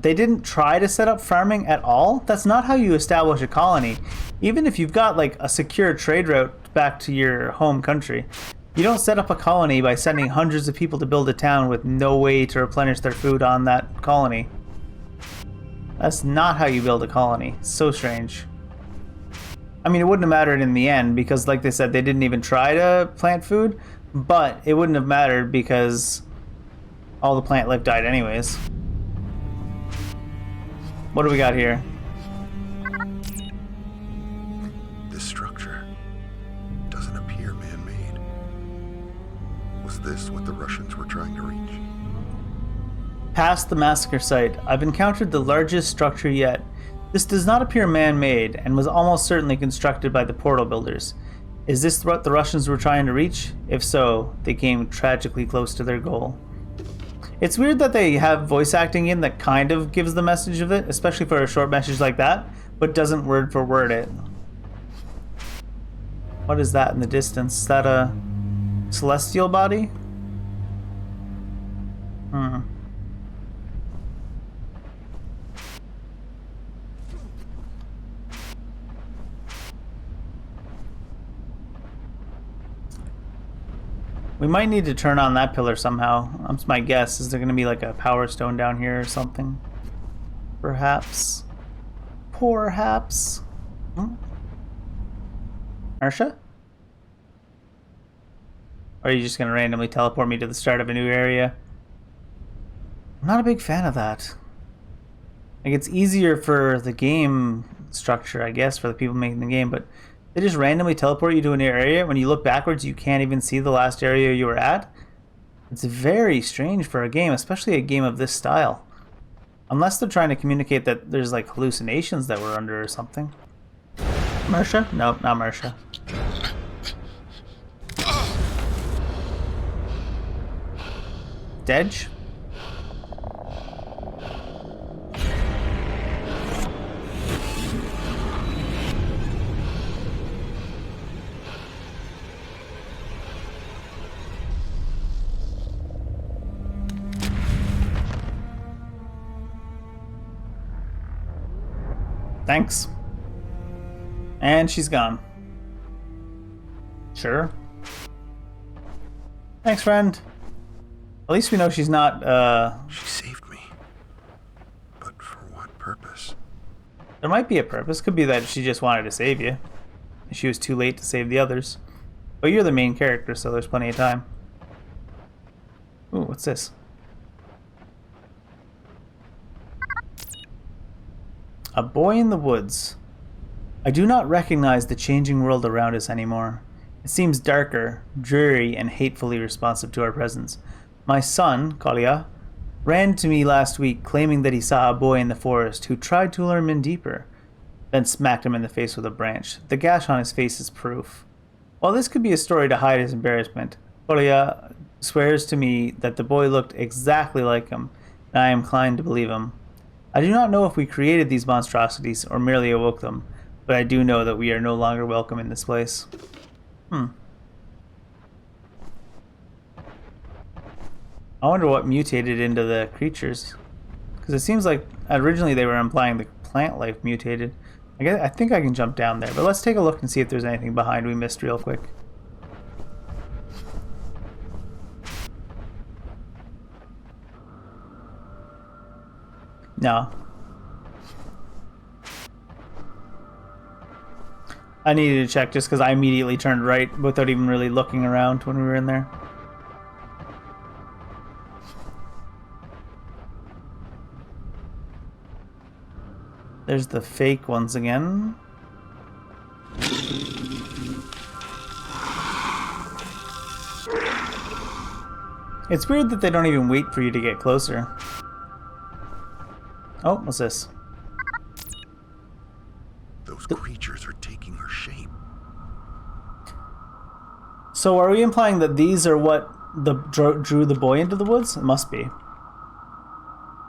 they didn't try to set up farming at all. That's not how you establish a colony. Even if you've got like a secure trade route back to your home country, you don't set up a colony by sending hundreds of people to build a town with no way to replenish their food on that colony. That's not how you build a colony. So strange. I mean, it wouldn't have mattered in the end because, like they said, they didn't even try to plant food, but it wouldn't have mattered because all the plant life died anyways. What do we got here? This structure doesn't appear man-made. Was this what the Russians were trying to reach? Past the massacre site, I've encountered the largest structure yet. This does not appear man-made and was almost certainly constructed by the portal builders. Is this what the Russians were trying to reach? If so, they came tragically close to their goal. It's weird that they have voice acting in that kind of gives the message of it, especially for a short message like that, but doesn't word for word it. What is that in the distance? Is that a celestial body? We might need to turn on that pillar somehow. That's my guess. Is there going to be like a power stone down here or something? Perhaps. Perhaps. Marsha? Or are you just going to randomly teleport me to the start of a new area? I'm not a big fan of that. Like, it's easier for the game structure, I guess, for the people making the game, but they just randomly teleport you to a new area. When you look backwards, you can't even see the last area you were at. It's very strange for a game, especially a game of this style. Unless they're trying to communicate that there's like hallucinations that we're under or something. Marsha? No, not Marsha. Dedge? Thanks. And she's gone. Sure. Thanks, friend. At least we know she's not, She saved me. But for what purpose? There might be a purpose. Could be that she just wanted to save you. She was too late to save the others. But you're the main character, so there's plenty of time. Ooh, what's this? A boy in the woods. I do not recognize the changing world around us anymore. It seems darker, dreary, and hatefully responsive to our presence. My son, Kolya, ran to me last week claiming that he saw a boy in the forest who tried to lure him in deeper, then smacked him in the face with a branch. The gash on his face is proof. While this could be a story to hide his embarrassment, Kolya swears to me that the boy looked exactly like him, and I am inclined to believe him. I do not know if we created these monstrosities or merely awoke them, but I do know that we are no longer welcome in this place. I wonder what mutated into the creatures. Because it seems like originally they were implying the plant life mutated. I think I can jump down there, but let's take a look and see if there's anything behind we missed real quick. No. I needed to check just because I immediately turned right without even really looking around when we were in there. There's the fake ones again. It's weird that they don't even wait for you to get closer. Oh, what's this? Those creatures are taking her shape. So are we implying that these are what drew the boy into the woods? It must be.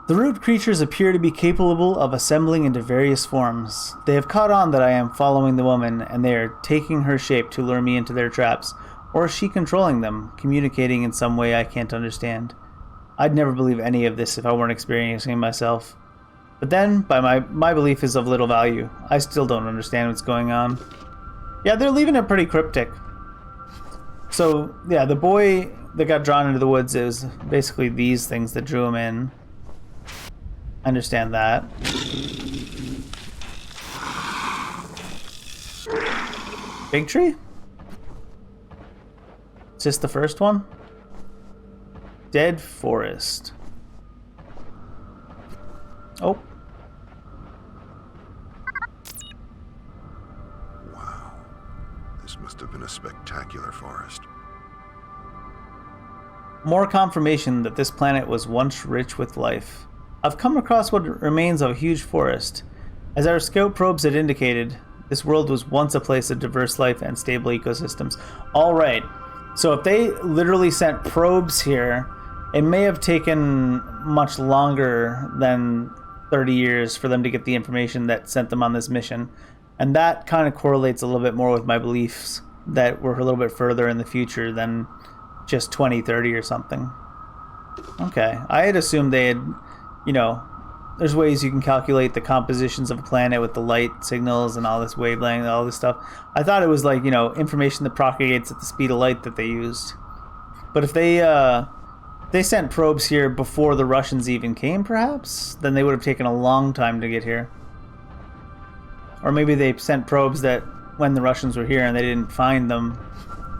The root creatures appear to be capable of assembling into various forms. They have caught on that I am following the woman, and they are taking her shape to lure me into their traps. Or is she controlling them, communicating in some way I can't understand? I'd never believe any of this if I weren't experiencing it myself. But then, by my belief is of little value. I still don't understand what's going on. Yeah, they're leaving it pretty cryptic. So, yeah, the boy that got drawn into the woods is basically these things that drew him in. I understand that. Big tree? Is this the first one? Dead forest. Oh. Wow. This must have been a spectacular forest. More confirmation that this planet was once rich with life. I've come across what remains of a huge forest. As our scout probes had indicated, this world was once a place of diverse life and stable ecosystems. Alright, so if they literally sent probes here, it may have taken much longer than 30 years for them to get the information that sent them on this mission. And that kind of correlates a little bit more with my beliefs that we're a little bit further in the future than just 2030 or something. Okay, I had assumed they had, you know, there's ways you can calculate the compositions of a planet with the light signals and all this wavelength and all this stuff. I thought it was like, you know, information that propagates at the speed of light that they used. But if they sent probes here before the Russians even came, perhaps, then they would have taken a long time to get here. Or maybe they sent probes that when the Russians were here and they didn't find them,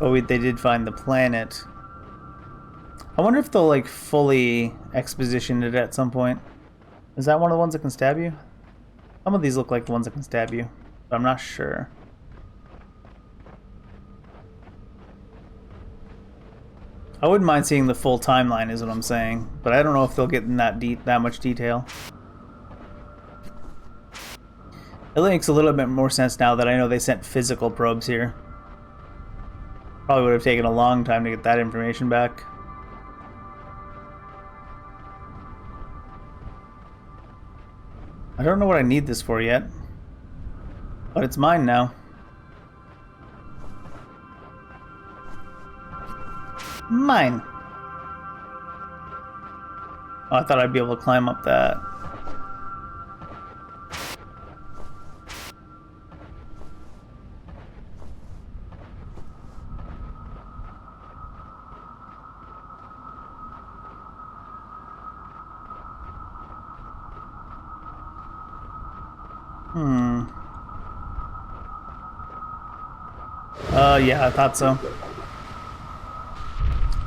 but they did find the planet. I wonder if they'll like fully exposition it at some point. Is that one of the ones that can stab you? Some of these look like the ones that can stab you, but I'm not sure. I wouldn't mind seeing the full timeline is what I'm saying, but I don't know if they'll get in that much detail. It makes a little bit more sense now that I know they sent physical probes here. Probably would have taken a long time to get that information back. I don't know what I need this for yet, but it's mine now. Mine. Oh, I thought I'd be able to climb up that. Yeah, I thought so.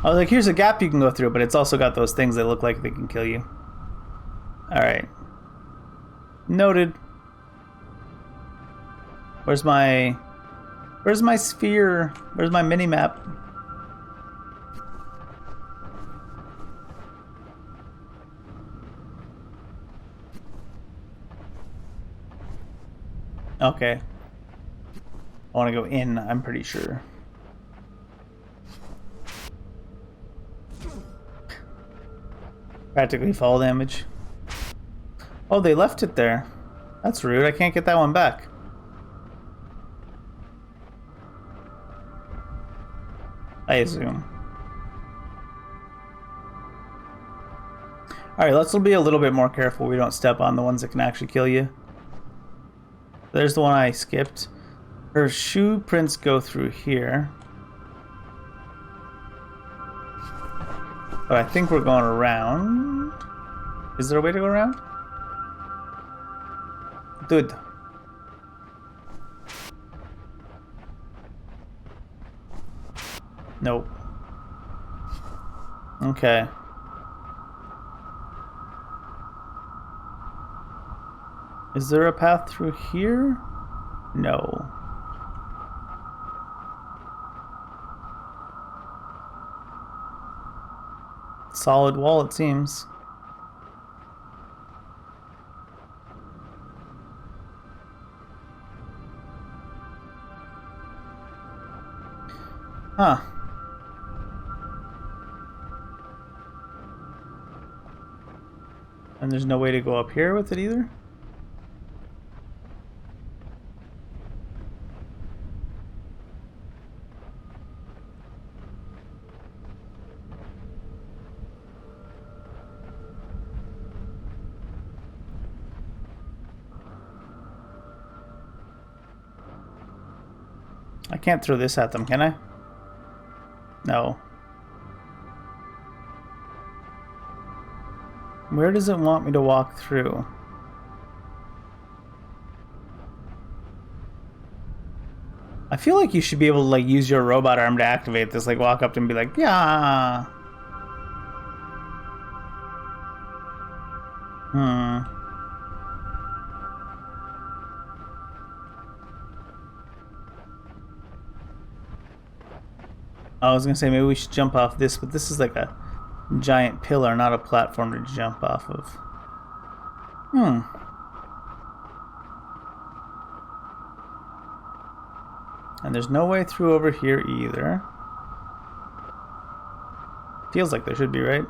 I was like, here's a gap you can go through, but it's also got those things that look like they can kill you. Alright. Noted. Where's my sphere? Where's my mini map? Okay. I want to go in, I'm pretty sure. Practically fall damage. Oh, they left it there. That's rude. I can't get that one back. I assume. Alright, let's be a little bit more careful we don't step on the ones that can actually kill you. There's the one I skipped. Her shoe prints go through here. But I think we're going around. Is there a way to go around? Dude. Nope. Okay. Is there a path through here? No. Solid wall, it seems. Huh. And there's no way to go up here with it either? I can't throw this at them, can I? No. Where does it want me to walk through? I feel like you should be able to like use your robot arm to activate this, like walk up and be like, yeah. I was gonna say maybe we should jump off this, but this is like a giant pillar, not a platform to jump off of. And there's no way through over here either. Feels like there should be, right?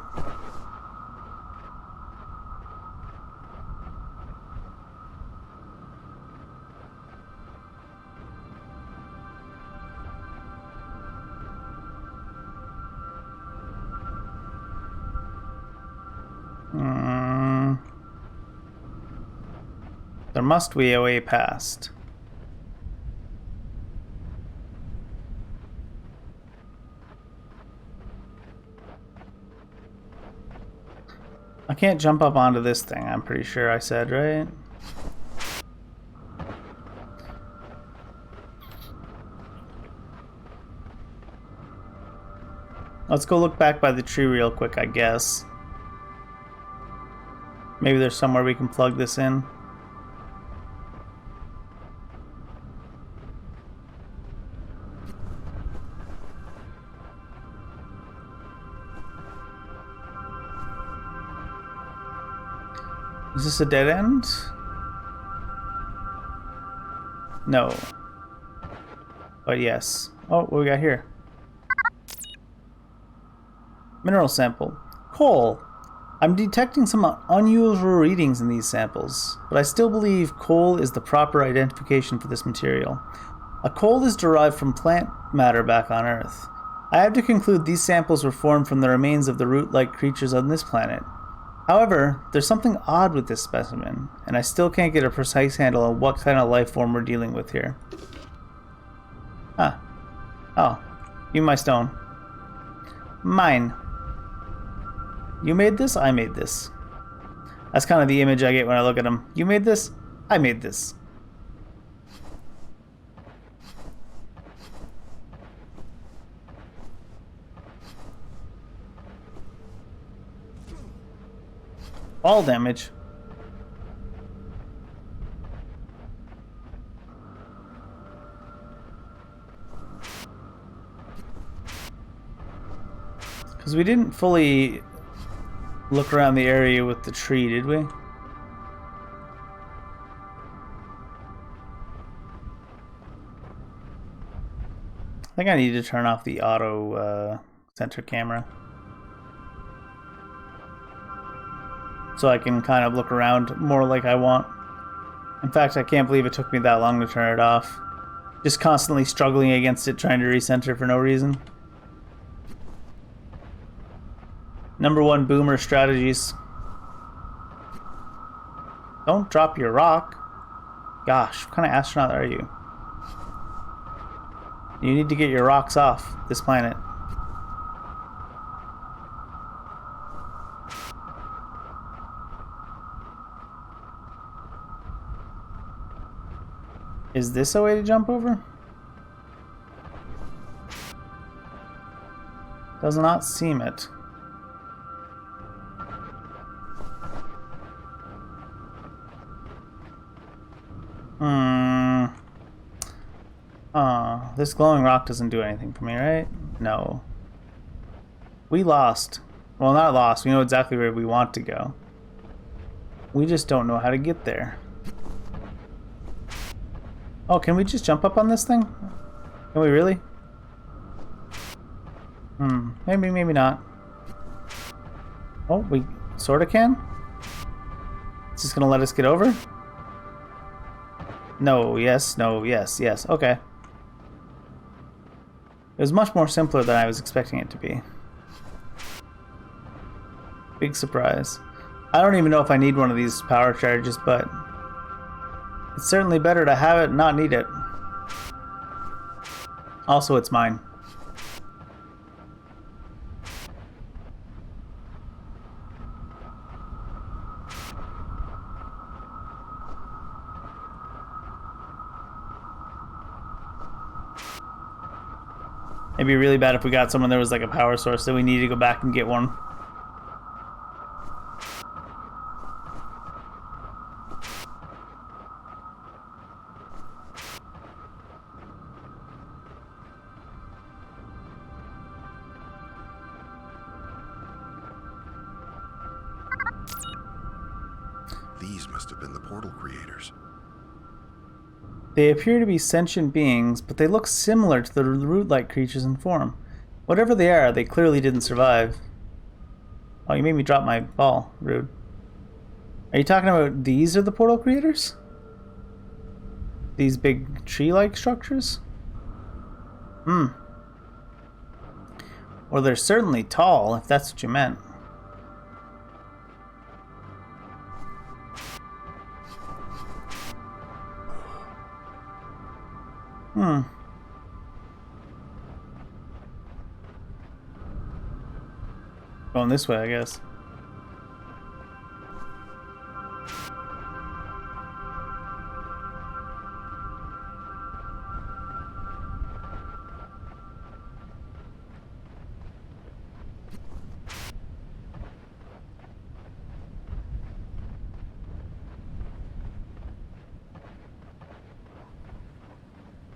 There must be a way past. I can't jump up onto this thing, I'm pretty sure I said, right? Let's go look back by the tree real quick, I guess. Maybe there's somewhere we can plug this in. Is this a dead end? No. But yes. Oh, what we got here? Mineral sample. Coal. I'm detecting some unusual readings in these samples, but I still believe coal is the proper identification for this material. A coal is derived from plant matter back on Earth. I have to conclude these samples were formed from the remains of the root-like creatures on this planet. However, there's something odd with this specimen, and I still can't get a precise handle on what kind of life form we're dealing with here. Huh. Oh. You my stone. Mine. You made this? I made this. That's kind of the image I get when I look at them. You made this? I made this. All damage. Because we didn't fully look around the area with the tree, did we? I think I need to turn off the auto center camera. So I can kind of look around more like I want. In fact, I can't believe it took me that long to turn it off. Just constantly struggling against it, trying to recenter for no reason. Number one boomer strategies. Don't drop your rock. Gosh, what kind of astronaut are you? You need to get your rocks off this planet. Is this a way to jump over? Does not seem it. This glowing rock doesn't do anything for me, right? No. We lost. Well, not lost. We know exactly where we want to go. We just don't know how to get there. Oh, can we just jump up on this thing? Can we really? Maybe, maybe not. Oh, we sorta can? It's just gonna let us get over? No, yes, no, yes, yes. Okay. It was much more simpler than I was expecting it to be. Big surprise. I don't even know if I need one of these power charges, but it's certainly better to have it and not need it. Also, it's mine. It'd be really bad if we got someone there was like a power source that we need to go back and get one. These must have been the portal creators. They appear to be sentient beings, but they look similar to the root-like creatures in form. Whatever they are, they clearly didn't survive. Oh, you made me drop my ball. Rude. Are you talking about these are the portal creators? These big tree-like structures? Well, they're certainly tall, if that's what you meant. Going this way, I guess.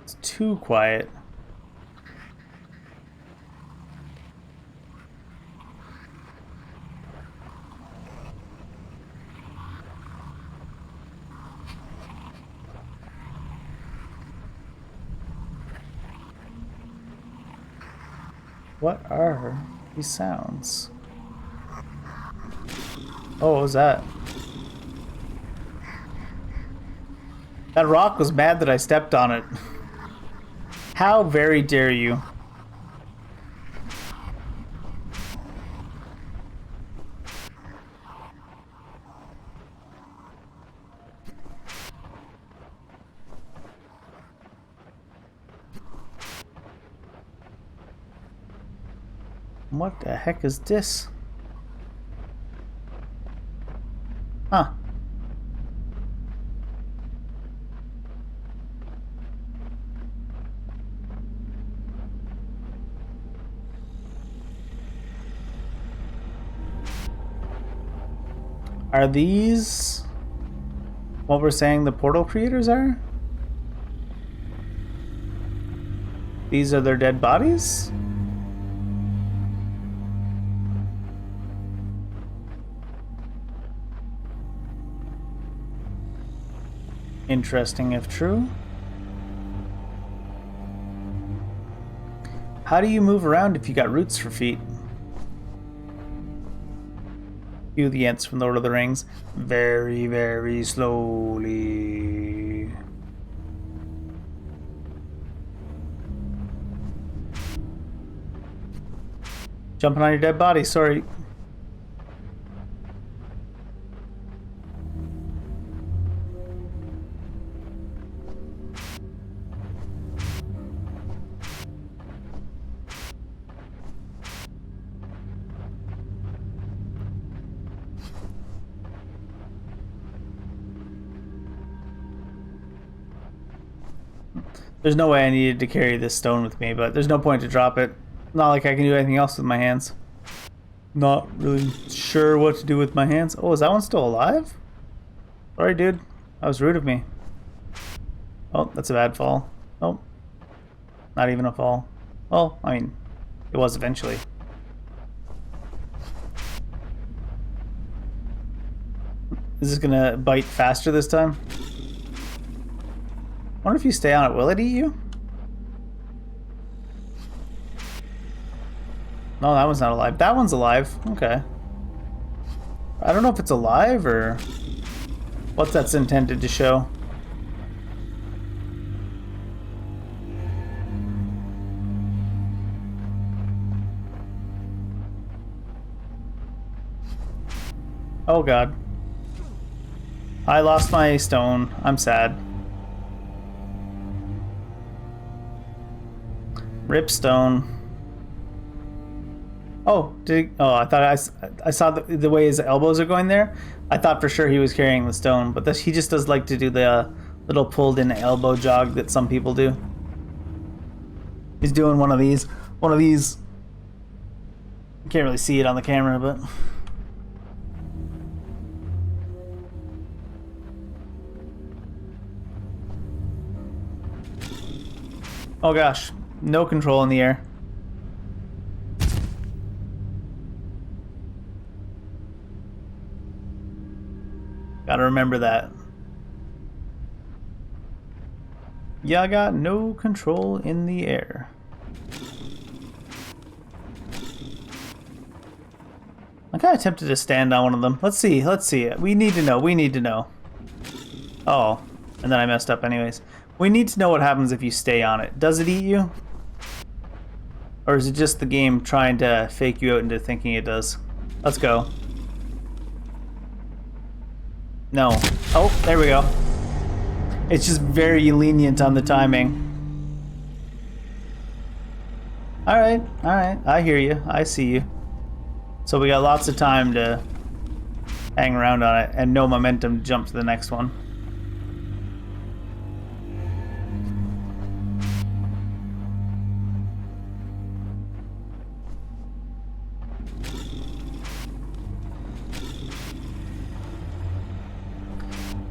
It's too quiet. What are these sounds? Oh, what was that? That rock was mad that I stepped on it. How very dare you? What the heck is this? Huh. Are these what we're saying the portal creators are? These are their dead bodies? Interesting if true. How do you move around if you got roots for feet? Cue the Ents from Lord of the Rings. Very, very slowly. Jumping on your dead body, sorry. There's no way I needed to carry this stone with me, but there's no point to drop it. Not like I can do anything else with my hands. Not really sure what to do with my hands. Oh, is that one still alive? Sorry, dude. That was rude of me. Oh, that's a bad fall. Oh. Not even a fall. Well, I mean, it was eventually. Is this gonna bite faster this time? I wonder if you stay on it, will it eat you? No, that one's not alive. That one's alive. Okay. I don't know if it's alive or what that's intended to show. Oh god. I lost my stone. I'm sad. Rip stone. Oh, I thought I saw the way his elbows are going there. I thought for sure he was carrying the stone, but he just does like to do the little pulled in elbow jog that some people do. He's doing one of these. You can't really see it on the camera, but oh gosh, no control in the air. Gotta remember that. Yeah, I got no control in the air. I'm kind of tempted to stand on one of them. Let's see. We need to know. Oh, and then I messed up anyways. We need to know what happens if you stay on it. Does it eat you? Or is it just the game trying to fake you out into thinking it does? Let's go. No. Oh, there we go. It's just very lenient on the timing. Alright. I hear you. I see you. So we got lots of time to hang around on it and no momentum to jump to the next one.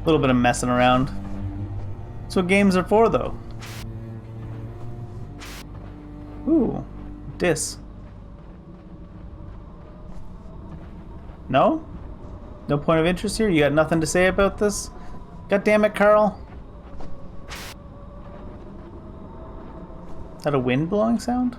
A little bit of messing around. That's what games are for, though. Ooh, dis. No? No point of interest here? You got nothing to say about this? God damn it, Carl. Is that a wind blowing sound?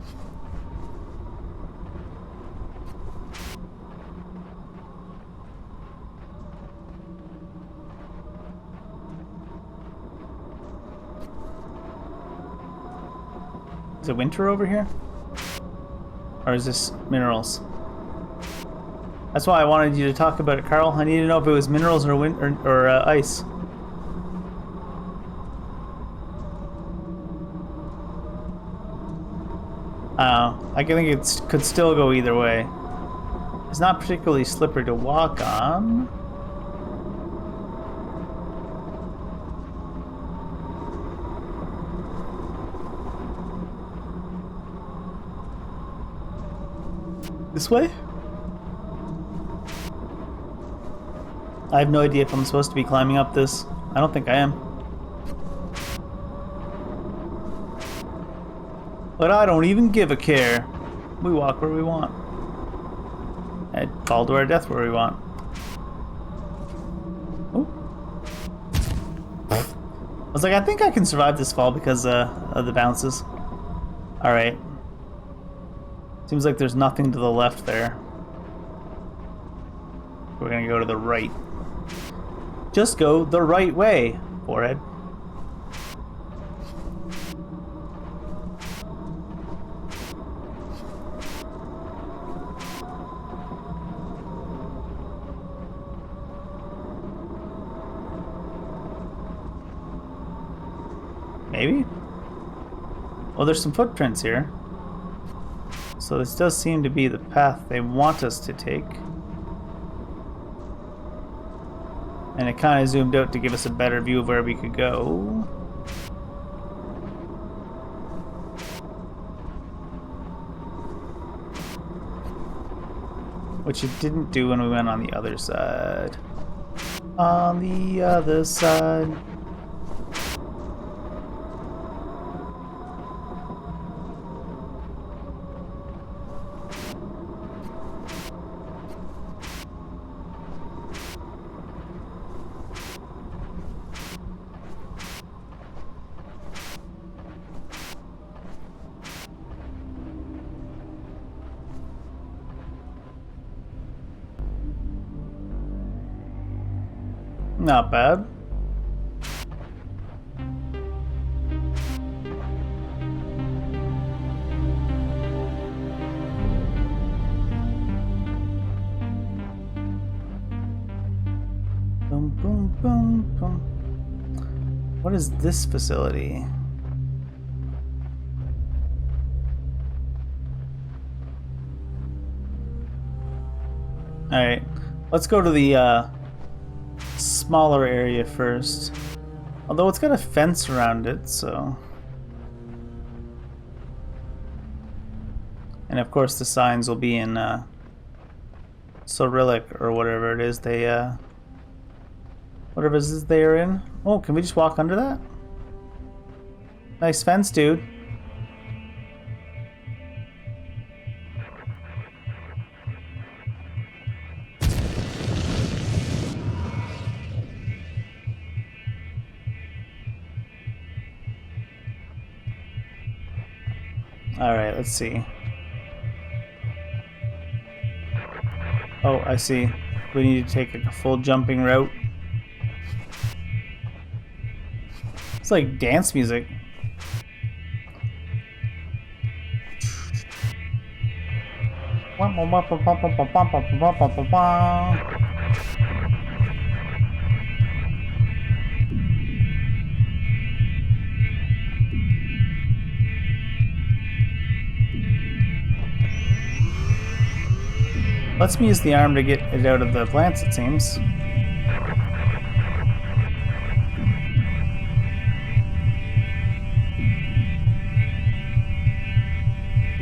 Is it winter over here? Or is this minerals? That's why I wanted you to talk about it, Carl. I need to know if it was minerals or ice. I think it could still go either way. It's not particularly slippery to walk on. This way? I have no idea if I'm supposed to be climbing up this. I don't think I am. But I don't even give a care. We walk where we want. And fall to our death where we want. Oh. I was like, I think I can survive this fall because of the bounces. Alright. Seems like there's nothing to the left there. We're gonna go to the right. Just go the right way, forehead. Maybe? Oh, there's some footprints here. So this does seem to be the path they want us to take. And it kind of zoomed out to give us a better view of where we could go. Which it didn't do when we went on the other side. On the other side. Not bad. Boom, boom, boom, boom. What is this facility? Alright, let's go to the smaller area first. Although it's got a fence around it, so... And of course the signs will be in Cyrillic or whatever it is they whatever it is they are in. Oh, can we just walk under that? Nice fence, dude. Alright, let's see. Oh, I see. We need to take a full jumping route. It's like dance music. Lets me use the arm to get it out of the plants, it seems.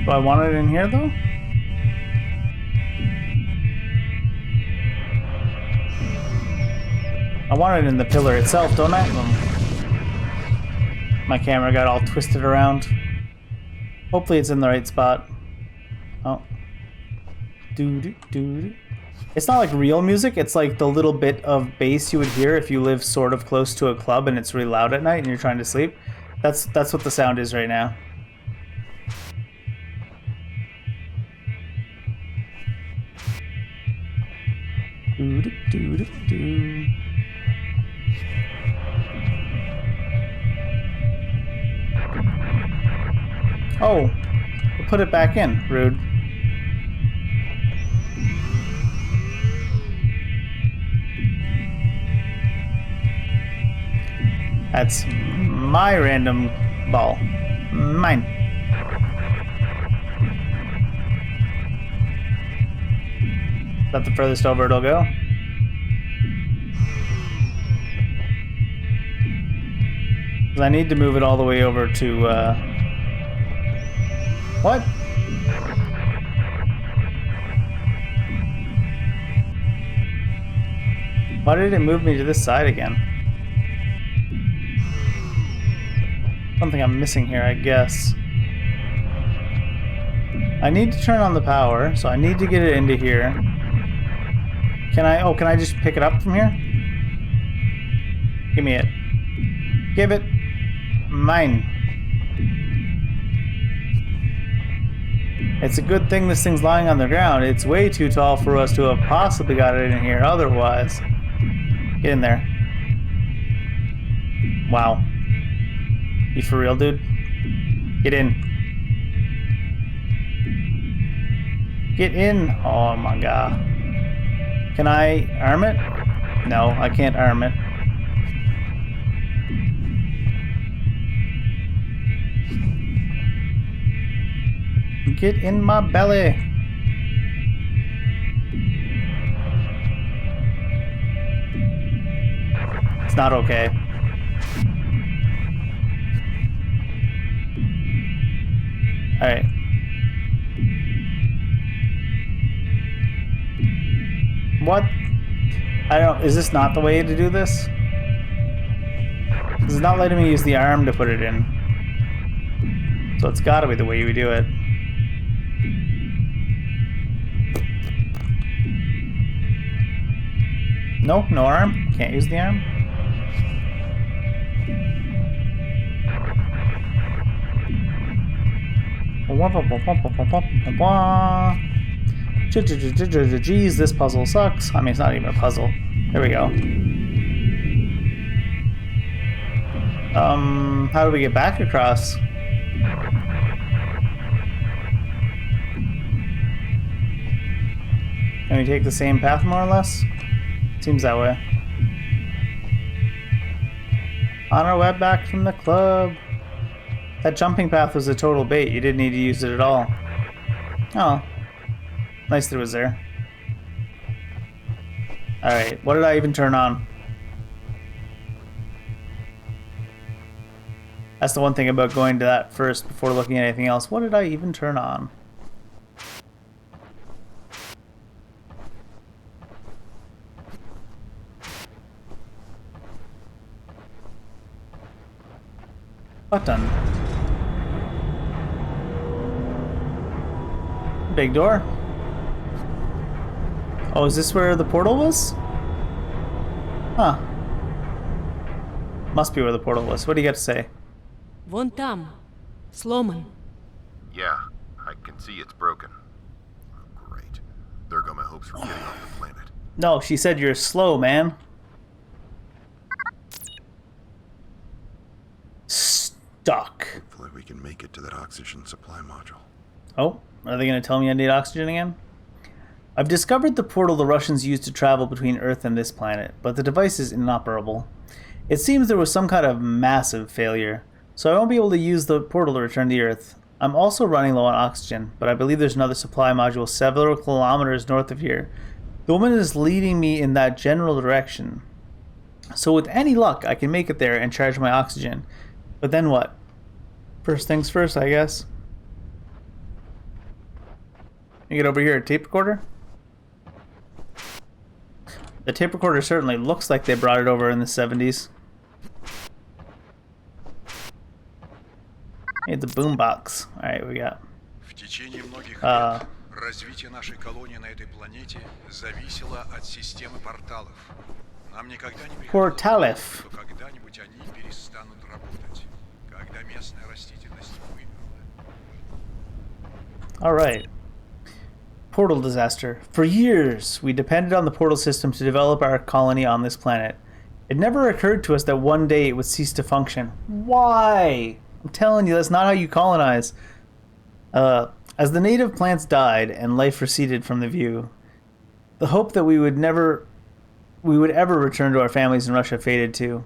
Do I want it in here, though? I want it in the pillar itself, don't I? My camera got all twisted around. Hopefully it's in the right spot. Oh. It's not like real music, it's like the little bit of bass you would hear if you live sort of close to a club and it's really loud at night and you're trying to sleep. That's what the sound is right now. Oh, we'll put it back in. Rude. That's my random ball. Mine. Is that the furthest over it'll go? Because I need to move it all the way over to, What? Why did it move me to this side again? Something I'm missing here, I guess. I need to turn on the power, so I need to get it into here. Can I just pick it up from here? Give me it. Give it. Mine. It's a good thing this thing's lying on the ground. It's way too tall for us to have possibly got it in here otherwise. Get in there. Wow. You for real, dude? Get in. Get in. Oh my god. Can I arm it? No, I can't arm it. Get in my belly. It's not okay. Alright. What? I don't... Is this not the way to do this? This is not letting me use the arm to put it in. So it's gotta be the way we do it. No, no arm. Can't use the arm. Jeez, this puzzle sucks. I mean, it's not even a puzzle. There we go. How do we get back across? Can we take the same path more or less? Seems that way. On our way back from the club. That jumping path was a total bait. You didn't need to use it at all. Oh. Nice that it was there. Alright, what did I even turn on? That's the one thing about going to that first before looking at anything else. What did I even turn on? Button. Big door. Oh, is this where the portal was? Huh. Must be where the portal was. What do you got to say? Вон там. Сломан. Yeah, I can see it's broken. Oh, great. There go my hopes for getting off the planet. No, she said you're slow, man. Stuck. Hopefully we can make it to that oxygen supply module. Oh, are they going to tell me I need oxygen again? I've discovered the portal the Russians used to travel between Earth and this planet, but the device is inoperable. It seems there was some kind of massive failure, so I won't be able to use the portal to return to Earth. I'm also running low on oxygen, but I believe there's another supply module several kilometers north of here. The woman is leading me in that general direction. So with any luck, I can make it there and charge my oxygen. But then what? First things first, I guess. You get over here, tape recorder? The tape recorder certainly looks like they brought it over in the 70s. It's a boombox. Alright, we got. В течение многих лет развитие нашей колонии на этой планете зависело от системы порталов. Нам никогда не приходилось думать, что когда-нибудь они перестанут работать, когда местная растительность вымерла. Alright. Portal disaster. For years, we depended on the portal system to develop our colony on this planet. It never occurred to us that one day it would cease to function. Why? I'm telling you, that's not how you colonize. As the native plants died and life receded from the view, the hope that we would ever return to our families in Russia faded too.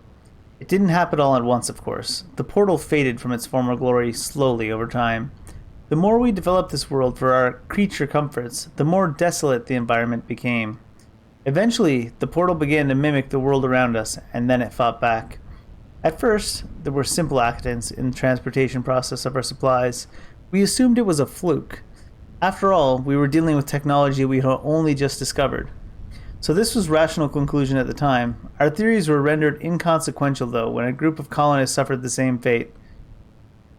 It didn't happen all at once, of course. The portal faded from its former glory slowly over time. The more we developed this world for our creature comforts, the more desolate the environment became. Eventually, the portal began to mimic the world around us, and then it fought back. At first, there were simple accidents in the transportation process of our supplies. We assumed it was a fluke. After all, we were dealing with technology we had only just discovered. So this was rational conclusion at the time. Our theories were rendered inconsequential, though, when a group of colonists suffered the same fate.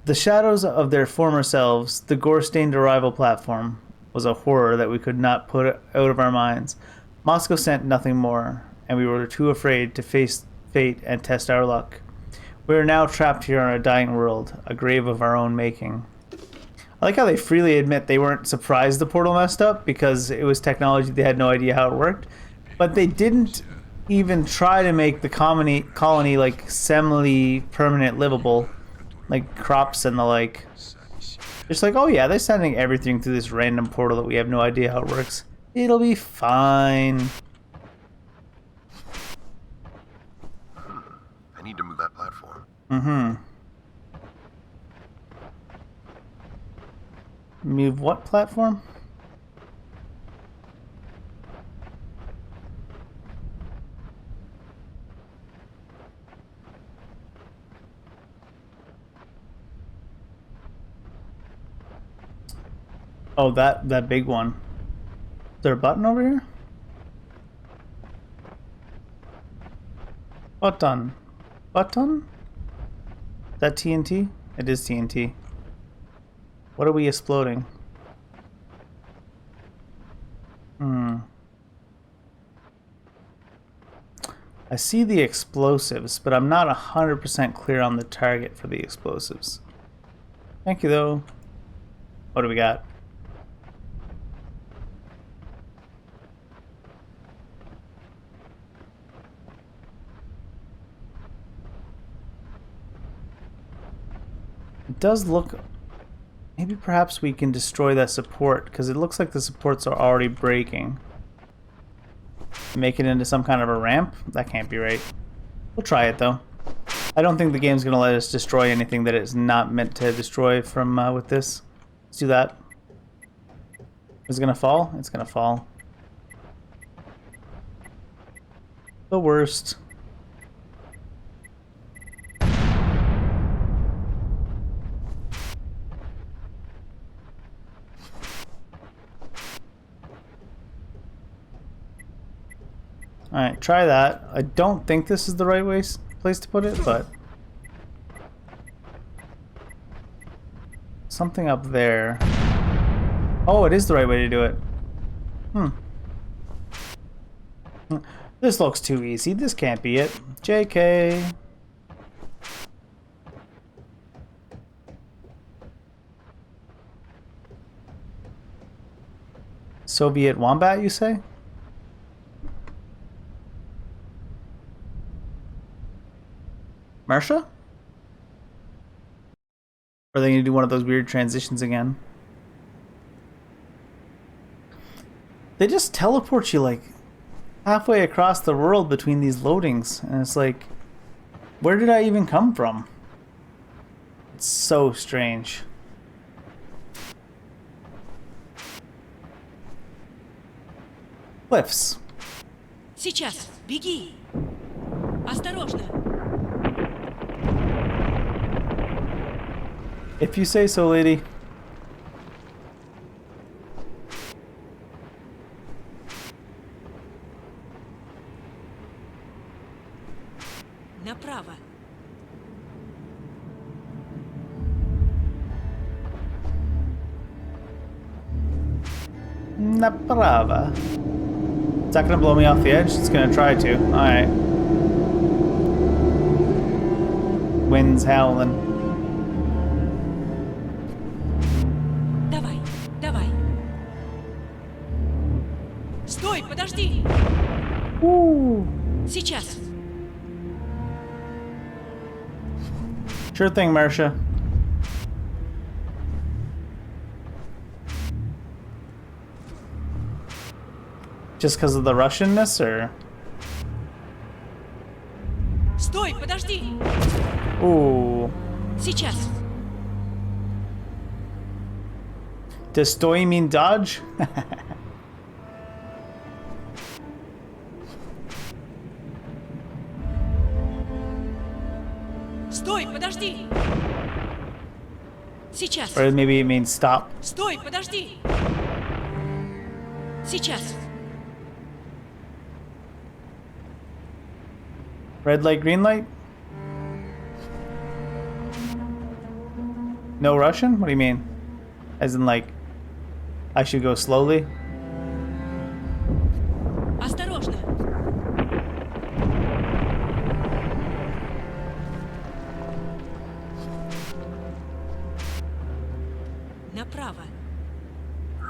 The shadows of their former selves, the gore-stained arrival platform, was a horror that we could not put out of our minds. Moscow sent nothing more, and we were too afraid to face fate and test our luck. We are now trapped here on a dying world, a grave of our own making. I like how they freely admit they weren't surprised the portal messed up because it was technology they had no idea how it worked. But they didn't even try to make the colony like semi-permanent livable, like crops and the like. Just like, oh yeah, they're sending everything through this random portal that we have no idea how it works. It'll be fine. I need to move that platform. Mm-hmm. Move what platform? Oh, that big one. Is there a button over here? Button. Button? Is that TNT? It is TNT. What are we exploding? I see the explosives, but I'm not 100% clear on the target for the explosives. Thank you, though. What do we got? It does look... Maybe perhaps we can destroy that support, because it looks like the supports are already breaking. Make it into some kind of a ramp? That can't be right. We'll try it, though. I don't think the game's going to let us destroy anything that it's not meant to destroy from with this. Let's do that. Is it going to fall? It's going to fall. The worst. Alright, try that. I don't think this is the right place to put it, but... Something up there. Oh, it is the right way to do it. This looks too easy. This can't be it. JK. Soviet Wombat, you say? Marsha? Or are they going to do one of those weird transitions again? They just teleport you like halfway across the world between these loadings. And it's like, where did I even come from? It's so strange. Cliffs. Сейчас, беги! Осторожно! If you say so, lady. Направо. Направо. Is that gonna blow me off the edge? It's gonna try to. Alright. Wind's howling. Давай, давай. Стой, подожди! Сейчас. Sure thing, Marsha. Just because of the Russianness, or? Стой, подожди! Ooh. Сейчас. Does stoy mean dodge? Стой, подожди! Сейчас. Or maybe it means stop. Стой, подожди! Сейчас. Red light, green light? No Russian? What do you mean? As in, like, I should go slowly? Осторожно!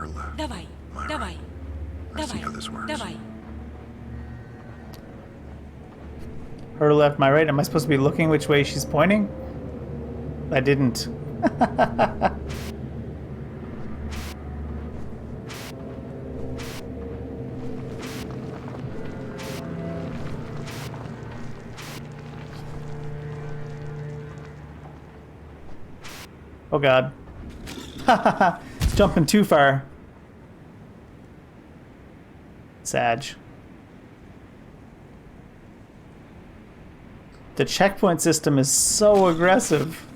her left. Давай, My давай, I see давай, how this works. давай. Her left, my right. Am I supposed to be looking which way she's pointing? I didn't. Oh god. It's jumping too far. Sag. The checkpoint system is so aggressive.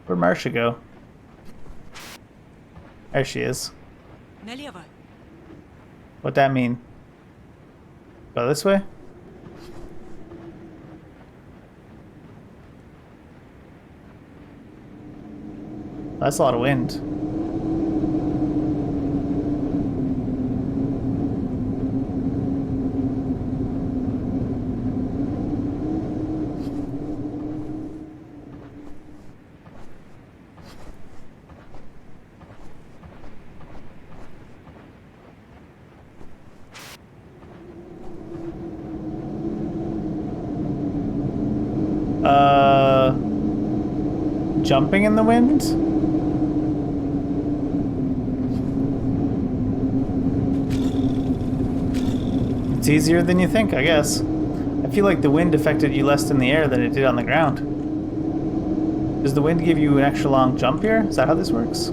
Where'd Marcia go? There she is. Налево. What'd that mean? Go this way? That's a lot of wind. Jumping in the wind? It's easier than you think, I guess. I feel like the wind affected you less in the air than it did on the ground. Does the wind give you an extra long jump here? Is that how this works?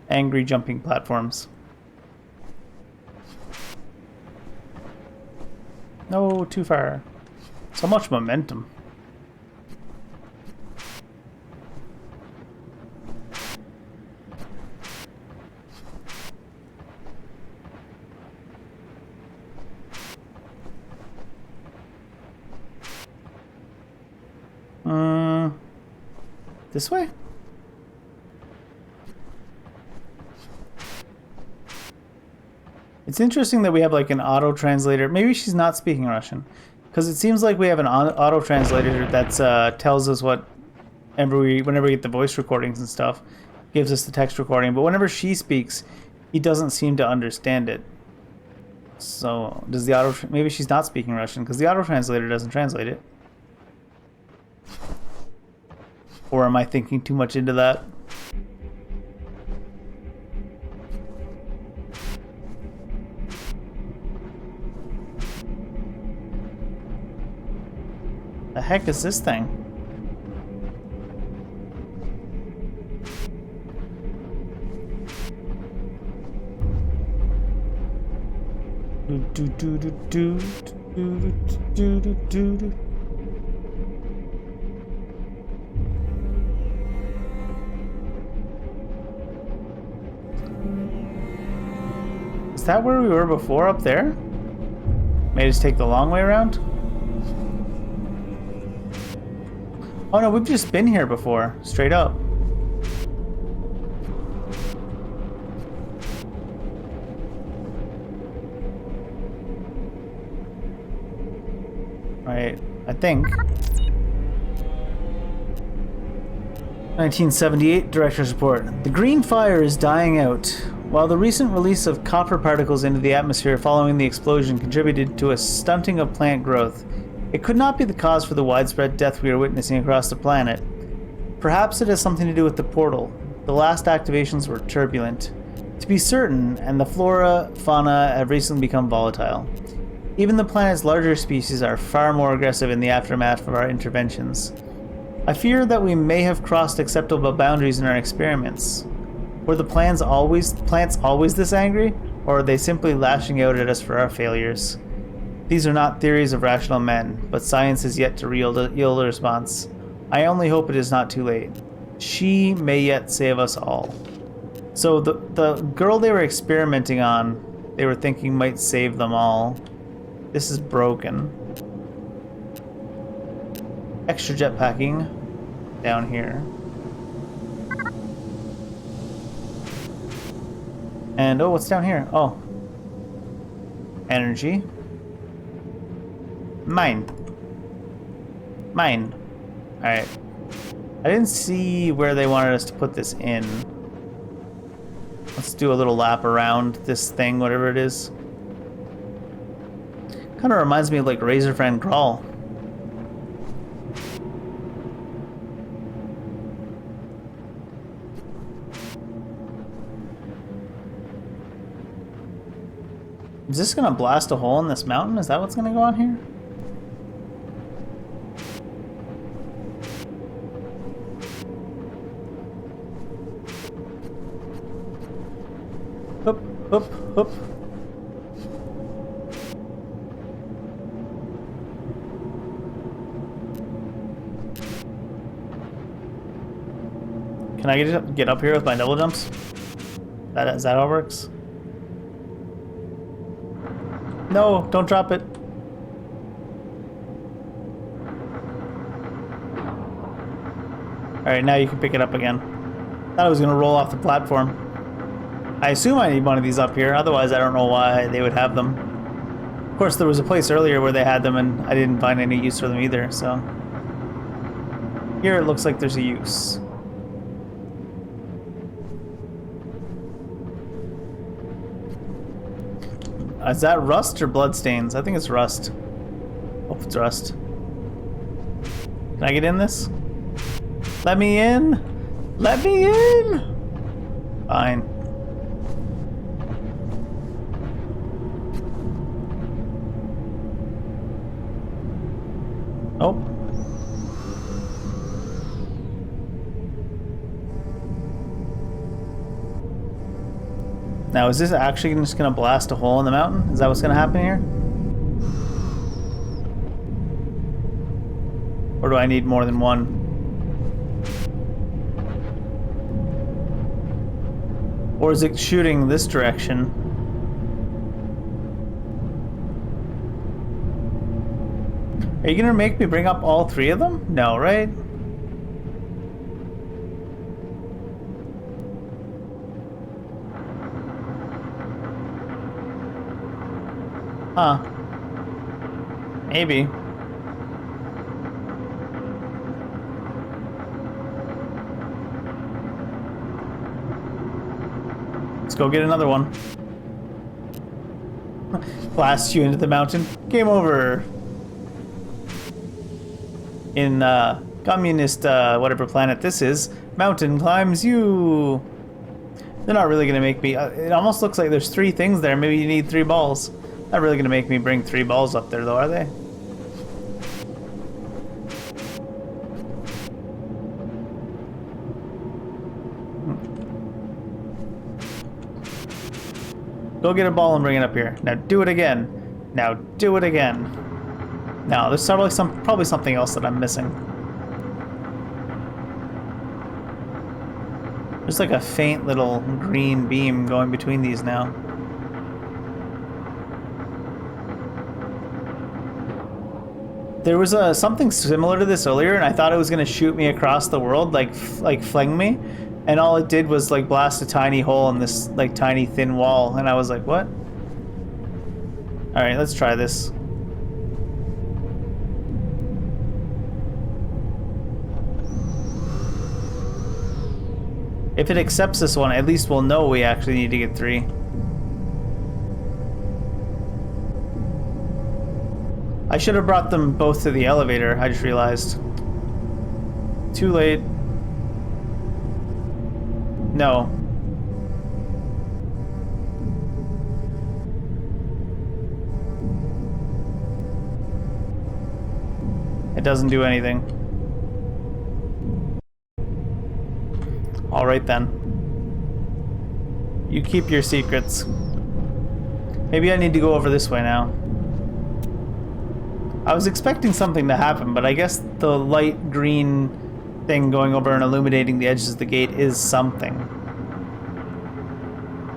Angry jumping platforms. No, too far. So much momentum. This way? It's interesting that we have like an auto translator. Maybe she's not speaking Russian, because it seems like we have an auto translator that's tells us what whenever we get the voice recordings and stuff, gives us the text recording. But whenever she speaks, he doesn't seem to understand it. So does the maybe she's not speaking Russian because the auto translator doesn't translate it. Or am I thinking too much into that? The heck is this thing? Is that where we were before, up there? Made us take the long way around? Oh no, we've just been here before, straight up. Right, I think. 1978 Director's Report. The green fire is dying out. While the recent release of copper particles into the atmosphere following the explosion contributed to a stunting of plant growth, it could not be the cause for the widespread death we are witnessing across the planet. Perhaps it has something to do with the portal. The last activations were turbulent. To be certain, and the flora, fauna have recently become volatile. Even the planet's larger species are far more aggressive in the aftermath of our interventions. I fear that we may have crossed acceptable boundaries in our experiments. Were the plants always this angry, or are they simply lashing out at us for our failures? These are not theories of rational men, but science has yet to yield a response. I only hope it is not too late. She may yet save us all. So the girl they were experimenting on, they were thinking might save them all. This is broken. Extra jetpacking down here. And oh, what's down here? Oh. Energy. Mine. Mine. Alright. I didn't see where they wanted us to put this in. Let's do a little lap around this thing, whatever it is. Kind of reminds me of like Razor Friend Crawl. Is this gonna blast a hole in this mountain? Is that what's gonna go on here? Hoop, hoop, hoop. Can I get up here with my double jumps? Is that how it works? No, don't drop it. Alright, now you can pick it up again. Thought it was gonna roll off the platform. I assume I need one of these up here, otherwise I don't know why they would have them. Of course, there was a place earlier where they had them and I didn't find any use for them either, so... Here it looks like there's a use. Is that rust or bloodstains? I think it's rust. Hope it's rust. Can I get in this? Let me in! Let me in! Fine. Oh. Now, is this actually just gonna blast a hole in the mountain? Is that what's gonna happen here? Or do I need more than one? Or is it shooting this direction? Are you gonna make me bring up all three of them? No, right? Huh. Maybe. Let's go get another one. Blast you into the mountain. Game over. In communist whatever planet this is, mountain climbs you. They're not really gonna make me. It almost looks like there's three things there. Maybe you need 3 balls. Not really gonna make me bring 3 balls up there, though, are they? Go get a ball and bring it up here. Now do it again. Now do it again. Now there's probably something else that I'm missing. There's like a faint little green beam going between these now. There was something similar to this earlier, and I thought it was gonna shoot me across the world, like fling me, and all it did was like blast a tiny hole in this like tiny thin wall, and I was like, what? All right, let's try this. If it accepts this one, at least we'll know we actually need to get 3. I should have brought them both to the elevator, I just realized. Too late. No. It doesn't do anything. Alright then. You keep your secrets. Maybe I need to go over this way now. I was expecting something to happen, but I guess the light green thing going over and illuminating the edges of the gate is something.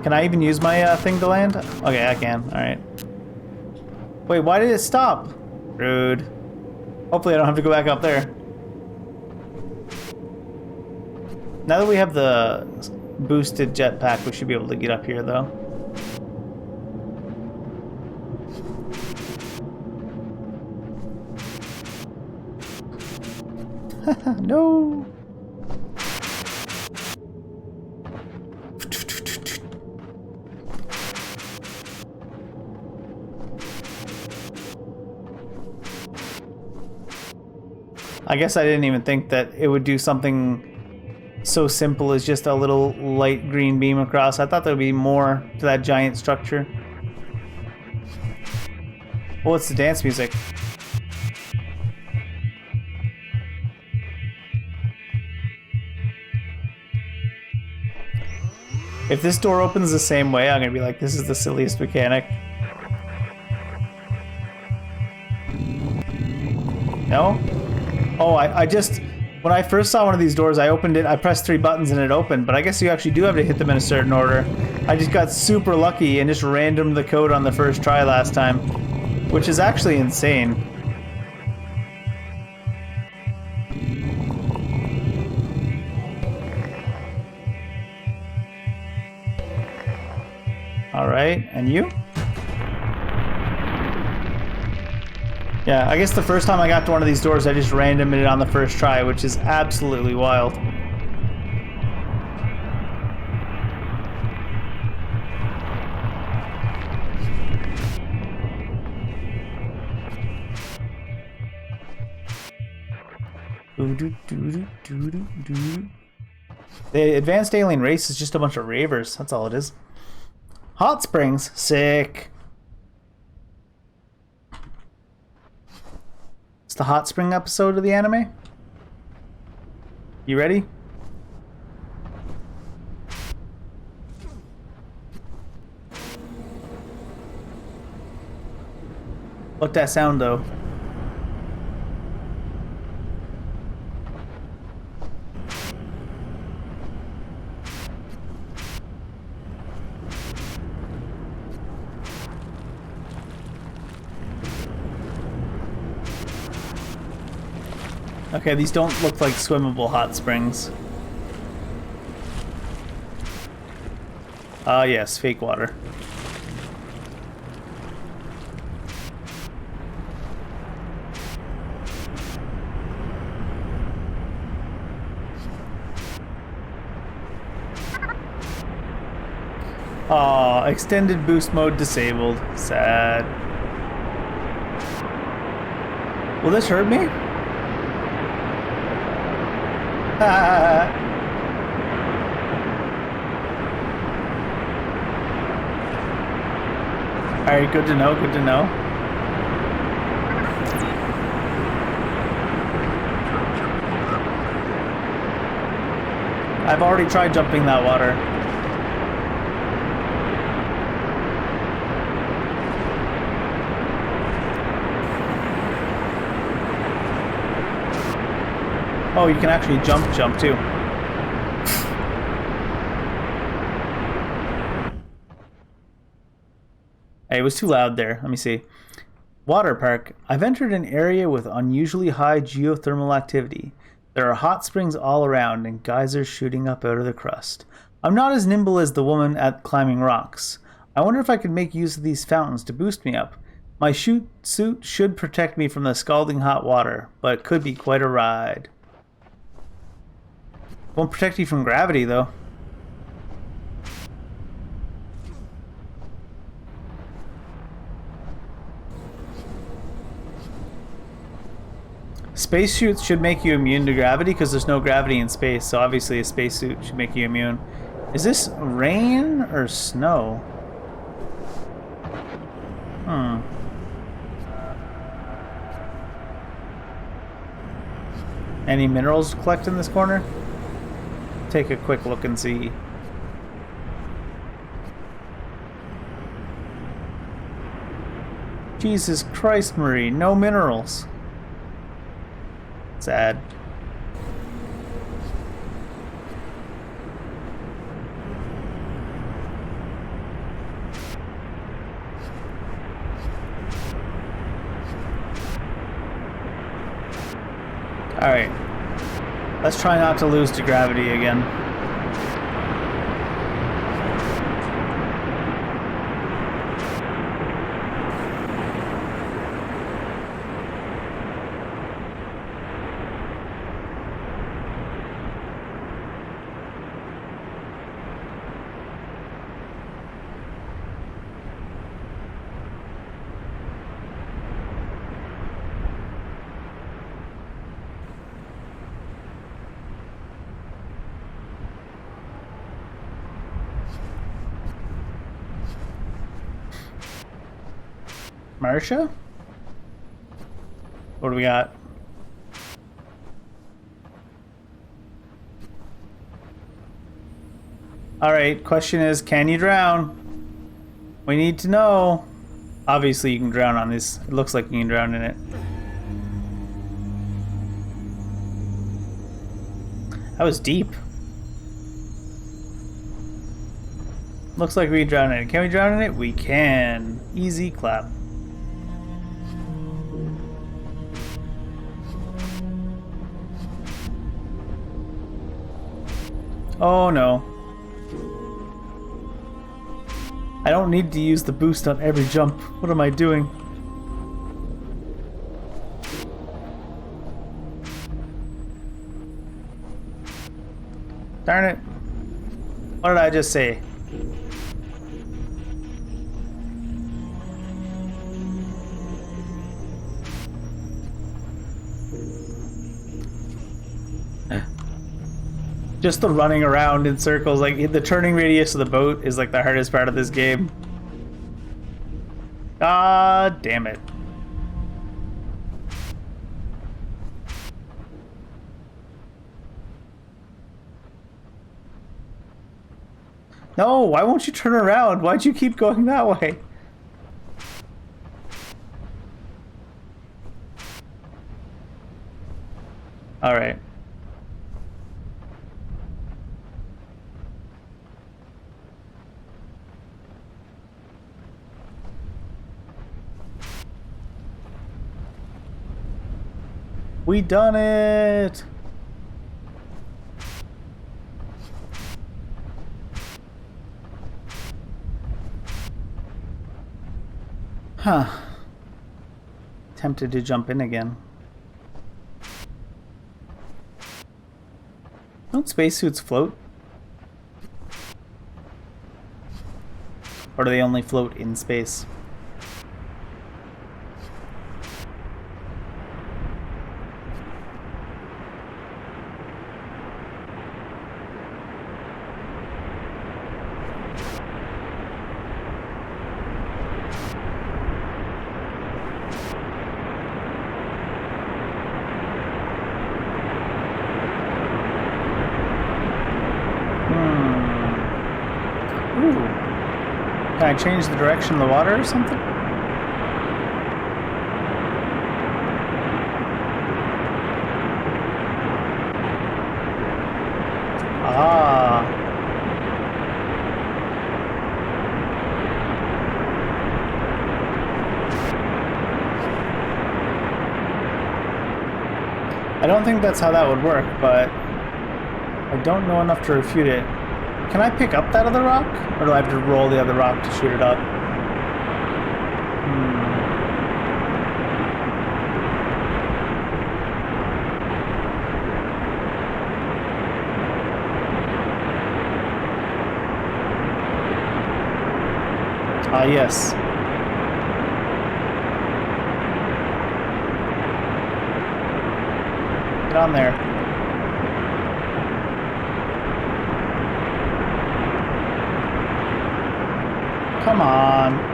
Can I even use my thing to land? Okay, I can. Alright. Wait, why did it stop? Rude. Hopefully I don't have to go back up there. Now that we have the boosted jetpack, we should be able to get up here, though. No! I guess I didn't even think that it would do something so simple as just a little light green beam across. I thought there would be more to that giant structure. Oh, it's the dance music. If this door opens the same way, I'm gonna be like, this is the silliest mechanic. No? Oh, I just... When I first saw one of these doors, I opened it, I pressed 3 buttons and it opened, but I guess you actually do have to hit them in a certain order. I just got super lucky and just randomed the code on the first try last time, which is actually insane. Alright, and you? Yeah, I guess the first time I got to one of these doors, I just randomed it on the first try, which is absolutely wild. The advanced alien race is just a bunch of ravers. That's all it is. Hot springs, sick. It's the hot spring episode of the anime. You ready? What that sound though? Okay, these don't look like swimmable hot springs. Ah, yes, fake water. Aw, extended boost mode disabled. Sad. Will this hurt me? Alright, good to know, good to know. I've already tried jumping that water. Oh, you can actually jump too. Hey, it was too loud there. Let me see. Water park. I've entered an area with unusually high geothermal activity. There are hot springs all around and geysers shooting up out of the crust. I'm not as nimble as the woman at climbing rocks. I wonder if I could make use of these fountains to boost me up. My suit should protect me from the scalding hot water, but it could be quite a ride. Won't protect you from gravity, though. Spacesuits should make you immune to gravity because there's no gravity in space, so obviously a spacesuit should make you immune. Is this rain or snow? Any minerals to collect in this corner? Take a quick look and see. Jesus Christ, Marie, no minerals. Sad. Alright. Let's try not to lose to gravity again. Marsha? What do we got? Alright, question is, can you drown? We need to know. Obviously you can drown on this. It looks like you can drown in it. That was deep. Looks like we drown in it. Can we drown in it? We can. Easy clap. Oh no. I don't need to use the boost on every jump. What am I doing? Darn it. What did I just say? Just the running around in circles, like the turning radius of the boat is like the hardest part of this game. God damn it. No, why won't you turn around? Why'd you keep going that way? All right. We done it! Huh. Tempted to jump in again. Don't spacesuits float? Or do they only float in space? Can I change the direction of the water or something? Ah. I don't think that's how that would work, but I don't know enough to refute it. Can I pick up that other rock? Or do I have to roll the other rock to shoot it up? Ah, yes. Get on there. Come on.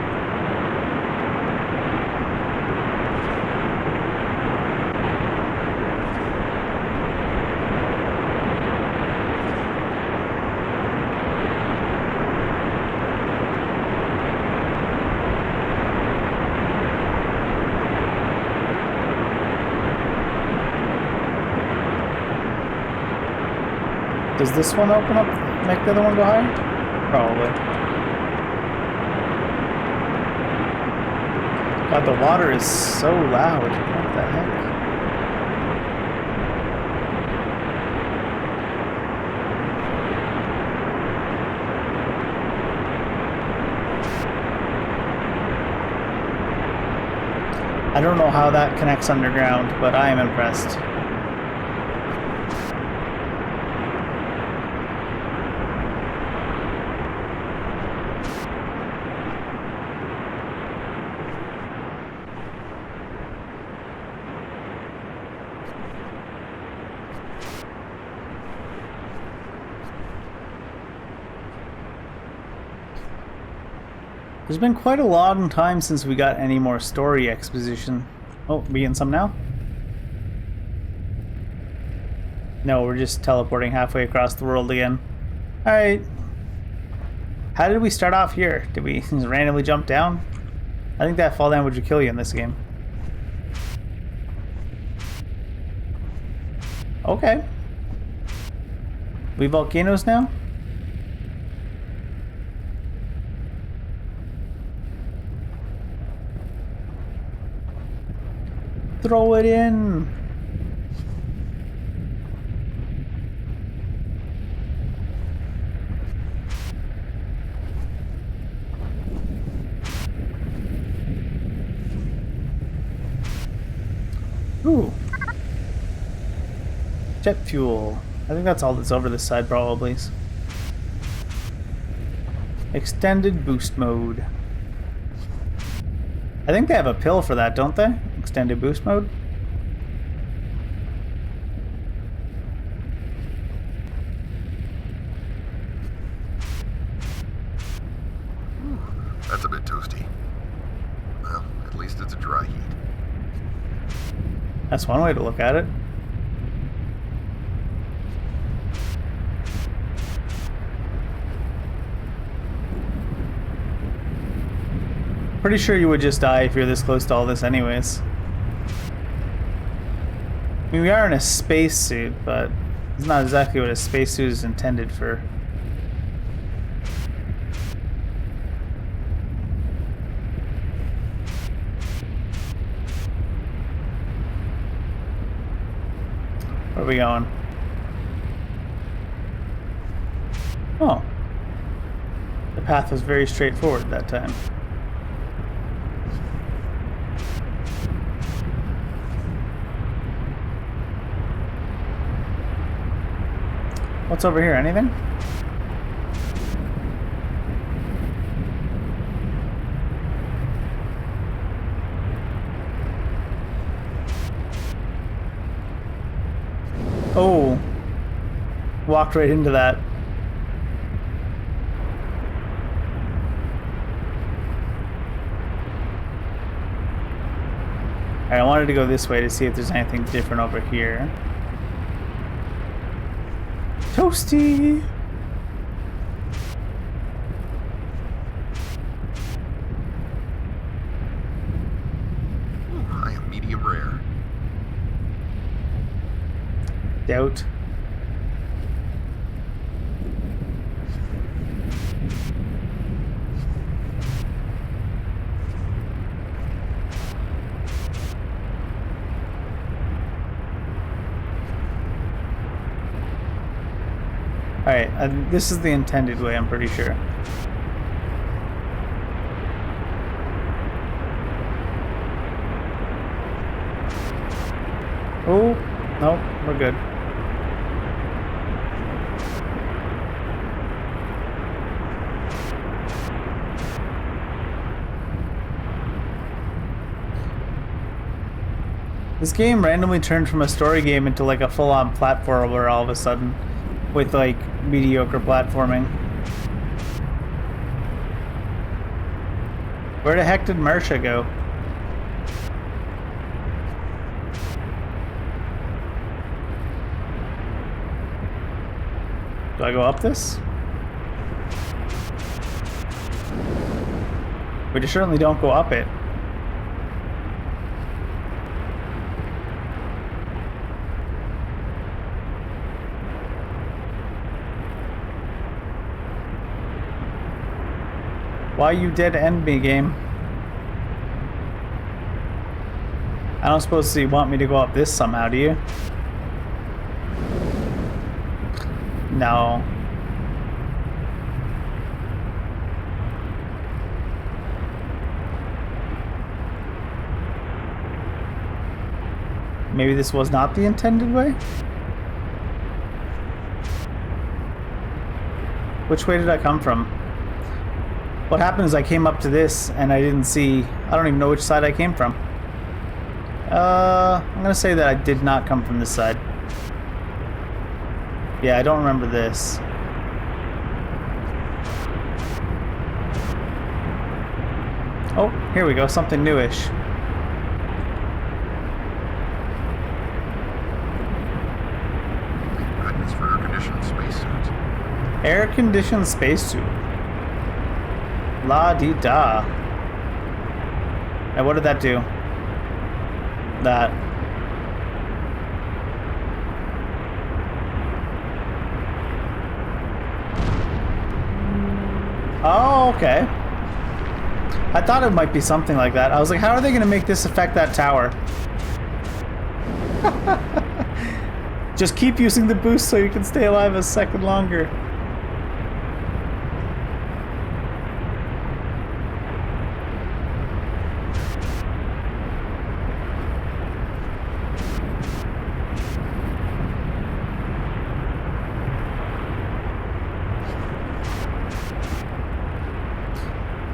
Does this one open up, make the other one go higher? Probably. God, the water is so loud. What the heck? I don't know how that connects underground, but I am impressed. There's been quite a long time since we got any more story exposition. Oh, we getting some now? No, we're just teleporting halfway across the world again. Alright. How did we start off here? Did we just randomly jump down? I think that fall damage would kill you in this game. Okay. We volcanoes now? Throw it in! Ooh. Jet fuel. I think that's all that's over this side probably. Extended boost mode. I think they have a pill for that, don't they? Extended boost mode? That's a bit toasty. Well, at least it's a dry heat. That's one way to look at it. Pretty sure you would just die if you're this close to all this anyways. I mean, we are in a spacesuit, but it's not exactly what a spacesuit is intended for. Where are we going? Oh. The path was very straightforward that time. What's over here? Anything? Oh. Walked right into that. Alright, I wanted to go this way to see if there's anything different over here. Toasty! I am medium rare. Doubt. Alright, this is the intended way, I'm pretty sure. Oh, no, we're good. This game randomly turned from a story game into like a full-on platformer all of a sudden, with like mediocre platforming. Where the heck did Marsha go? Do I go up this? We certainly don't go up it. Why you dead end me, game? I don't suppose you want me to go up this somehow, do you? No. Maybe this was not the intended way? Which way did I come from? What happened is I came up to this and I didn't see... I don't even know which side I came from. I'm gonna say that I did not come from this side. Yeah, I don't remember this. Oh, here we go. Something newish. Thank goodness for air-conditioned spacesuits. Air-conditioned spacesuit. La-di-da. And what did that do? That. Oh, okay. I thought it might be something like that. I was like, how are they going to make this affect that tower? Just keep using the boost so you can stay alive a second longer.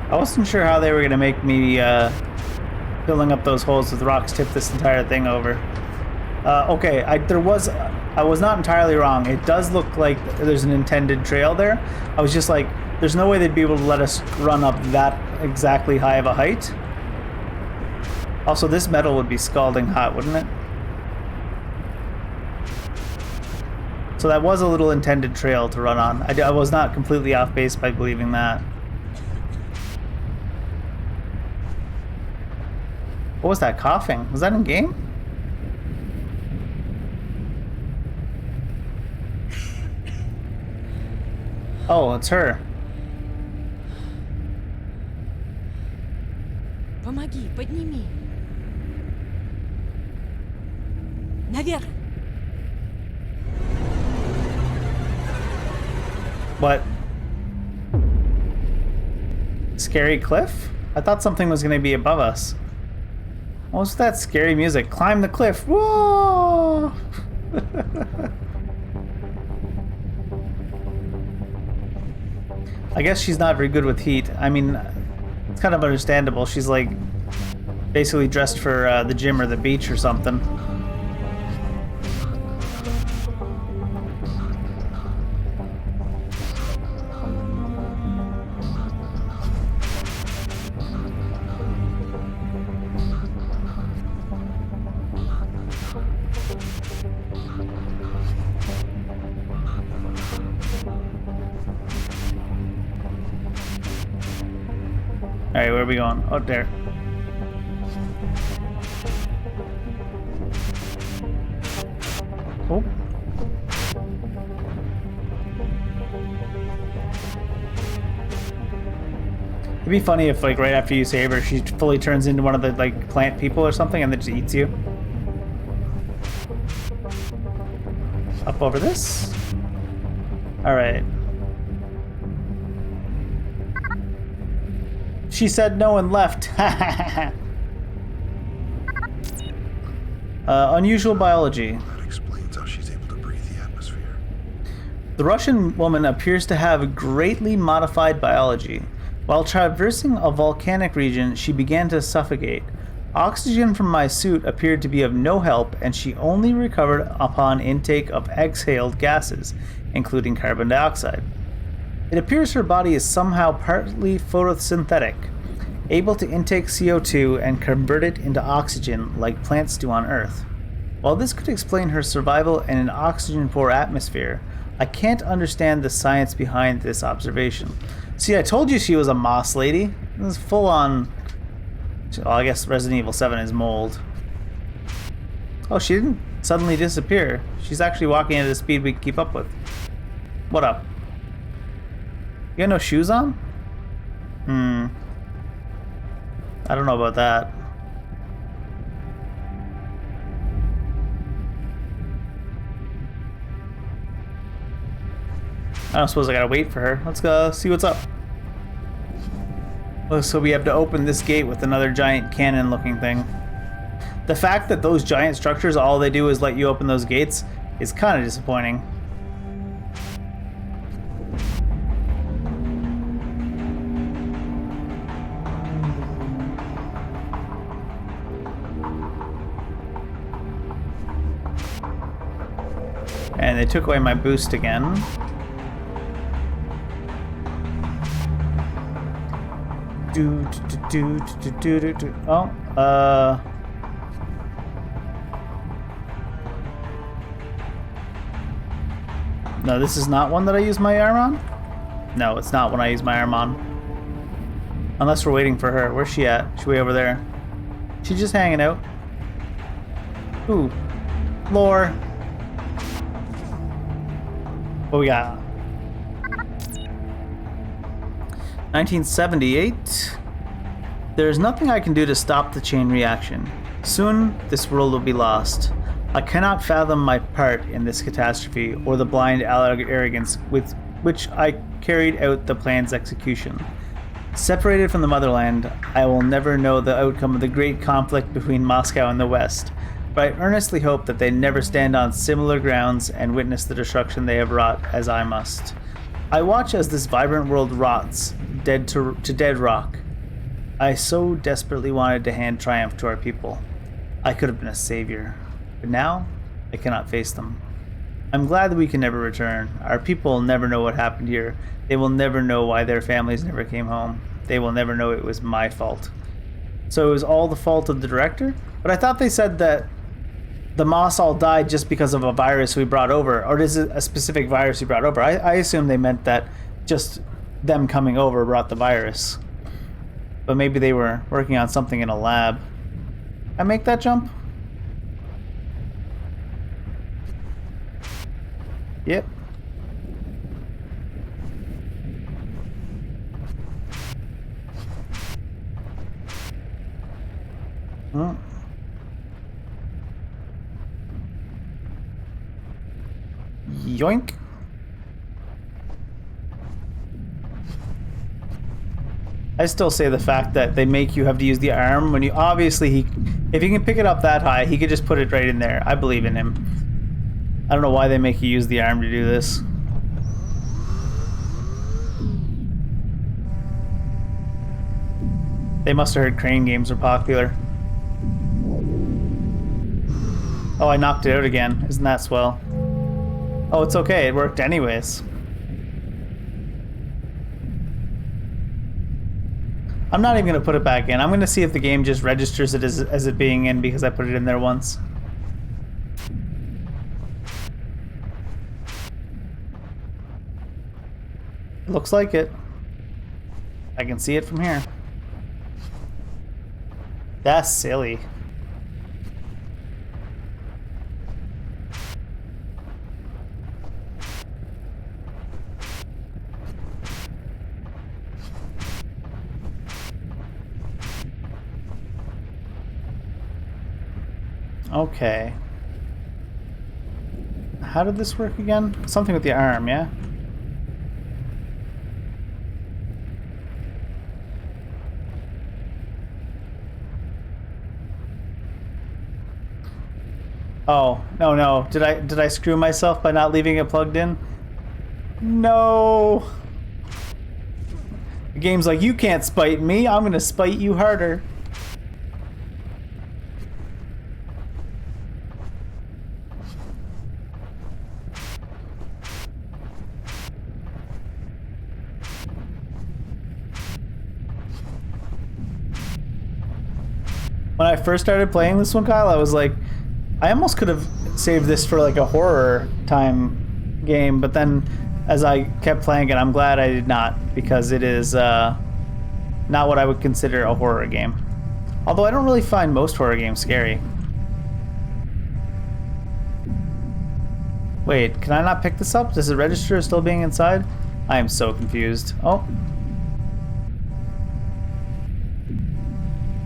I wasn't sure how they were going to make me filling up those holes with rocks tip this entire thing over. Okay, I was not entirely wrong. It does look like there's an intended trail there. I was just like, there's no way they'd be able to let us run up that exactly high of a height. Also, this metal would be scalding hot, wouldn't it? So that was a little intended trail to run on. I was not completely off base by believing that. What was that coughing? Was that in game? Oh, it's her. Помоги, подними. Наверх. What? Scary cliff? I thought something was going to be above us. What was that scary music? Climb the cliff. Whoa! I guess she's not very good with heat. I mean, it's kind of understandable. She's like basically dressed for the gym or the beach or something. Alright, where are we going? Oh, there. Oh. It'd be funny if, like, right after you save her, she fully turns into one of the, like, plant people or something and then just eats you. Up over this. Alright. She said no and left. Unusual biology. That explains how she's able to breathe the atmosphere. The Russian woman appears to have greatly modified biology. While traversing a volcanic region, she began to suffocate. Oxygen from my suit appeared to be of no help, and she only recovered upon intake of exhaled gases, including carbon dioxide. It appears her body is somehow partly photosynthetic, able to intake CO2 and convert it into oxygen like plants do on Earth. While this could explain her survival in an oxygen-poor atmosphere, I can't understand the science behind this observation. See, I told you she was a moss lady. This is full on... Well, I guess Resident Evil 7 is mold. Oh, she didn't suddenly disappear. She's actually walking at a speed we can keep up with. What up? You got no shoes on? I don't know about that. I don't suppose I gotta wait for her. Let's go see what's up. Oh, so we have to open this gate with another giant cannon looking thing. The fact that those giant structures, all they do is let you open those gates, is kind of disappointing. And they took away my boost again. Oh, no, this is not one that I use my arm on? No, it's not one I use my arm on. Unless we're waiting for her. Where's she at? She's way over there. She's just hanging out. Ooh. Lore. What we got? 1978. There is nothing I can do to stop the chain reaction. Soon, this world will be lost. I cannot fathom my part in this catastrophe or the blind arrogance with which I carried out the plan's execution. Separated from the motherland, I will never know the outcome of the great conflict between Moscow and the West, but I earnestly hope that they never stand on similar grounds and witness the destruction they have wrought as I must. I watch as this vibrant world rots, dead to dead rock. I so desperately wanted to hand triumph to our people. I could have been a savior. But now, I cannot face them. I'm glad that we can never return. Our people will never know what happened here. They will never know why their families never came home. They will never know it was my fault. So it was all the fault of the director? But I thought they said that the Moss all died just because of a virus we brought over. Or is it a specific virus we brought over? I assume they meant that just them coming over brought the virus. But maybe they were working on something in a lab. I make that jump? Yep. Oh. Yoink. I still say the fact that they make you have to use the arm when you obviously if he can pick it up that high, he could just put it right in there. I believe in him. I don't know why they make you use the arm to do this. They must have heard crane games are popular. Oh, I knocked it out again. Isn't that swell? Oh, it's okay. It worked anyways. I'm not even going to put it back in. I'm going to see if the game just registers it as it being in because I put it in there once. Looks like it. I can see it from here. That's silly. Okay. How did this work again? Something with the arm, yeah? Oh, no. Did I screw myself by not leaving it plugged in? No. The game's like, you can't spite me. I'm gonna spite you harder. When I first started playing this one, Kyle, I was like, I almost could have saved this for like a horror time game, but then as I kept playing it, I'm glad I did not, because it is not what I would consider a horror game. Although I don't really find most horror games scary. Wait, can I not pick this up? Does it register as still being inside? I am so confused. Oh.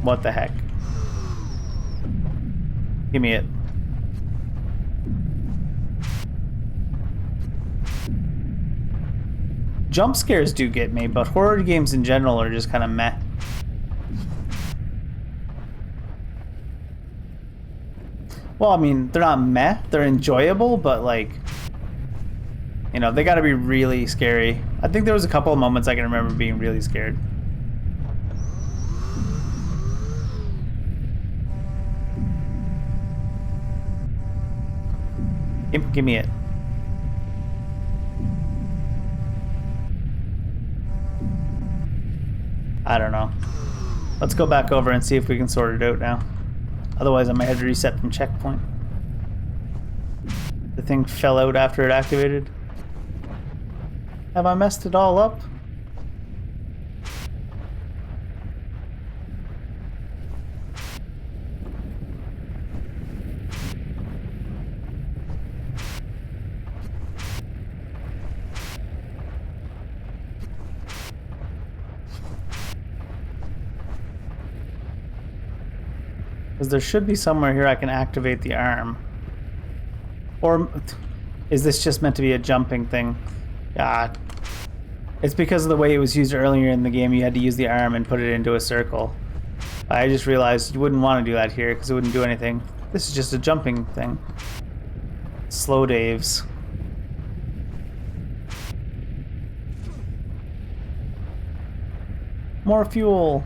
What the heck? Give me it. Jump scares do get me, but horror games in general are just kind of meh. Well, I mean, they're not meh, they're enjoyable, but like, you know, they gotta be really scary. I think there was a couple of moments I can remember being really scared. Give me it. I don't know. Let's go back over and see if we can sort it out now. Otherwise I might have to reset from checkpoint. The thing fell out after it activated. Have I messed it all up? Because there should be somewhere here I can activate the arm. Or is this just meant to be a jumping thing? God. It's because of the way it was used earlier in the game. You had to use the arm and put it into a circle. I just realized you wouldn't want to do that here because it wouldn't do anything. This is just a jumping thing. Slow Daves. More fuel.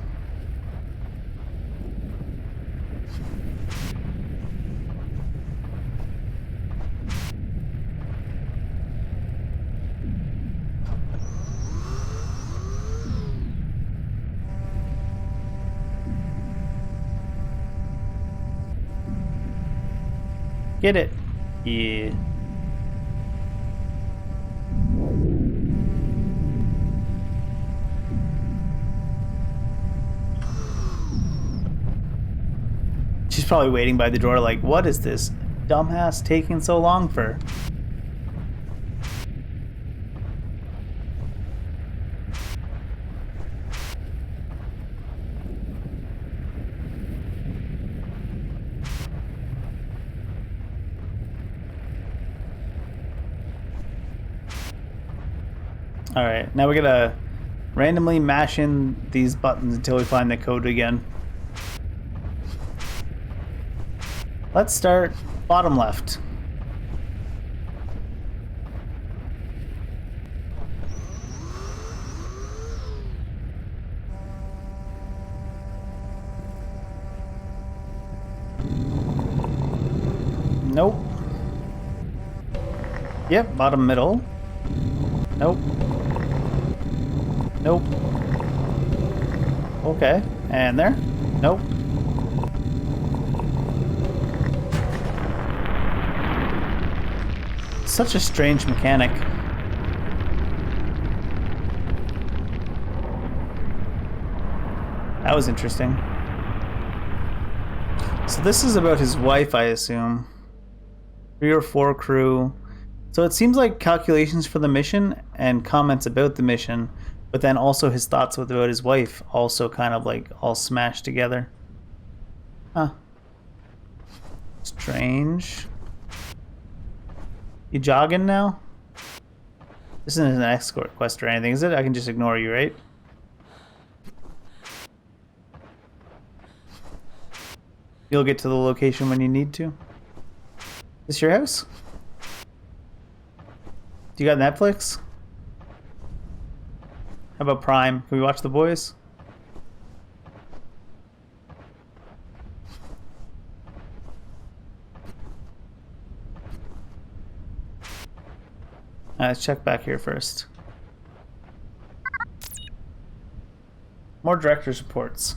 Get it? Yeah. She's probably waiting by the door like, what is this dumbass taking so long for? Alright, now we're gonna randomly mash in these buttons until we find the code again. Let's start bottom left. Nope. Yep, bottom middle. Nope. Nope. Okay, and there? Nope. Such a strange mechanic. That was interesting. So this is about his wife, I assume. 3 or 4 crew. So it seems like calculations for the mission and comments about the mission, but then also his thoughts about his wife also kind of like all smashed together. Huh. Strange. You jogging now? This isn't an escort quest or anything, is it? I can just ignore you, right? You'll get to the location when you need to. Is this your house? Do you got Netflix? How about Prime? Can we watch The Boys? Let's check back here first. More director's reports.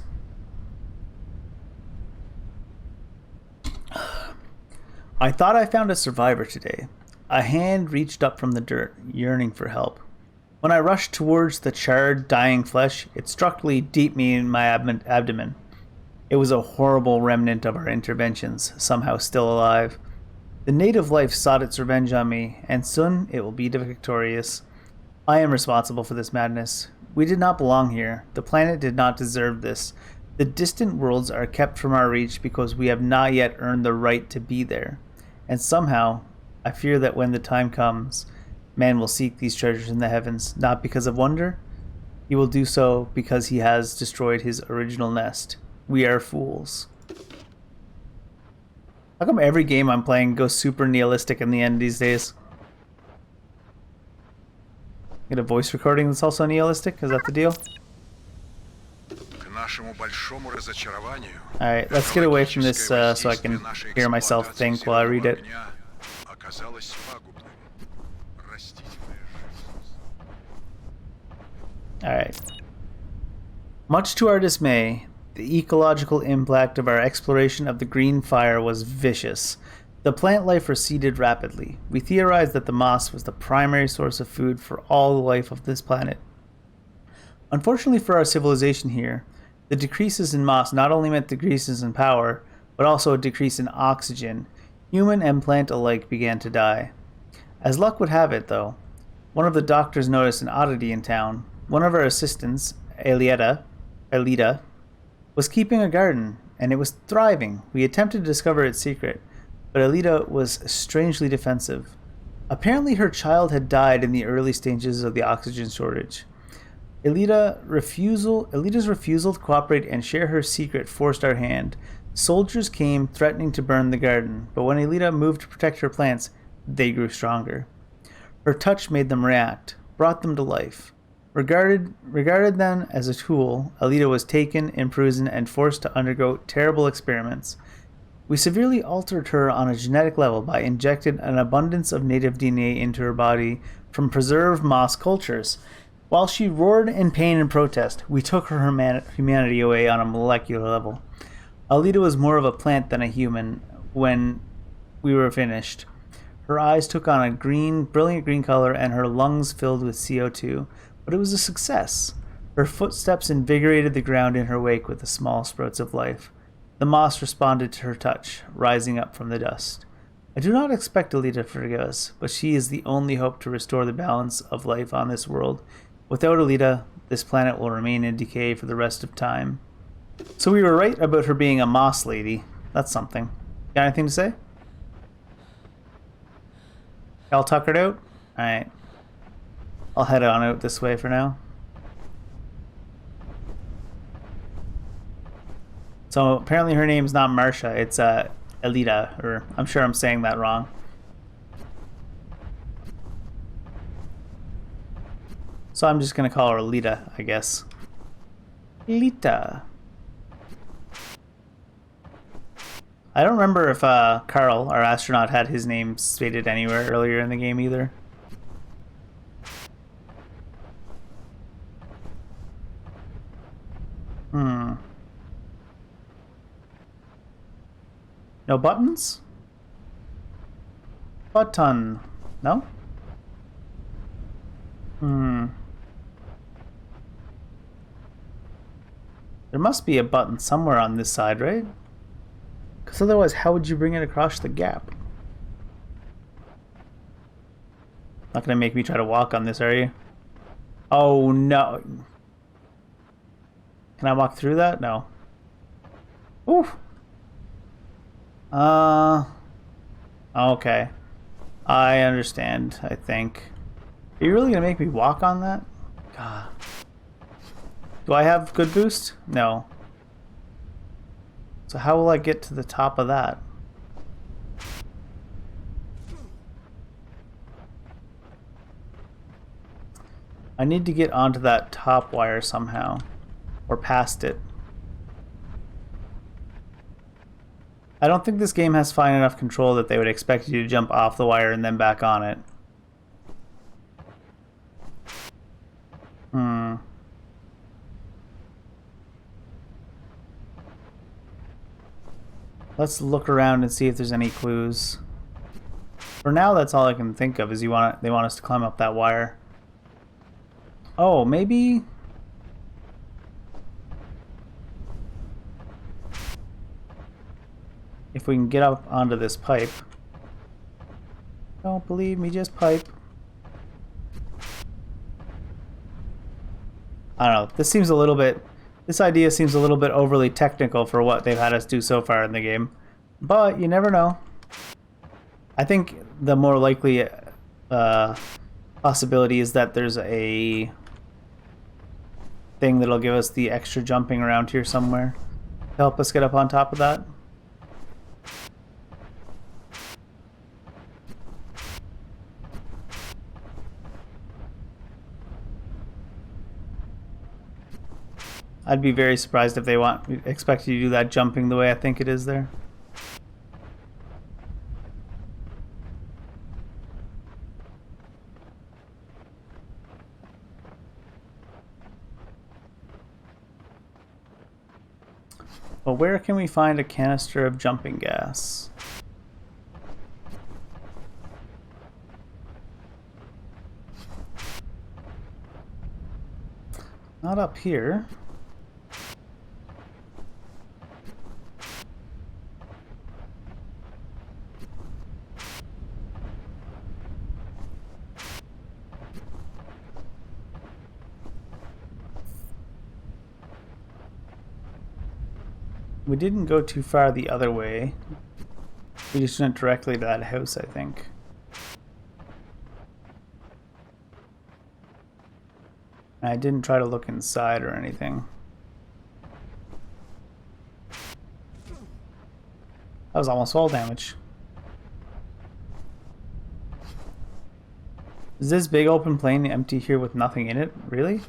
I thought I found a survivor today. A hand reached up from the dirt, yearning for help. When I rushed towards the charred, dying flesh, it struck deep me in my abdomen. It was a horrible remnant of our interventions, somehow still alive. The native life sought its revenge on me, and soon it will be victorious. I am responsible for this madness. We did not belong here. The planet did not deserve this. The distant worlds are kept from our reach because we have not yet earned the right to be there. And somehow, I fear that when the time comes, man will seek these treasures in the heavens, not because of wonder. He will do so because he has destroyed his original nest. We are fools. How come every game I'm playing goes super nihilistic in the end these days? Get a voice recording that's also nihilistic? Is that the deal? Alright, let's get away from this so I can hear myself think while I read it. Alright. Much to our dismay, the ecological impact of our exploration of the green fire was vicious. The plant life receded rapidly. We theorized that the moss was the primary source of food for all the life of this planet. Unfortunately for our civilization here, the decreases in moss not only meant decreases in power, but also a decrease in oxygen. Human and plant alike began to die. As luck would have it, though, one of the doctors noticed an oddity in town. One of our assistants, Elida, was keeping a garden, and it was thriving. We attempted to discover its secret, but Elida was strangely defensive. Apparently her child had died in the early stages of the oxygen shortage. Elida's refusal to cooperate and share her secret forced our hand. Soldiers came, threatening to burn the garden, but when Elida moved to protect her plants, they grew stronger. Her touch made them react, brought them to life. Regarded then as a tool, Elida was taken, imprisoned, and forced to undergo terrible experiments. We severely altered her on a genetic level by injecting an abundance of native DNA into her body from preserved moss cultures. While she roared in pain and protest, we took her humanity away on a molecular level. Alita was more of a plant than a human when we were finished. Her eyes took on a brilliant green color, and her lungs filled with CO2, but it was a success. Her footsteps invigorated the ground in her wake with the small sprouts of life. The moss responded to her touch, rising up from the dust. I do not expect Alita to forgive us, but she is the only hope to restore the balance of life on this world. Without Alita, this planet will remain in decay for the rest of time. So we were right about her being a moss lady. That's something. Got anything to say? All tuckered out? Alright. I'll head on out this way for now. So apparently her name's not Marsha, it's Elita, or I'm sure I'm saying that wrong. So I'm just gonna call her Elita, I guess. Elita. I don't remember if Carl, our astronaut, had his name stated anywhere earlier in the game either. No buttons? Button. No? There must be a button somewhere on this side, right? Because otherwise, how would you bring it across the gap? Not gonna make me try to walk on this, are you? Oh no. Can I walk through that? No. Ooh. Okay. I understand, I think. Are you really gonna make me walk on that? God. Do I have good boost? No. So how will I get to the top of that? I need to get onto that top wire somehow. Or past it. I don't think this game has fine enough control that they would expect you to jump off the wire and then back on it. Let's look around and see if there's any clues. For now, that's all I can think of is they want us to climb up that wire. Oh, maybe... if we can get up onto this pipe. Don't believe me, just pipe. I don't know, this idea seems a little bit overly technical for what they've had us do so far in the game. But you never know. I think the more likely possibility is that there's a thing that'll give us the extra jumping around here somewhere to help us get up on top of that. I'd be very surprised if they expect you to do that jumping the way I think it is there. But where can we find a canister of jumping gas? Not up here. We didn't go too far the other way. We just went directly to that house, I think. I didn't try to look inside or anything. That was almost all damage. Is this big open plain empty here with nothing in it? Really?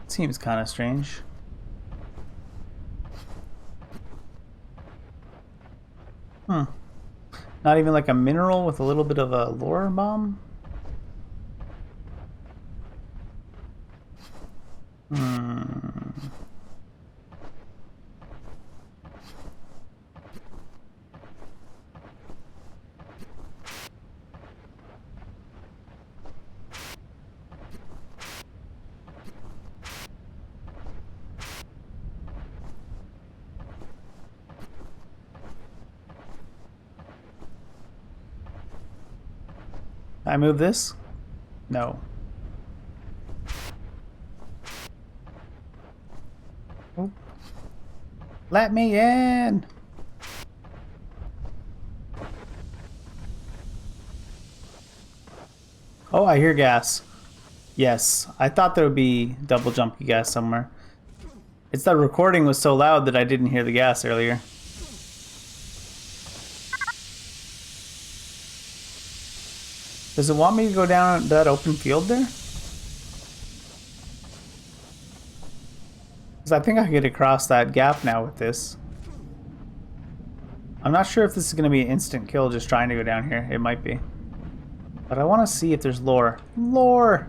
Seems kind of strange. Not even like a mineral with a little bit of a lore bomb? I move this? No. Oh. Let me in! Oh, I hear gas. Yes, I thought there would be double jumpy gas somewhere. It's that recording was so loud that I didn't hear the gas earlier. Does it want me to go down that open field there? Because I think I can get across that gap now with this. I'm not sure if this is going to be an instant kill just trying to go down here. It might be. But I want to see if there's lore. Lore!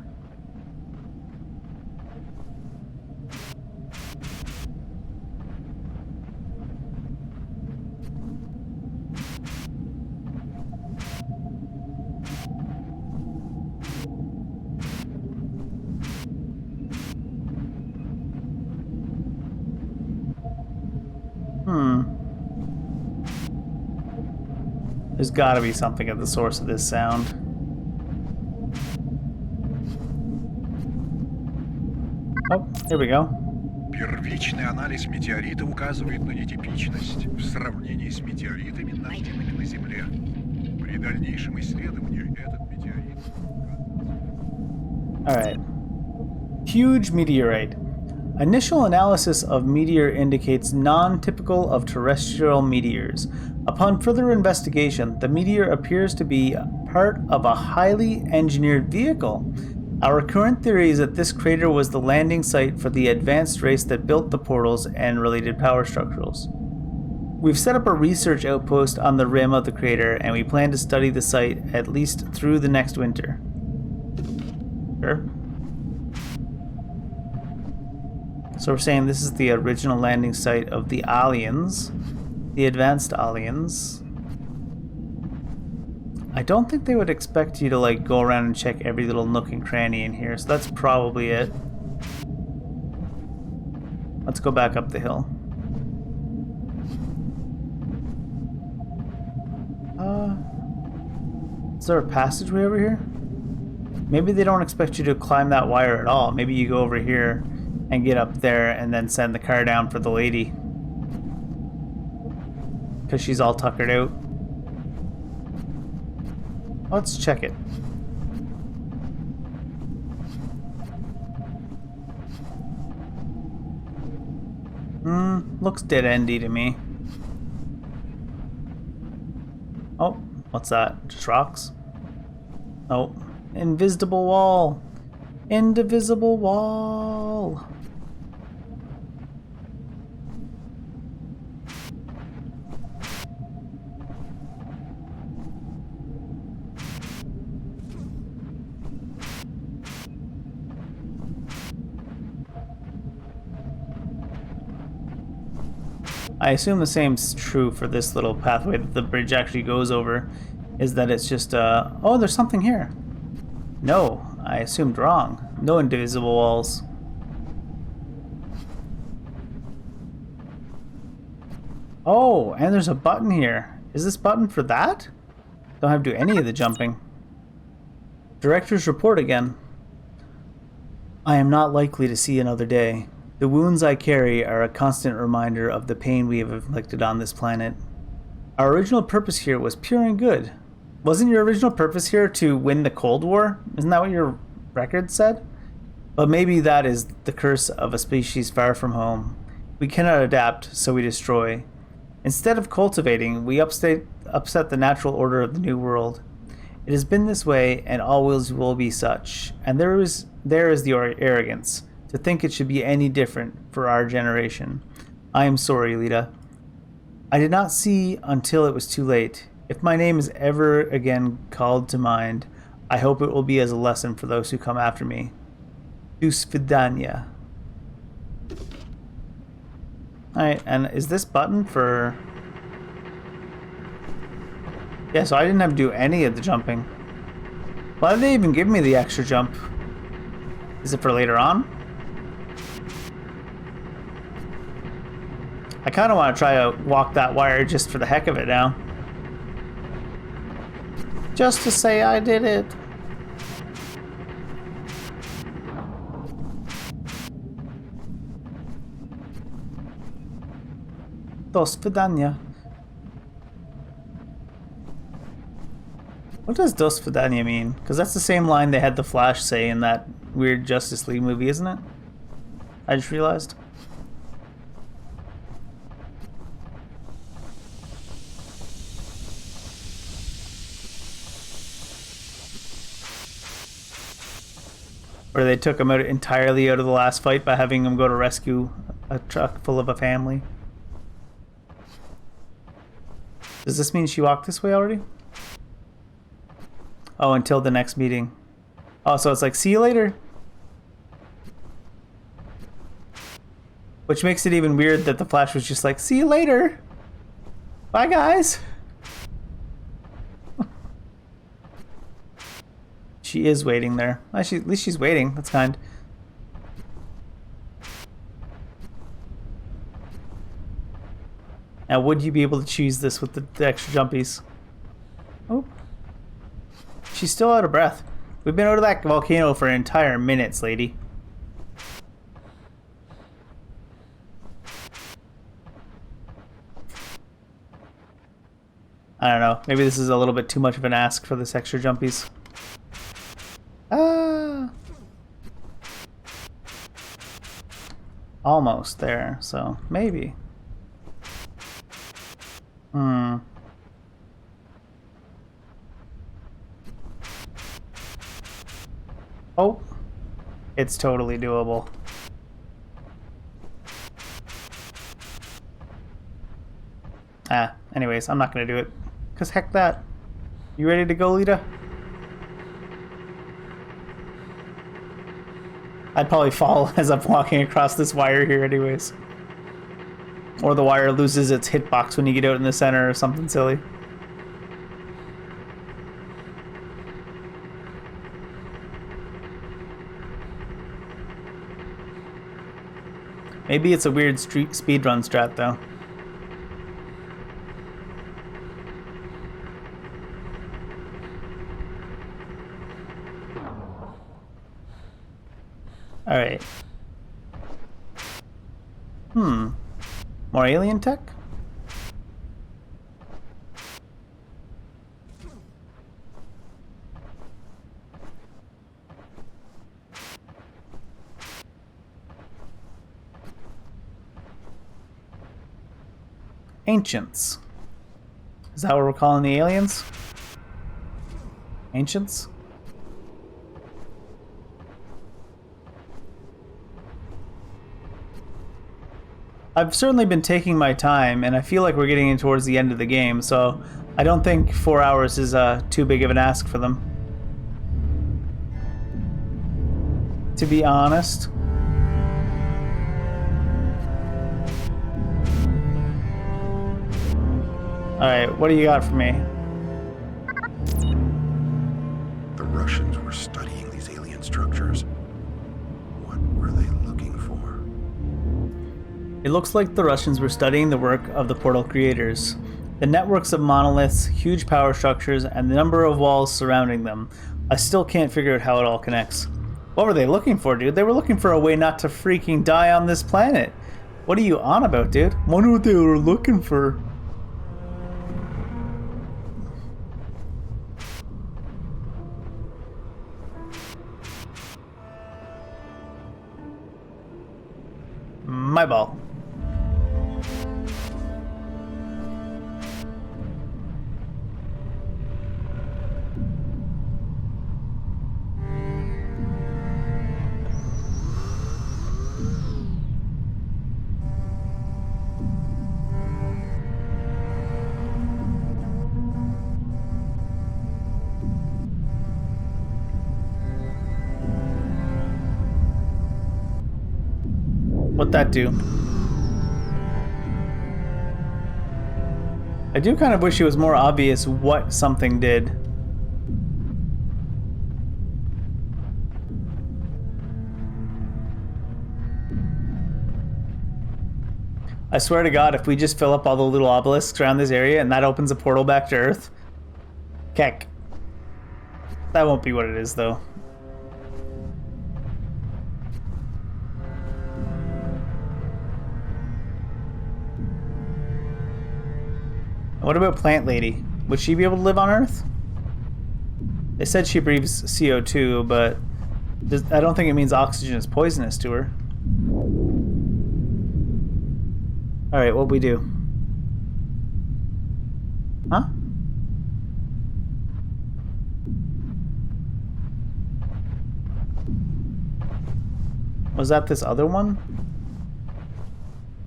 There's gotta be something at the source of this sound. Oh, here we go. Первичный анализ метеорита указывает на нетипичность в сравнении с метеоритами, найденными на Земле. При дальнейшем исследовании этот метеорит... Alright. Huge meteorite. Initial analysis of meteor indicates non-typical of terrestrial meteors. Upon further investigation, the meteor appears to be part of a highly engineered vehicle. Our current theory is that this crater was the landing site for the advanced race that built the portals and related power structures. We've set up a research outpost on the rim of the crater, and we plan to study the site at least through the next winter. Sure. So we're saying this is the original landing site of the aliens, the advanced aliens. I don't think they would expect you to like go around and check every little nook and cranny in here, so that's probably it. Let's go back up the hill. Is there a passageway over here? Maybe they don't expect you to climb that wire at all. Maybe you go over here and get up there and then send the car down for the lady. Because she's all tuckered out. Let's check it. Looks dead-endy to me. Oh, what's that? Just rocks? Oh, invisible wall. Indivisible wall. I assume the same's true for this little pathway that the bridge actually goes over, is that it's just, oh, there's something here. No, I assumed wrong. No indivisible walls. Oh, and there's a button here. Is this button for that? Don't have to do any of the jumping. Director's report again. I am not likely to see another day. The wounds I carry are a constant reminder of the pain we have inflicted on this planet. Our original purpose here was pure and good. Wasn't your original purpose here to win the Cold War? Isn't that what your record said? But maybe that is the curse of a species far from home. We cannot adapt, so we destroy. Instead of cultivating, we upset the natural order of the new world. It has been this way, and always will be such. And there is the arrogance, to think it should be any different for our generation. I am sorry, Lita. I did not see until it was too late. If my name is ever again called to mind, I hope it will be as a lesson for those who come after me. Do svidanya. Alright, and is this button for... Yeah, so I didn't have to do any of the jumping. Why did they even give me the extra jump? Is it for later on? I kind of want to try to walk that wire just for the heck of it now. Just to say I did it. Do svidanya. What does do svidanya mean? Because that's the same line they had the Flash say in that weird Justice League movie, isn't it? I just realized. Where they took him out entirely out of the last fight by having him go to rescue a truck full of a family. Does this mean she walked this way already? Oh, until the next meeting. Oh, so it's like, see you later. Which makes it even weird that the Flash was just like, see you later. Bye, guys. She is waiting there. Actually, at least she's waiting. That's kind. Now, would you be able to choose this with the extra jumpies? Oh. She's still out of breath. We've been out of that volcano for an entire minute, lady. I don't know. Maybe this is a little bit too much of an ask for this extra jumpies. Ah. Almost there, so maybe. Oh, it's totally doable. Anyways, I'm not gonna do it. Cause heck that. You ready to go, Lita? I'd probably fall as I'm walking across this wire here anyways. Or the wire loses its hitbox when you get out in the center or something silly. Maybe it's a weird speedrun strat though. Alright. More alien tech? Ancients. Is that what we're calling the aliens? Ancients? I've certainly been taking my time, and I feel like we're getting in towards the end of the game, so I don't think 4 hours is too big of an ask for them. To be honest. Alright, what do you got for me? The Russians were studying these alien structures. What were they looking for? It looks like the Russians were studying the work of the portal creators. The networks of monoliths, huge power structures, and the number of walls surrounding them. I still can't figure out how it all connects. What were they looking for, dude? They were looking for a way not to freaking die on this planet. What are you on about, dude? Wonder what they were looking for. My ball. What'd that do? I do kind of wish it was more obvious what something did. I swear to God, if we just fill up all the little obelisks around this area and that opens a portal back to Earth. Keck. That won't be what it is, though. What about Plant Lady? Would she be able to live on Earth? They said she breathes CO2, but I don't think it means oxygen is poisonous to her. Alright, what'd we do? Huh? Was that this other one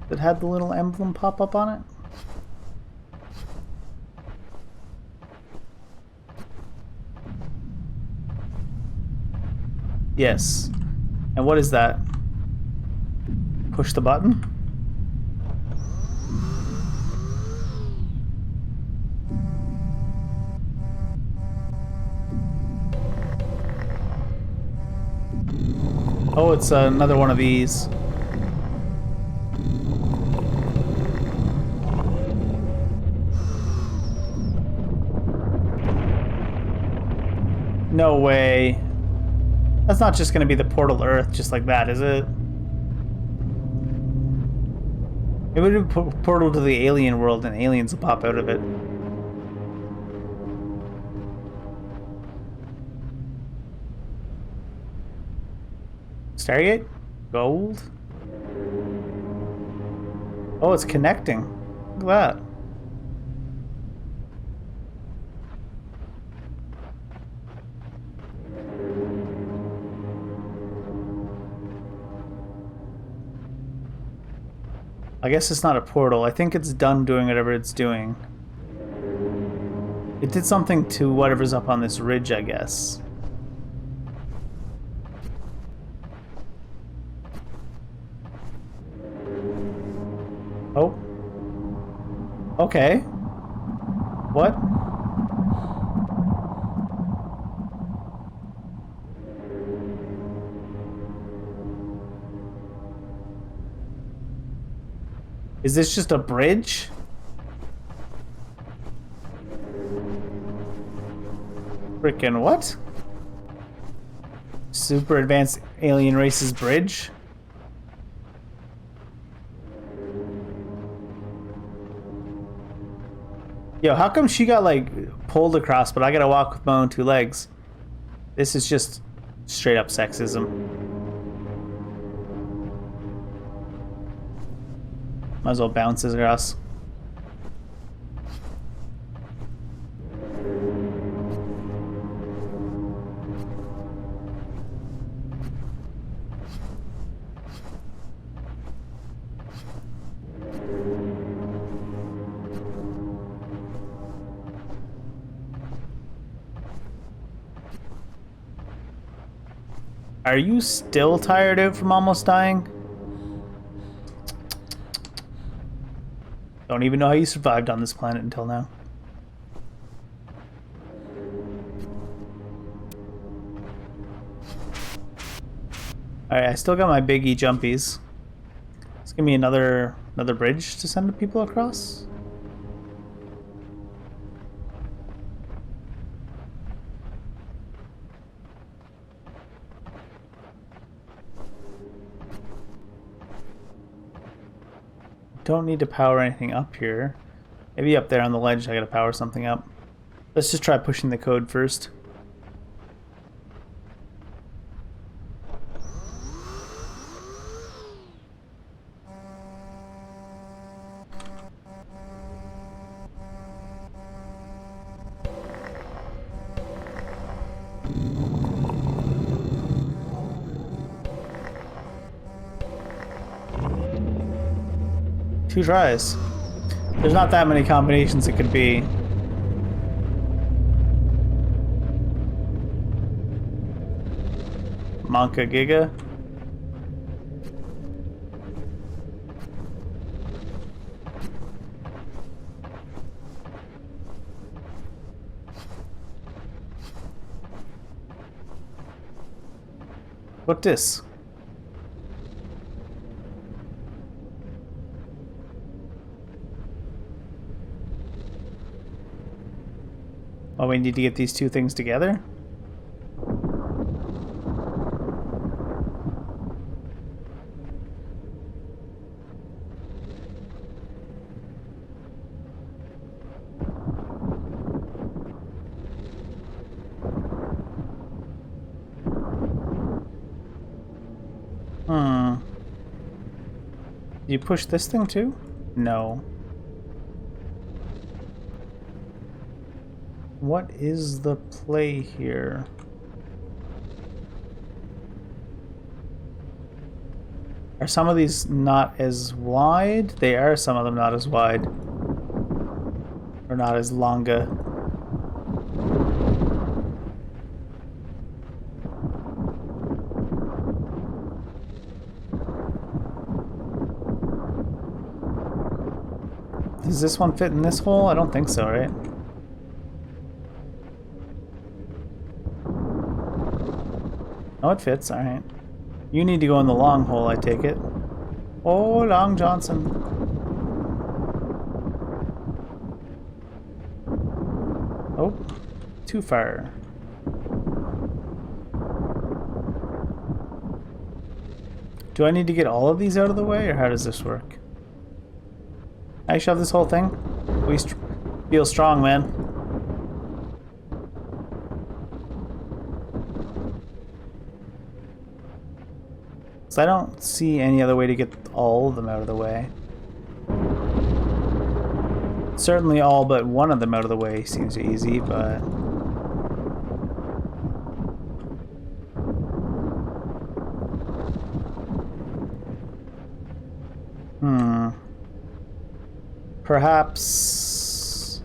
that had the little emblem pop up on it? Yes. And what is that? Push the button? Oh, it's another one of these. No way. That's not just going to be the portal to Earth just like that, is it? It would be a portal to the alien world and aliens will pop out of it. Stargate? Gold? Oh, it's connecting. Look at that. I guess it's not a portal. I think it's done doing whatever it's doing. It did something to whatever's up on this ridge, I guess. Oh. Okay. What? Is this just a bridge? Frickin' what? Super advanced alien races bridge? Yo, how come she got like pulled across, but I gotta walk with my own two legs? This is just straight up sexism. Might as well bounce this across. Are you still tired out from almost dying? Don't Don't even know how you survived on this planet until now. Alright, I still got my biggie jumpies. Let's give me another bridge to send the people across. Don't need to power anything up here. Maybe up there on the ledge I gotta power something up. Let's just try pushing the code first. Two tries. There's not that many combinations it could be. Monka Giga. What this? Oh, we need to get these two things together? You push this thing too? No. What is the play here? Are some of these not as wide? They are, some of them not as wide. Or not as longa. Does this one fit in this hole? I don't think so, right? Oh, it fits, alright. You need to go in the long hole, I take it. Oh, Long Johnson. Oh, too far. Do I need to get all of these out of the way, or how does this work? I shove this whole thing? We feel strong, man. So I don't see any other way to get all of them out of the way. Certainly all but one of them out of the way seems easy, but... Perhaps...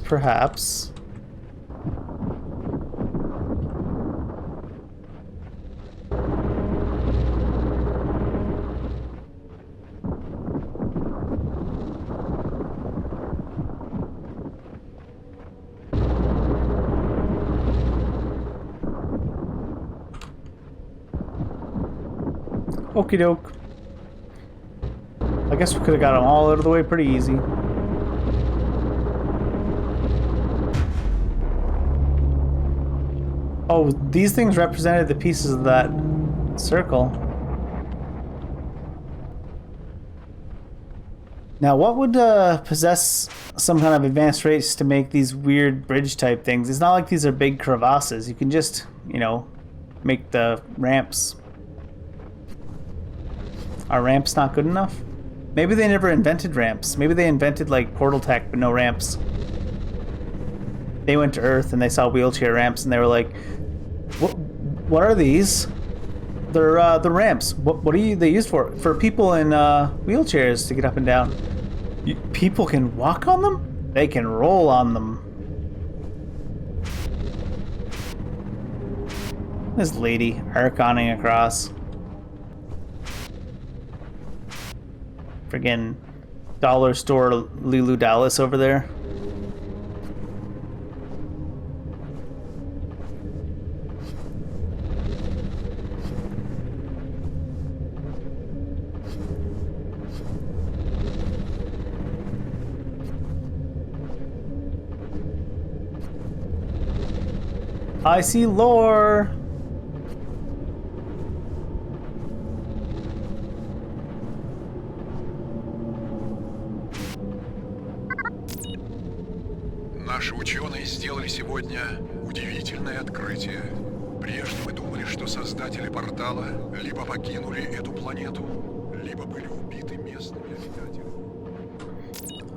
Perhaps... Okie doke. I guess we could have got them all out of the way pretty easy. Oh, these things represented the pieces of that circle. Now, what would possess some kind of advanced race to make these weird bridge type things? It's not like these are big crevasses. You can just, you know, make the ramps. Are ramps not good enough? Maybe they never invented ramps. Maybe they invented like portal tech but no ramps. They went to Earth and they saw wheelchair ramps and they were like, what are these? They're the ramps. What are they used for? For people in wheelchairs to get up and down. People can walk on them? They can roll on them. This lady arconing across. Friggin' dollar store Lulu Dallas over there. I see lore. Наши ученые сделали сегодня удивительное открытие. Прежде мы думали, что создатели портала либо покинули эту планету, либо были убиты местными обитателями.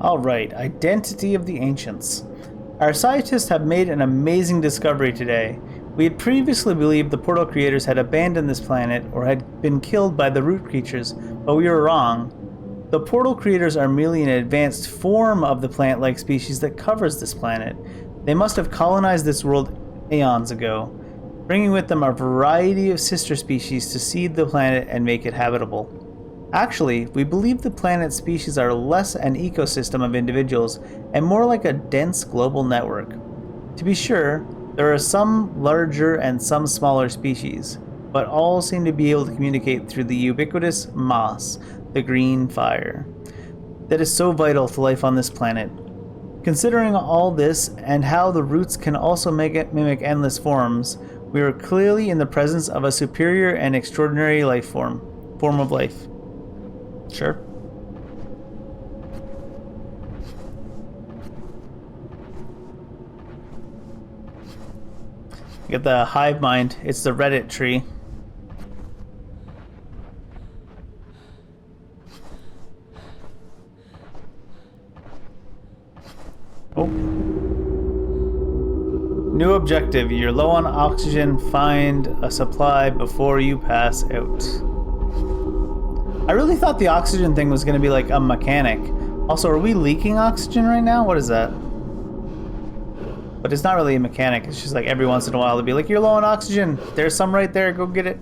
Alright, identity of the ancients. Our scientists have made an amazing discovery today. We had previously believed the portal creators had abandoned this planet or had been killed by the root creatures, but we were wrong. The portal creators are merely an advanced form of the plant-like species that covers this planet. They must have colonized this world eons ago, bringing with them a variety of sister species to seed the planet and make it habitable. Actually, we believe the planet's species are less an ecosystem of individuals and more like a dense global network. To be sure, there are some larger and some smaller species, but all seem to be able to communicate through the ubiquitous moss, the green fire, that is so vital to life on this planet. Considering all this and how the roots can also mimic endless forms, we are clearly in the presence of a superior and extraordinary form of life. Sure. You get the hive mind. It's the Reddit tree. Oh. New objective. You're low on oxygen. Find a supply before you pass out. I really thought the oxygen thing was going to be like a mechanic. Also, are we leaking oxygen right now? What is that? But it's not really a mechanic. It's just like every once in a while to be like, you're low on oxygen. There's some right there. Go get it.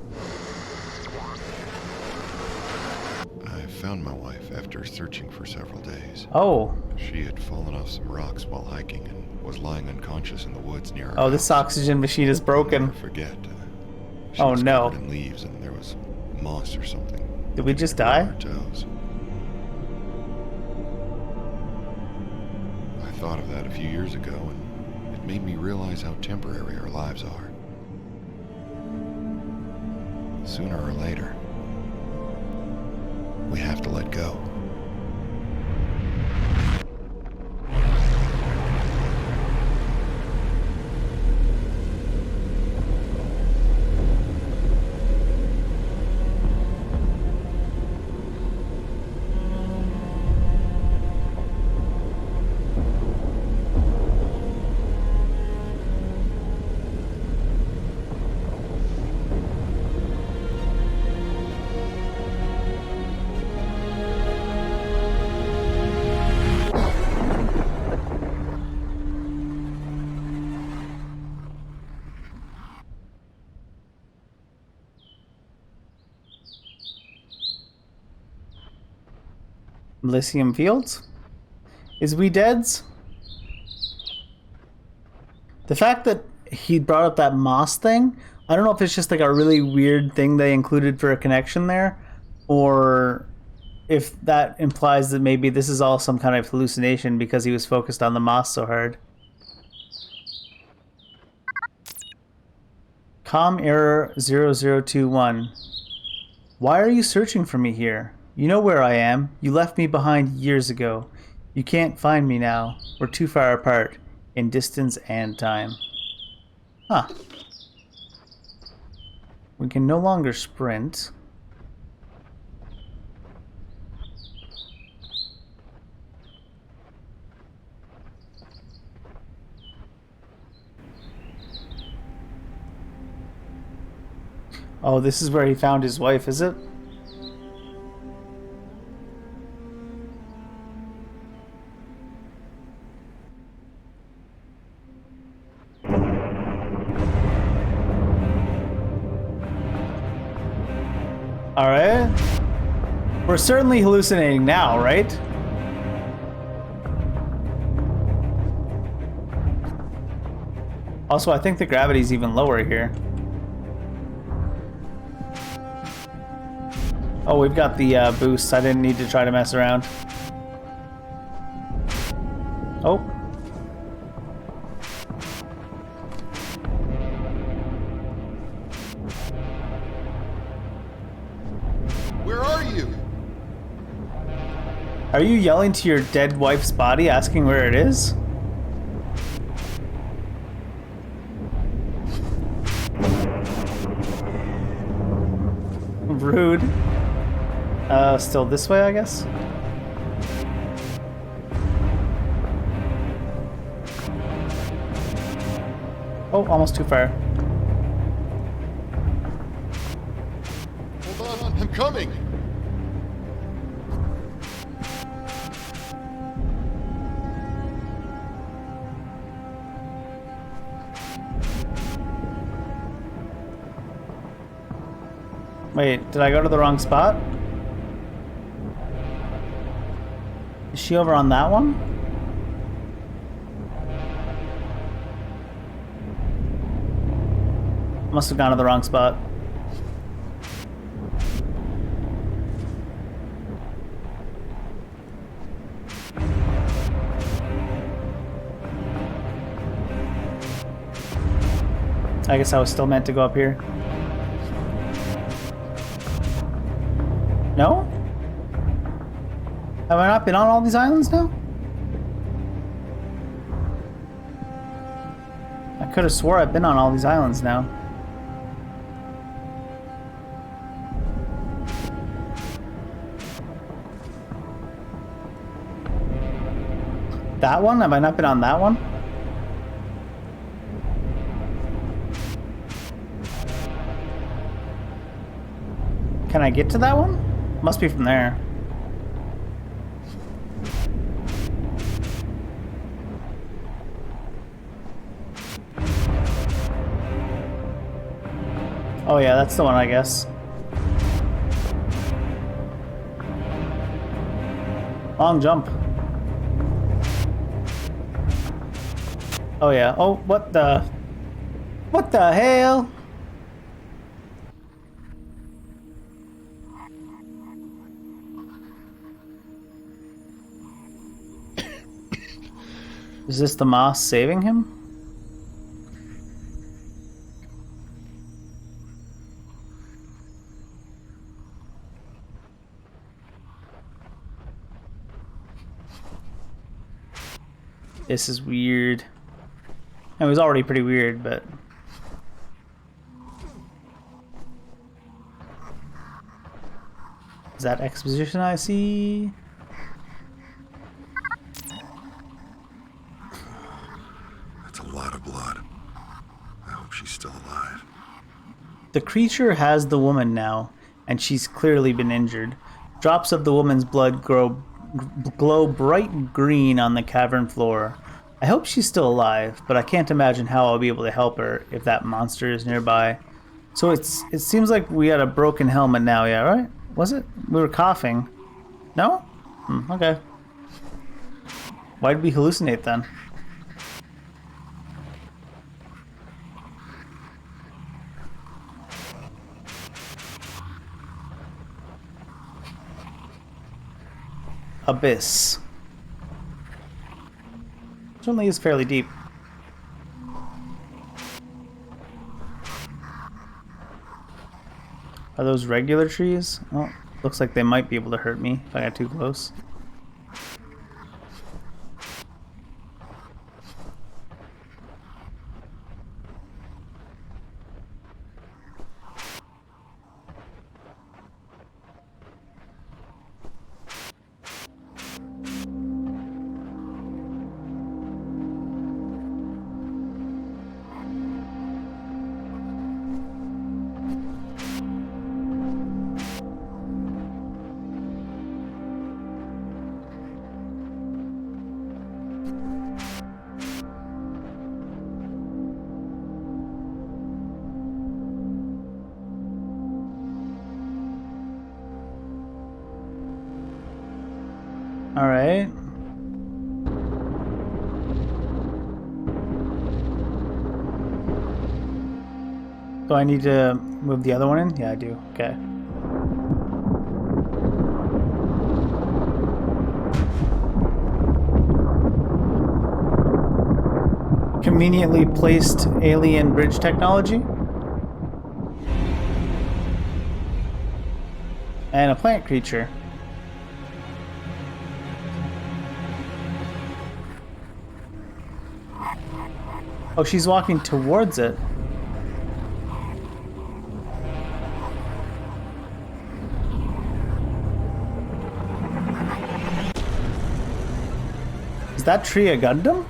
I found my wife after searching for several days. Oh. She had fallen off some rocks while hiking and was lying unconscious in the woods near our Oh, this house. oxygen machine is broken. I'll never forget. She Oh, was no. covered in leaves and there was moss or something. Did we just on die? her toes. I thought of that a few years ago, and it made me realize how temporary our lives are. Sooner or later, we have to let go. Elysium Fields? Is we deads? The fact that he brought up that moss thing, I don't know if it's just like a really weird thing they included for a connection there, or if that implies that maybe this is all some kind of hallucination because he was focused on the moss so hard. Com error 0021. Why are you searching for me here? You know where I am. You left me behind years ago. You can't find me now. We're too far apart in distance and time. Huh. We can no longer sprint. Oh, this is where he found his wife, is it? All right. We're certainly hallucinating now, right? Also, I think the gravity's even lower here. Oh, we've got the boost. I didn't need to try to mess around. Oh. Where are you? Are you yelling to your dead wife's body, asking where it is? Rude. Still this way, I guess? Oh, almost too far. Hold on, I'm coming. Wait, did I go to the wrong spot? Is she over on that one? Must have gone to the wrong spot. I guess I was still meant to go up here. No? Have I not been on all these islands now? I could have swore I've been on all these islands now. That one? Have I not been on that one? Can I get to that one? Must be from there. Oh yeah, that's the one, I guess. Long jump. Oh yeah. Oh, what the... What the hell? Is this the moss saving him? This is weird. It was already pretty weird, but... Is that exposition I see? That's a lot of blood. I hope she's still alive. The creature has the woman now, and she's clearly been injured. Drops of the woman's blood glow bright green on the cavern floor. I hope she's still alive, but I can't imagine how I'll be able to help her if that monster is nearby. So it seems like we had a broken helmet now, yeah, right? Was it? We were coughing. No? Okay. Why'd we hallucinate then? Abyss. Certainly is fairly deep. Are those regular trees? Well, looks like they might be able to hurt me if I got too close. All right. Do I need to move the other one in? Yeah, I do. Okay. Conveniently placed alien bridge technology. And a plant creature. Oh, she's walking towards it. Is that tree a Gundam?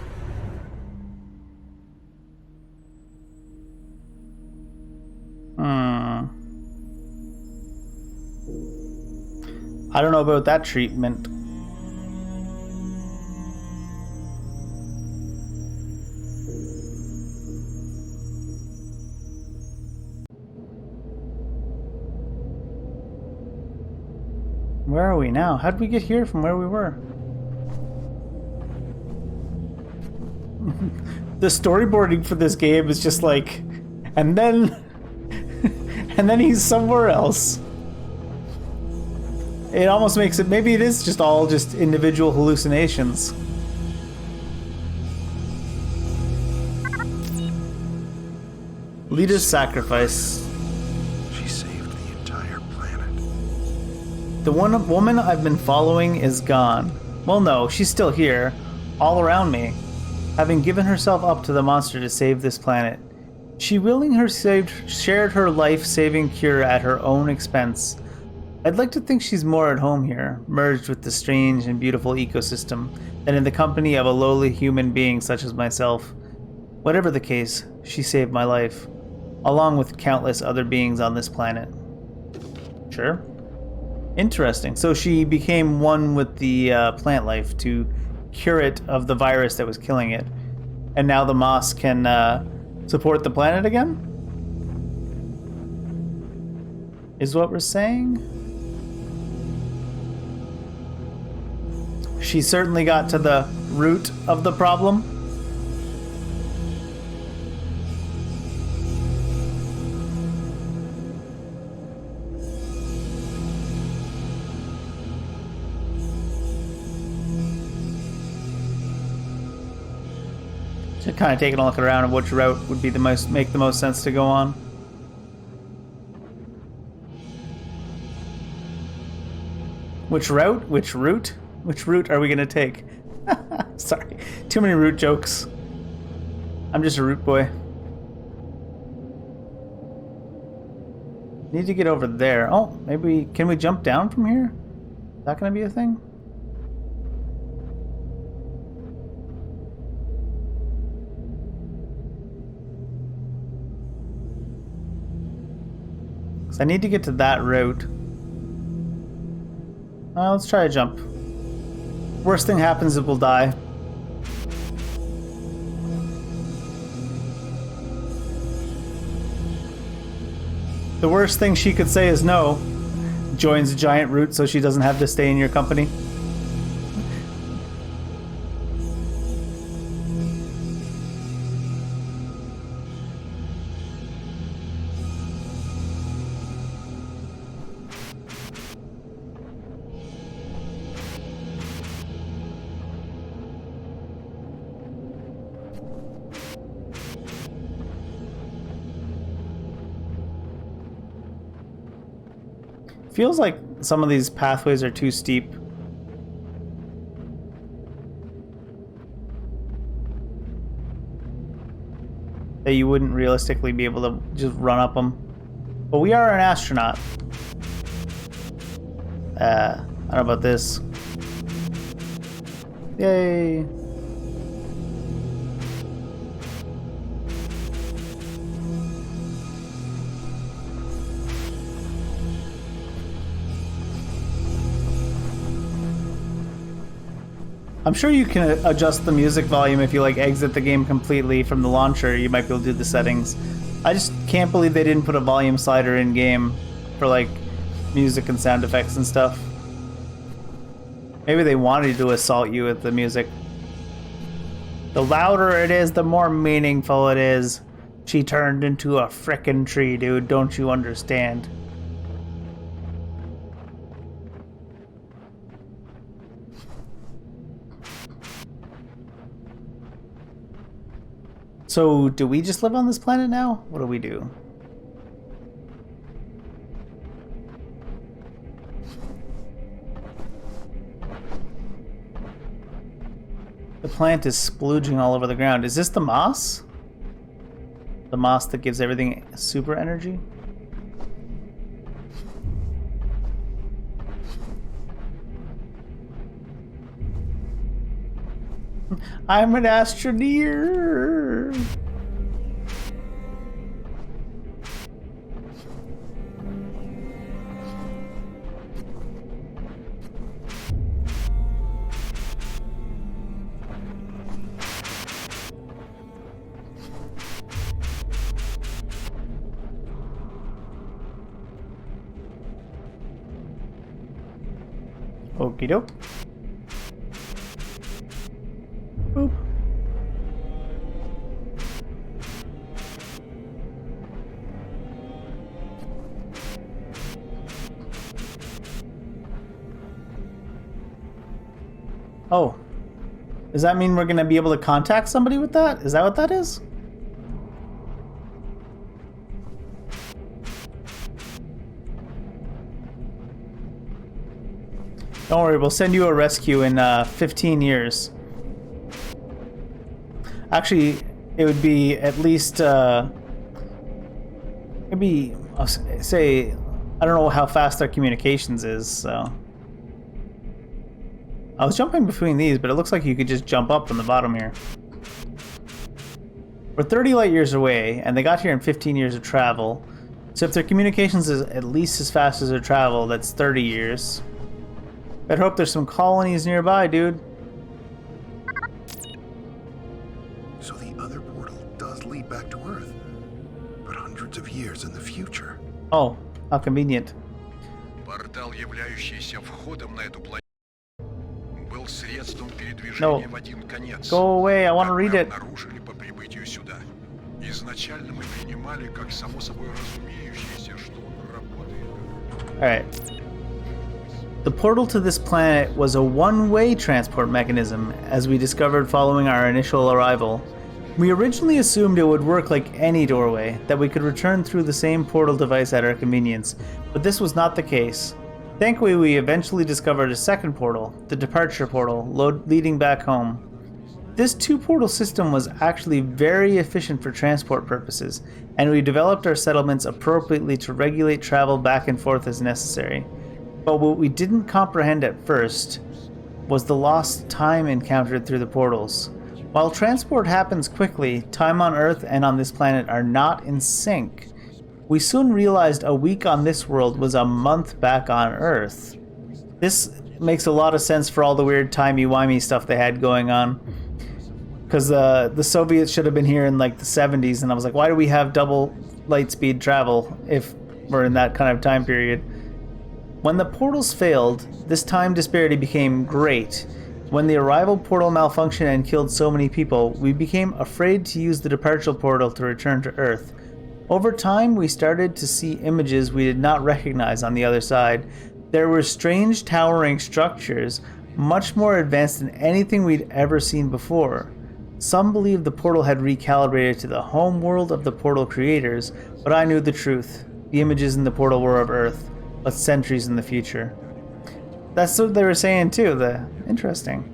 I don't know about that treatment. Where are we now? How did we get here from where we were? The storyboarding for this game is just like, and then and then he's somewhere else. It almost makes it, maybe it is just all just individual hallucinations. Lita's sacrifice. She saved the entire planet. The one woman I've been following is gone. Well, no, she's still here, all around me, having given herself up to the monster to save this planet. She shared her life-saving cure at her own expense. I'd like to think she's more at home here, merged with the strange and beautiful ecosystem, than in the company of a lowly human being such as myself. Whatever the case, she saved my life, along with countless other beings on this planet. Sure. Interesting. So she became one with the plant life to cure it of the virus that was killing it. And now the moss can support the planet again? Is what we're saying? She certainly got to the root of the problem. Just kind of taking a look around at which route would be make the most sense to go on. Which route? Which route? Which route are we gonna take? Sorry, too many route jokes. I'm just a route boy. Need to get over there. Oh, maybe can we jump down from here? Is that gonna be a thing? I need to get to that route. Let's try a jump. Worst thing happens is we'll die. The worst thing she could say is no. Joins a giant route so she doesn't have to stay in your company. Feels like some of these pathways are too steep. That you wouldn't realistically be able to just run up them. But we are an astronaut. I don't know about this. Yay. I'm sure you can adjust the music volume if you like exit the game completely from the launcher. You might be able to do the settings. I just can't believe they didn't put a volume slider in game for like music and sound effects and stuff. Maybe they wanted to assault you with the music. The louder it is, the more meaningful it is. She turned into a frickin' tree, dude. Don't you understand? So, do we just live on this planet now? What do we do? The plant is splooging all over the ground. Is this the moss? The moss that gives everything super energy? I'm an astroneer. Okie doke. Boop. Oh. Does that mean we're going to be able to contact somebody with that? Is that what that is? Don't worry, we'll send you a rescue in 15 years. Actually, it would be at least, I'll say, I don't know how fast our communications is, so. I was jumping between these, but it looks like you could just jump up from the bottom here. We're 30 light years away, and they got here in 15 years of travel. So if their communications is at least as fast as their travel, that's 30 years. Better hope there's some colonies nearby, dude. So the other portal does lead back to Earth, but hundreds of years in the future. Oh, how convenient. Портал, являющийся входом на эту планету, был средством передвижения No. в один конец. Go away, I want to read it. Обнаружили по прибытию сюда. Изначально мы принимали как само собой разумеющееся, что он работает. Alright. The portal to this planet was a one-way transport mechanism, as we discovered following our initial arrival. We originally assumed it would work like any doorway, that we could return through the same portal device at our convenience, but this was not the case. Thankfully, we eventually discovered a second portal, the departure portal, leading back home. This two-portal system was actually very efficient for transport purposes, and we developed our settlements appropriately to regulate travel back and forth as necessary. But what we didn't comprehend at first was the lost time encountered through the portals. While transport happens quickly, time on Earth and on this planet are not in sync. We soon realized a week on this world was a month back on Earth. This makes a lot of sense for all the weird timey-wimey stuff they had going on. Because the Soviets should have been here in like the 70s, and I was like, why do we have double light speed travel if we're in that kind of time period? When the portals failed, this time disparity became great. When the arrival portal malfunctioned and killed so many people, we became afraid to use the departure portal to return to Earth. Over time, we started to see images we did not recognize on the other side. There were strange towering structures, much more advanced than anything we'd ever seen before. Some believed the portal had recalibrated to the home world of the portal creators, but I knew the truth. The images in the portal were of Earth, but centuries in the future. That's what they were saying too, interesting.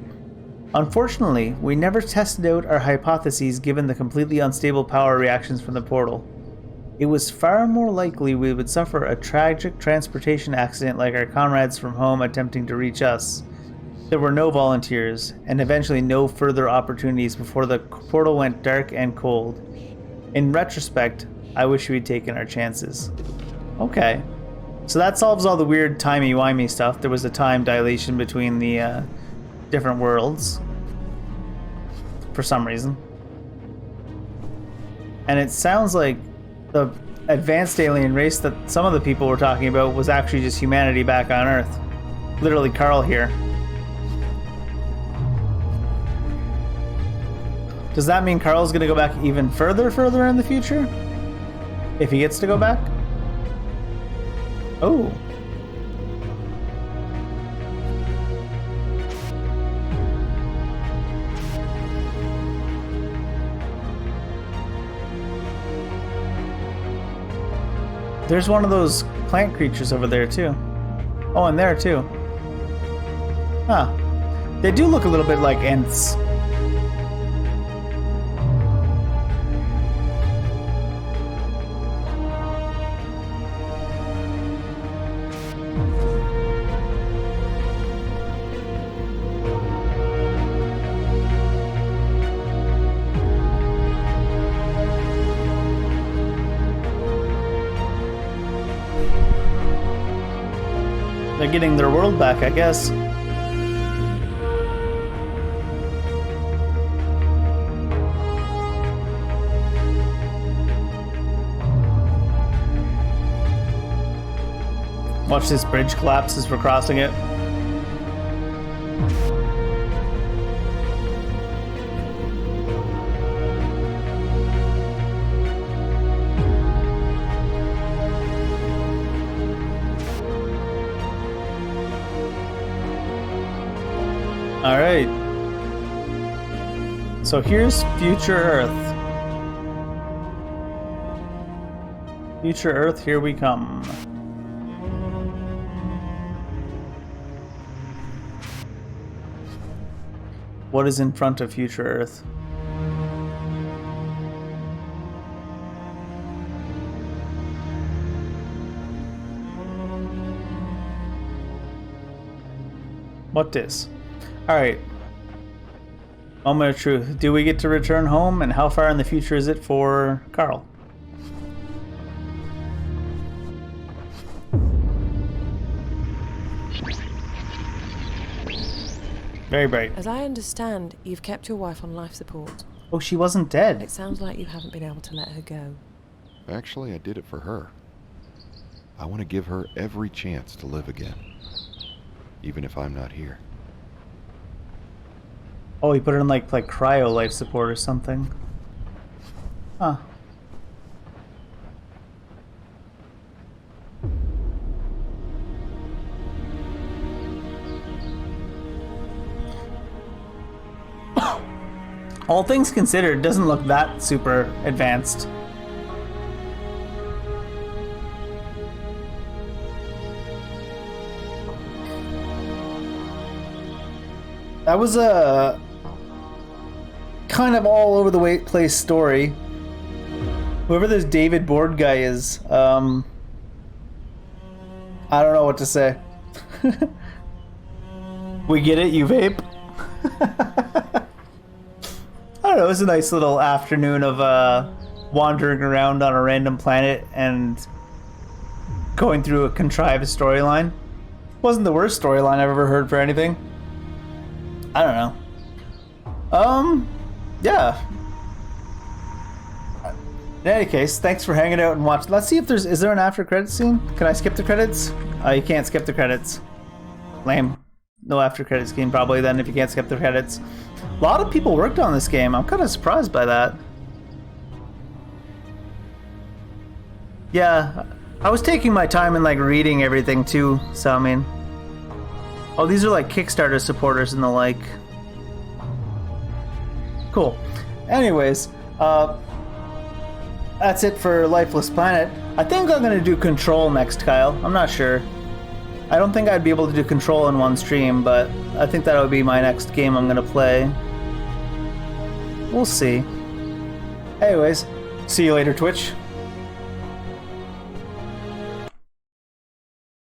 Unfortunately, we never tested out our hypotheses given the completely unstable power reactions from the portal. It was far more likely we would suffer a tragic transportation accident like our comrades from home attempting to reach us. There were no volunteers, and eventually no further opportunities before the portal went dark and cold. In retrospect, I wish we'd taken our chances. Okay. So that solves all the weird timey-wimey stuff. There was a time dilation between the different worlds. For some reason. And it sounds like the advanced alien race that some of the people were talking about was actually just humanity back on Earth. Literally Carl here. Does that mean Carl's gonna go back even further in the future? If he gets to go back? Oh. There's one of those plant creatures over there too. Oh, and there too. Huh. They do look a little bit like ants. They're getting their world back, I guess. Watch this bridge collapse as we're crossing it. All right. So here's future Earth. Future Earth, here we come. What is in front of future Earth? What is? Alright. Moment of truth. Do we get to return home, and how far in the future is it for Carl? Very bright. As I understand, you've kept your wife on life support. Oh, she wasn't dead. It sounds like you haven't been able to let her go. Actually, I did it for her. I want to give her every chance to live again, even if I'm not here. Oh, he put her in like cryo life support or something. Huh. All things considered, it doesn't look that super advanced. That was a kind of all over the place story. Whoever this David Board guy is, I don't know what to say. We get it, you vape? I don't know, it was a nice little afternoon of wandering around on a random planet and going through a contrived storyline. Wasn't the worst storyline I've ever heard for anything. I don't know. Yeah. In any case, thanks for hanging out and watching. Let's see if is there an after credits scene? Can I skip the credits? You can't skip the credits. Lame. No after credits scene probably then if you can't skip the credits. A lot of people worked on this game. I'm kind of surprised by that. Yeah, I was taking my time and like reading everything too, so I mean. Oh, these are like Kickstarter supporters and the like. Cool. Anyways, that's it for Lifeless Planet. I think I'm gonna do Control next, Kyle. I'm not sure. I don't think I'd be able to do Control in one stream, but I think that'll be my next game I'm gonna play. We'll see. Anyways, see you later, Twitch.